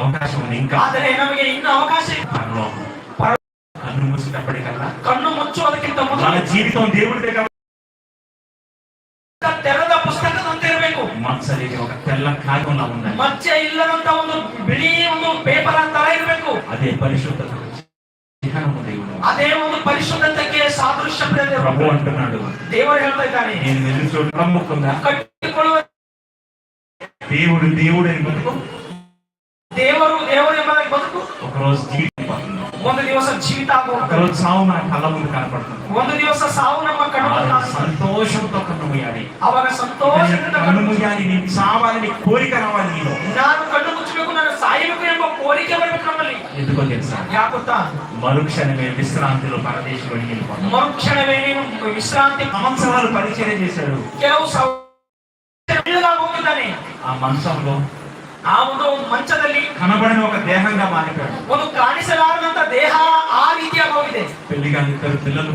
అవకాశం ఉంది ఇంకా. ಆದರೆ ನಮಗೆ ಇನ್ನು ಅವಕಾಶ ಇದೆ. కన్ను మూసినప్పటికల్లా ಕಣ್ಣು ಮುಚ್ಚುವುದಕ್ಕಿಂತ మన ಮೊದಲು జీవితం దేవుడి దగ్గర ತೆರೆದ ಪುಸ್ತಕದಂತೆ ಇರಬೇಕು. మత్సలేని ఒక తెల్ల కాగితంలా ఉండాలి. ಮಚ್ಚೆ ಇಲ್ಲದಂತ ಒಂದು ಬಿಳಿ ಒಂದು ಪೇಪರ್ ತರ ಇರಬೇಕು. అదే పరిశుద్ధత, చిహ్నము దేవుడు. ಅದೇ ಒಂದು ಪರಿಶುದ್ಧತೆಗೆ ಸಾದೃಶ್ಯ ప్రభు అంటున్నాడు, ದೇವರು ಹೇಳ್ತಾ ಇದ್ದಾನೆ, నేను వెళ్ళి చోటు నమ్ముకుందా ಕಟ್ಟಿಕೊಳ್ಳುವ దేవుడు దేవుడు అని బతుకు. ದೇವರು ದೇವರು ಎಂಬುದಾಗಿ ಬದುಕು. ఒకరోజు జీవితం, ಒಂದು ದಿವಸ ಜೀವಿತ ಆಗುವುದು, ఒకరోజు సావు మన కళ్ళ ముందు కనపడుతుంది. ಒಂದು ದಿವಸ ಸಾವು ನಮ್ಮ ಕಣ್ಣು సంతోషంతో కన్ను మూయాలి. ಅವಾಗ ಸಂತೋಷದಿಂದ కన్ను మూయాలి. నీ చావాలని కోరిక రావాలి నీలో. ನಾನು ಕಣ್ಣು ಮುಚ್ಚಬೇಕು, ನನ್ನ ಸಾಯಬೇಕು ಎಂಬ ಕೋರಿಕೆ ಬರಬೇಕು ನಮ್ಮಲ್ಲಿ. ఎందుకో తెలుసా? ಯಾಕೆ ಗೊತ್ತಾ? మరుక్షణమే విశ్రాంతిలో పరదేశం వెళ్ళిపోతాం. మరుక్షణమే నేను విశ్రాంతి. సంవత్సరాలు పరిచయం చేశాడు. ಕೆಲವು ಹೋಗಿದ್ದಾನೆ. ఆ మంచంలో ಆ ಒಂದು ಮಂಚದಲ್ಲಿ కనబడని ఒక దేహంగా మారిపోయాడు. ಒಂದು ಕಾಣಿಸಲಾರದಂತ ದೇಹ ಆ ರೀತಿಯಾಗಿ ಹೋಗಿದೆ. పెళ్లిగా ఇద్దరు పిల్లలు,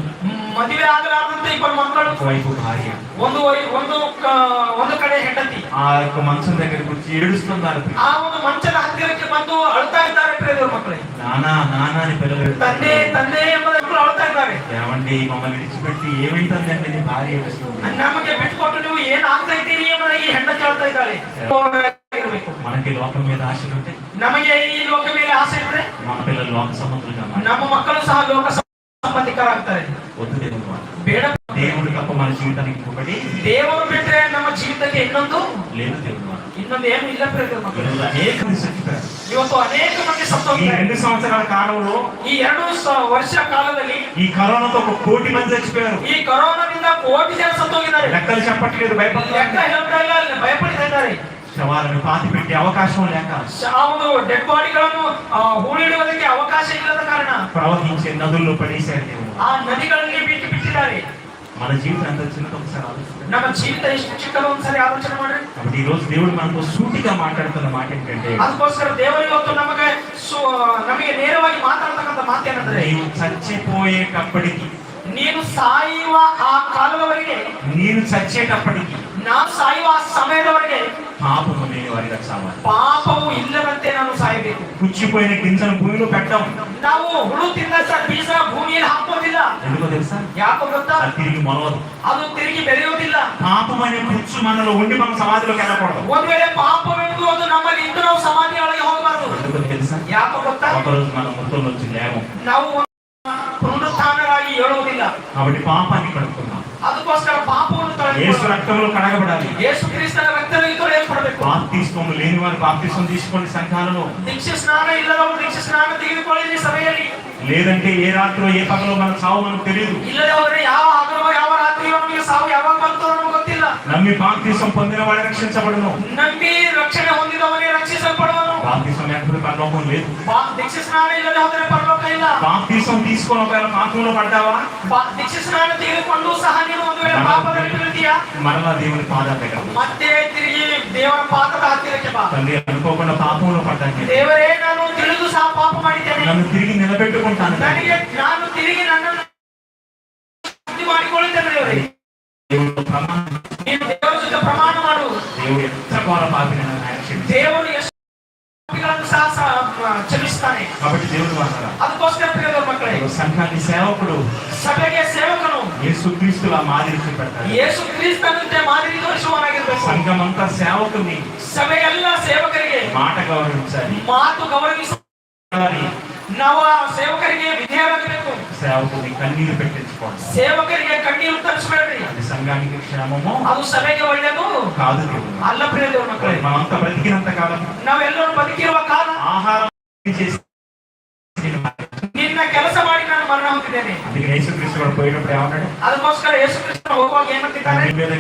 ಮದುವೆ ಆಗಲಾರದಂತ ಇಬ್ಬರು ಮಕ್ಕಳು, వైపు భార్య, ಒಂದು ಕಡೆ ಹೆಂಡತಿ. ఆ యొక్క మంచం దగ్గరికి వచ్చి ఏడుస్తున్నారు. ಆ ಒಂದು ಮಂಚದ ಹತ್ತಿರಕ್ಕೆ ಬಂದು ಅಳ್ತಾ ಇದ್ದಾರೆ ಪ್ರಿಯದೇವರ ಮಕ್ಕಳೇ. నానా నానా అని పిల్లలు, ತಂದೆ ತಂದೆ ಎಂಬ ಮಕ್ಕಳು ಅಳ್ತಾ ಇದ್ದಾರೆ. ఏమండి మమ్మల్ని విడిచిపెట్టి ఏమైతుందండి అని భార్య ఏడుస్తుంది. ನಮಗೆ ಬಿಟ್ಟುಕೊಟ್ಟು ನೀವು ಏನ್ ಆಗ್ತಾ ಇದ್ದೀರಿ ಎಂಬುದಾಗಿ ಈ ಹೆಂಡತಿ ಅಳ್ತಾ ಇದ್ದಾಳೆ. మనకి లోకం మీద ఆశలు ఉంటే, ನಮಗೆ ಈ ಲೋಕ ಮೇಲೆ ಆಸೆ ಇದ್ರೆ మన పిల్లలు లోక సంబంధులుగా ನಮ್ಮ ಮಕ್ಕಳು ಸಹ ಲೋಕ ಸಂಬಂಧಿಕರಾಗ್ತಾರೆ. వద్దు దేవుడు మాట. ಬೇಡ. దేవుడు తప్ప మన జీవితానికి ఒకటి ದೇವರು ಬಿಟ್ರೆ ನಮ್ಮ ಜೀವಿತಕ್ಕೆ ಇನ್ನೊಂದು లేదు. దేవుడు మాట. ಇನ್ನೊಂದು ಏನು ಇಲ್ಲ ಪ್ರಿಯದೇವರ ಮಕ್ಕಳೇ. అనేక మంది చచ్చిపోయారు. ಇವತ್ತು ಅನೇಕ ಮಂದಿ ఈ ಸತ್ತೋಗಿದ್ದಾರೆ. 2 సంవత్సరాల కాలంలో, ಈ 2 ವರ್ಷ ಕಾಲದಲ್ಲಿ ఈ కరోనాతో 1 కోటి మంది చచ్చిపోయారు. ಈ ಕರೋನಾದಿಂದ ಕೋಟಿ ಜನ ಸತ್ತೋಗಿದ್ದಾರೆ. లెక్కలు చెప్పట్లేదు, ಲೆಕ್ಕ భయపడుతున్నారు. ಹೇಳ್ತಾ ಇಲ್ಲ, ಭಯಪಡ್ತಾ ಇದ್ದಾರೆ. శవాలను పాతి పెట్టే అవకాశం లేక, ಆ ಒಂದು ಡೆಡ್ ಬಾಡಿಗಳನ್ನು ಹೂಳಿಡುವುದಕ್ಕೆ ಅವಕಾಶ ಇಲ್ಲದ ಕಾರಣ ప్రవహించే నదుల్లో పడేశారు దేవుడు. ಆ ನದಿಗಳಲ್ಲಿ ಬಿಟ್ಟಿದ್ದಾರೆ. మన జీవితం ఎంత చిన్నదో ఒకసారి ఆలోచించండి. ನಮ್ಮ ಜೀವಿತ ಎಷ್ಟು ಚಿಕ್ಕదో ಒಂದ್ಸರಿ ಆಲೋಚನೆ ಮಾಡ್ರಿ. కాబట్టి ఈ రోజు దేవుడు మనతో సూటిగా మాట్లాడుతున్న మాట ఏంటంటే, ಅದಕ್ಕೋಸ್ಕರ ದೇವರು ಇವತ್ತು ನಮಗೆ ನೇರವಾಗಿ ಮಾತಾಡ್ತಕ್ಕಂಥ ಮಾತೇನಂದ್ರೆ, నీవు చచ్చిపోయేటప్పటికి, ನೀನು ಸಾಯುವ ಆ ಕಾಲದವರೆಗೆ, నేను చచ్చేటప్పటికి ನಾನು ಸಾಯುವ ಆ ಸಮಯದವರೆಗೆ పాపము లేని వారిగా చావాలి. ಪಾಪವು ಇಲ್ಲದಂತೆ ನಾನು ಸಾಯಬೇಕು. పుచ్చిపోయిన గింజను భూమిలో పెట్టాం. ನಾವು ಹುಳು ತಿಂದ ಬೀಜ ಭೂಮಿಯಲ್ಲಿ ಹಾಕೋದಿಲ್ಲ. ఎందుకో తెలుసా? ಯಾಕೋ ಗೊತ್ತಾ? అది తిరిగి మొలవదు. ಅದು ತಿರುಗಿ ಬೆಳೆಯುವುದಿಲ್ಲ. పాపం అనే పుచ్చు మనలో ఉండి మనం సమాధిలోకి వెళ్ళకూడదు. ಒಂದ್ ವೇಳೆ ಪಾಪವೆಂದು ಅದು ನಮ್ಮಲ್ಲಿ ಇದ್ದು ನಾವು ಸಮಾಧಿ ಒಳಗೆ ಹೋಗಬಾರದು. ఎందుకో తెలుసా? ಯಾಕೋ ಗೊತ್ತಾ? ఒకరోజు మనం మొత్తం వచ్చి లేవం. ನಾವು ಪುನರುತ್ಥಾನರಾಗಿ ಹೇಳುವುದಿಲ್ಲ. కాబట్టి పాపాన్ని కడుక్కున్నాం. ಅದಕ್ಕೋಸ್ಕರ ಪಾಪವನ್ನು యేసు రక్తంలో కడగబడాలి. ಯೇಸು ಕ್ರಿಸ್ತನ ರಕ್ತದಲ್ಲಿ ತೊಳೆಯಲ್ಪಡಬೇಕು. బాప్తిస్మము లేని వారు బాప్తిస్మం తీసుకోండి సంఘాలలో. ದೀಕ್ಷೆ ಸ್ನಾನ ಇಲ್ಲದವರು ದೀಕ್ಷೆ ಸ್ನಾನ ತೆಗೆದುಕೊಳ್ಳಿ ಸಭೆಯಲ್ಲಿ. లేదంటే ఏ రాత్రో ఏ పగలో మన చావు మనకు తెలియదు. ಇಲ್ಲದವರೇ ಯಾವ ಹಗಲೋ ಯಾವ ರಾತ್ರಿಯೋ ನಮಗೆ ಸಾವು ಯಾವಾಗ ಬರ್ತದೋ ನಮಗೆ ಗೊತ್ತಿಲ್ಲ. నమ్మి బాప్తిస్మం పొందిన వాడు రక్షించబడును. ನಂಬಿ ರಕ್ಷಣೆ ಹೊಂದಿದವನೇ ರಕ್ಷಿಸಲ್ಪಡುವನು. బాప్తిస్మం లేకపోతే పరలోకం లేదు. ದೀಕ್ಷೆ ಸ್ನಾನ ಇಲ್ಲದೆ ಹೋದರೆ ಪರಲೋಕ ಇಲ್ಲ. బాప్తిస్మం తీసుకొని ఒకవేళ పాపంలో పడ్డావా, ದೀಕ್ಷೆ ಸ್ನಾನ ತೆಗೆದುಕೊಂಡು ಸಹ ನೀನು ಒಂದು ವೇಳೆ ಪಾಪದಲ್ಲಿ ಬೀಳ್ತೀಯಾ, మరలా దేవుని పాదాల దగ్గర ಮತ್ತೆ ತಿರುಗಿ ದೇವರ ಪಾದದ ಹತ್ತಿರಕ್ಕೆ ಬಾ. తండ్రి అనుకోకుండా పాపంలో పడ్డాను, ದೇವರೇ ನಾನು ತಿಳಿದು ಸಹ ಪಾಪ ಮಾಡಿದ್ದೇನೆ, నన్ను తిరిగి నిలబెట్టుకుంటాను. ನಾನು ತಿರುಗಿ ನನ್ನನ್ನು ಶುದ್ಧಿ ಮಾಡಿಕೊಳ್ಳುತ್ತೇನೆ. ದೇವರೇ దేవుడు ప్రమాణం, ನೀನು ದೇವರ ಜೊತೆ ಪ್ರಮಾಣ ಮಾಡು. దేవుడు ఎంత ఘోర పాపిని నన్ను ఆయన క్షమిస్తాడు. ದೇವರು ಎಷ್ಟು ಪಾಪಿಗಳನ್ನು ಸಹ ಕ್ಷಮಿಸ್ತಾನೆ. కాబట్టి దేవుడు వాడతారా, ಅದಕ್ಕೋಸ್ಕರ ಪ್ರಿಯರ ಮಕ್ಕಳೇ, సంఘానికి సేవకుడు ಸಭೆಗೆ ಸೇವಕನು యేసుక్రీస్తుల మాదిరి చూపెడతాడు. ಯೇಸು ಕ್ರಿಸ್ತನಂತೆ ಮಾದರಿ ತೋರಿಸುವವನಾಗಿರಬೇಕು. సంఘమంతా సేవకుని ಸಭೆಯೆಲ್ಲ ಸೇವಕರಿಗೆ మాట గౌరవించాలి. ಮಾತು ಗೌರವಿಸಿ ನಾವು ಆ ಸೇವಕರಿಗೆ ವಿಧೇಯರಾಗಬೇಕು. సేవకుని కన్నీరు పెట్టించుకోండి. ಸೇವಕರಿಗೆ ಕಣ್ಣೀರು ತರಿಸಬೇಡ್ರಿ. అది సంఘానికి క్షేమము ಅದು ಸಭೆಗೆ ಒಳ್ಳೆಯದು కాదు. దేవుడు ಅಲ್ಲ ಪ್ರಿಯದೇವರ ಮಕ್ಕಳೇ, మనంతా బ్రతికినంత కాలం ನಾವೆಲ್ಲರೂ ಬದುಕಿರುವ ಕಾಲ ఆహారం చేసి ನಿನ್ನ ಕೆಲಸ ಮಾಡಿ ನಾನು ಮರಣ ಹೊಂದಿದ್ದೇನೆ. అందుకే యేసుక్రీస్తు కూడా పోయినప్పుడు ఏమన్నాడు? ಅದಕ್ಕೋಸ್ಕರ ಯೇಸು ಕ್ರಿಸ್ತನು ಹೋಗುವಾಗ ಏನಂತಿದ್ದಾರೆ? తండ్రి మీద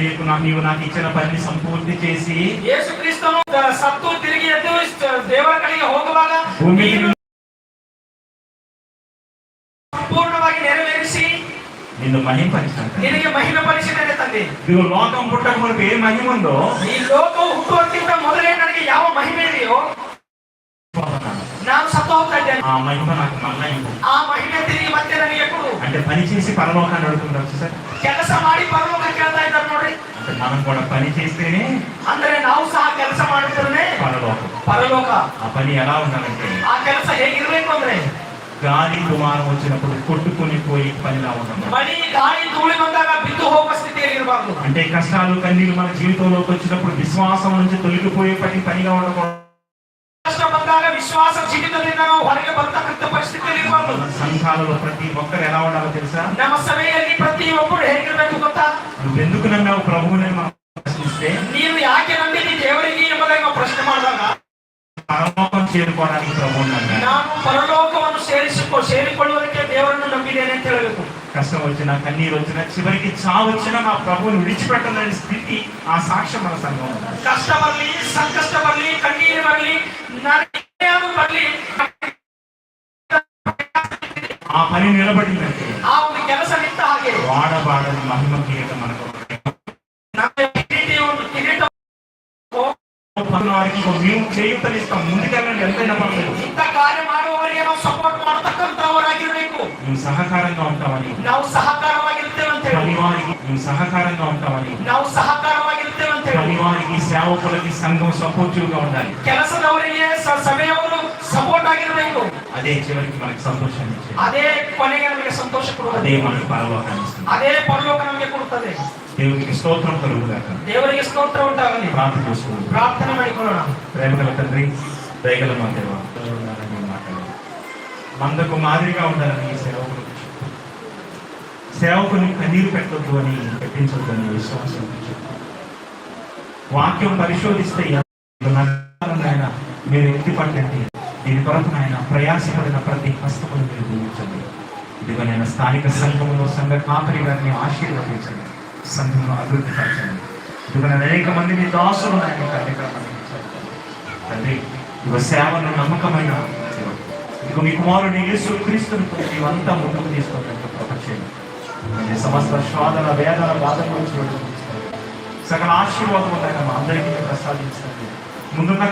నీవు నాకు ఇచ్చిన పని సంపూర్తి చేసి ಯೇಸು ಕ್ರಿಸ್ತನು ಸತ್ತು ತಿರುಗಿ ಎದ್ದು ದೇವರ ಕಡೆಗೆ ಹೋಗುವಾಗ ಭೂಮಿ ಸಂಪೂರ್ಣವಾಗಿ ನೆರವೇರಿಸಿ నిన్ను మహింపరిచాను. ನಿನಗೆ ಮಹಿಮೆ ಪಡಿಸಿದ್ದೇನೆ ತಂದೆ. ఇదిగో లోకం పుట్టక మనకు ఏ మహిమ ఉందో, ಈ ಲೋಕವು ಹುಟ್ಟುವಂತಿಂತ ಮೊದಲೇ ನನಗೆ ಯಾವ ಮಹಿಮೆ ಇದೆಯೋ ನಾನು ಸತ್ತು ಹೋಗ್ತಾ ಇದ್ದೇನೆ. ఆ మహిమ నాకు మళ్ళా ఇవ్వు. ಆ ಮಹಿಮೆ ತಿರುಗಿ ಮತ್ತೆ ನನಗೆ ಕೊಡು. అంటే పని చేసి పరలోకాన్ని అడుగుతుంటాం సార్. ಕೆಲಸ ಮಾಡಿ ಪರಲೋಕ ಕೇಳ್ತಾ ಇದ್ದಾರೆ ನೋಡ್ರಿ. అంటే మనం కూడా పని చేస్తేనే ಅಂದ್ರೆ ನಾವು ಸಹ ಕೆಲಸ ಮಾಡಿದ್ರೆ పరలోకం. ಪರಲೋಕ. ఆ పని ఎలా ఉండాలంటే, ಆ ಕೆಲಸ ಹೇಗಿರ್ಬೇಕು ಅಂದ್ರೆ గాలి దుమారం వచ్చినప్పుడు కొట్టుకుని పోయి పనిలా ఉండదు. ಮಳಿ ಗಾಳಿ ಧೂಳಿ ಬಂದಾಗ ಬಿದ್ದು ಹೋಗುವ ಸ್ಥಿತಿಯಲ್ಲಿ ಇರಬಾರ್ದು. అంటే కష్టాలు కన్నీళ్ళు మన జీవితంలోకి వచ్చినప్పుడు విశ్వాసం నుంచి తొలగిపోయే పనిగా ఉండకూడదు. ಕಷ್ಟ ಬಂದಾಗ ವಿಶ್ವಾಸ ಜೀವಿತದಿಂದ ನಾವು ಹೊರಗೆ ಬರ್ತಕ್ಕಂಥ ಪರಿಸ್ಥಿತಿಯಲ್ಲಿ ಇರಬಾರ್ದು. సంఘాలలో ప్రతి ఒక్కరు ఎలా ఉండాలో తెలుసా? ನಮ್ಮ ಸಭೆಯಲ್ಲಿ ಪ್ರತಿಯೊಬ್ಬರು ಹೇಗಿರ್ಬೇಕು ಗೊತ್ತಾ? నువ్వెందుకు నమ్మావు ప్రభువుని మనం ప్రశ్నిస్తే, ನೀನು ಯಾಕೆ ನಂಬಿದಿ ದೇವರಿಗೆ ಎಂಬುದಾಗಿ ನಾವು ಪ್ರಶ್ನೆ ಮಾಡಿದಾಗ పరలోకం చేరుకోవడానికి ప్రభువుని నమ్మాను. ನಾನು ಪರಲೋಕವನ್ನು ಸೇರಿಕೊಳ್ಳುವುದಕ್ಕೆ ದೇವರನ್ನು ನಂಬಿದ್ದೇನೆ ಅಂತ ಹೇಳಬೇಕು. కష్టం వచ్చినా కన్నీరు వచ్చినా చివరికి చావు వచ్చినా నా ప్రభువుని విడిచిపెట్టలేని స్థితి, ఆ సాక్ష్యం మన సంఘం. ಕಷ್ಟ ಬರಲಿ, ಸಂಕಷ್ಟ ಬರಲಿ, ಕಣ್ಣೀರು ಬರಲಿ, ನಾನು ಬರಲಿ ఆ పని నిలబడిందంటే ಆ ಒಂದು ಕೆಲಸ ನಿಂತ ಹಾಗೆ వాడబాడని మహిమ కిరీట మనకు ನಮ್ಮ ಕಿರೀಟ వారికి మేము చేయుతనిస్తాం, ముందుకెళ్ళండి, ఎంతైనా పర్లేదు. ಇಂಥ ಕಾರ್ಯ ಮಾಡುವವರಿಗೆ ನಾವು ಸಪೋರ್ಟ್ ಮಾಡತಕ್ಕಂತವರಾಗಿರ್ಬೇಕು. మేము సహకారంగా ఉంటామని, ನಾವು ಸಹಕಾರವಾಗಿರ್ತೇವೆ ಅಂತ ಹೇಳಿ పనివారికి మేము సహకారంగా ఉంటామని, ನಾವು ಸಹಕಾರವಾಗಿರ್ತೇವೆ ಅಂತ ಹೇಳಿ పనివారికి సేవకులకి సంఘం సపోర్టివ్ గా ఉండాలి. ಕೆಲಸದವರಿಗೆ ಸಭೆಯವರು ಸಪೋರ್ಟ್ ಆಗಿರಬೇಕು. అదే చివరికి మనకి సంతోషాన్ని ఇచ్చేది, ಅದೇ ಕೊನೆಗೆ ನಮಗೆ ಸಂತೋಷ అదే ಕೊಡುತ್ತದೆ, మనకి పరలోకాన్ని ఇస్తుంది. ಅದೇ ಪರಲೋಕ ನಮಗೆ ಕೊಡುತ್ತದೆ. దేవునికి స్తోత్రం కలుగుగాక. ದೇವರಿಗೆ ಸ್ತೋತ್ರ ಉಂಟಾಗಲಿ. ప్రార్థన చేసుకుందాం. ಪ್ರಾರ್ಥನೆ ಮಾಡಿಕೊಳ್ಳೋಣ. ప్రేమగల తండ్రి, దయగల మా దేవ, మందకు మాదిరిగా ఉండాలని ఈ సేవకులకు చెప్పు. సేవకుని కన్నీరు పెట్టొద్దు అని, పెట్టించొద్దు అని విశ్వాసం చెప్పు. వాక్యం పరిశోధిస్తే ఆయన మీరు ఎత్తి పట్టండి. దీని కొరకు ఆయన ప్రయాసపడిన ప్రతి హస్తమును మీరు దీవించండి. ఇదిగో నేను స్థానిక సంఘంలో సంఘ కాపరి గారిని ఆశీర్వదించండి, సంఘంలో అభివృద్ధి పరచండి. ఇదిగో నేను అనేక మంది మీ దాసులు ఆయన కార్యక్రమాన్ని తండ్రి, ఇదిగో సేవను నమ్మకమైన సేవ. ఇదిగో మీ కుమారుని యేసు క్రీస్తుని నీవంతా ముందుకు తీసుకుంటాను ప్రపంచండి. సమస్త శోధన వేదన బాధల నుంచి సకల ఆశీర్వాదం మా అందరికీ ప్రసాదించండి. ముందున్న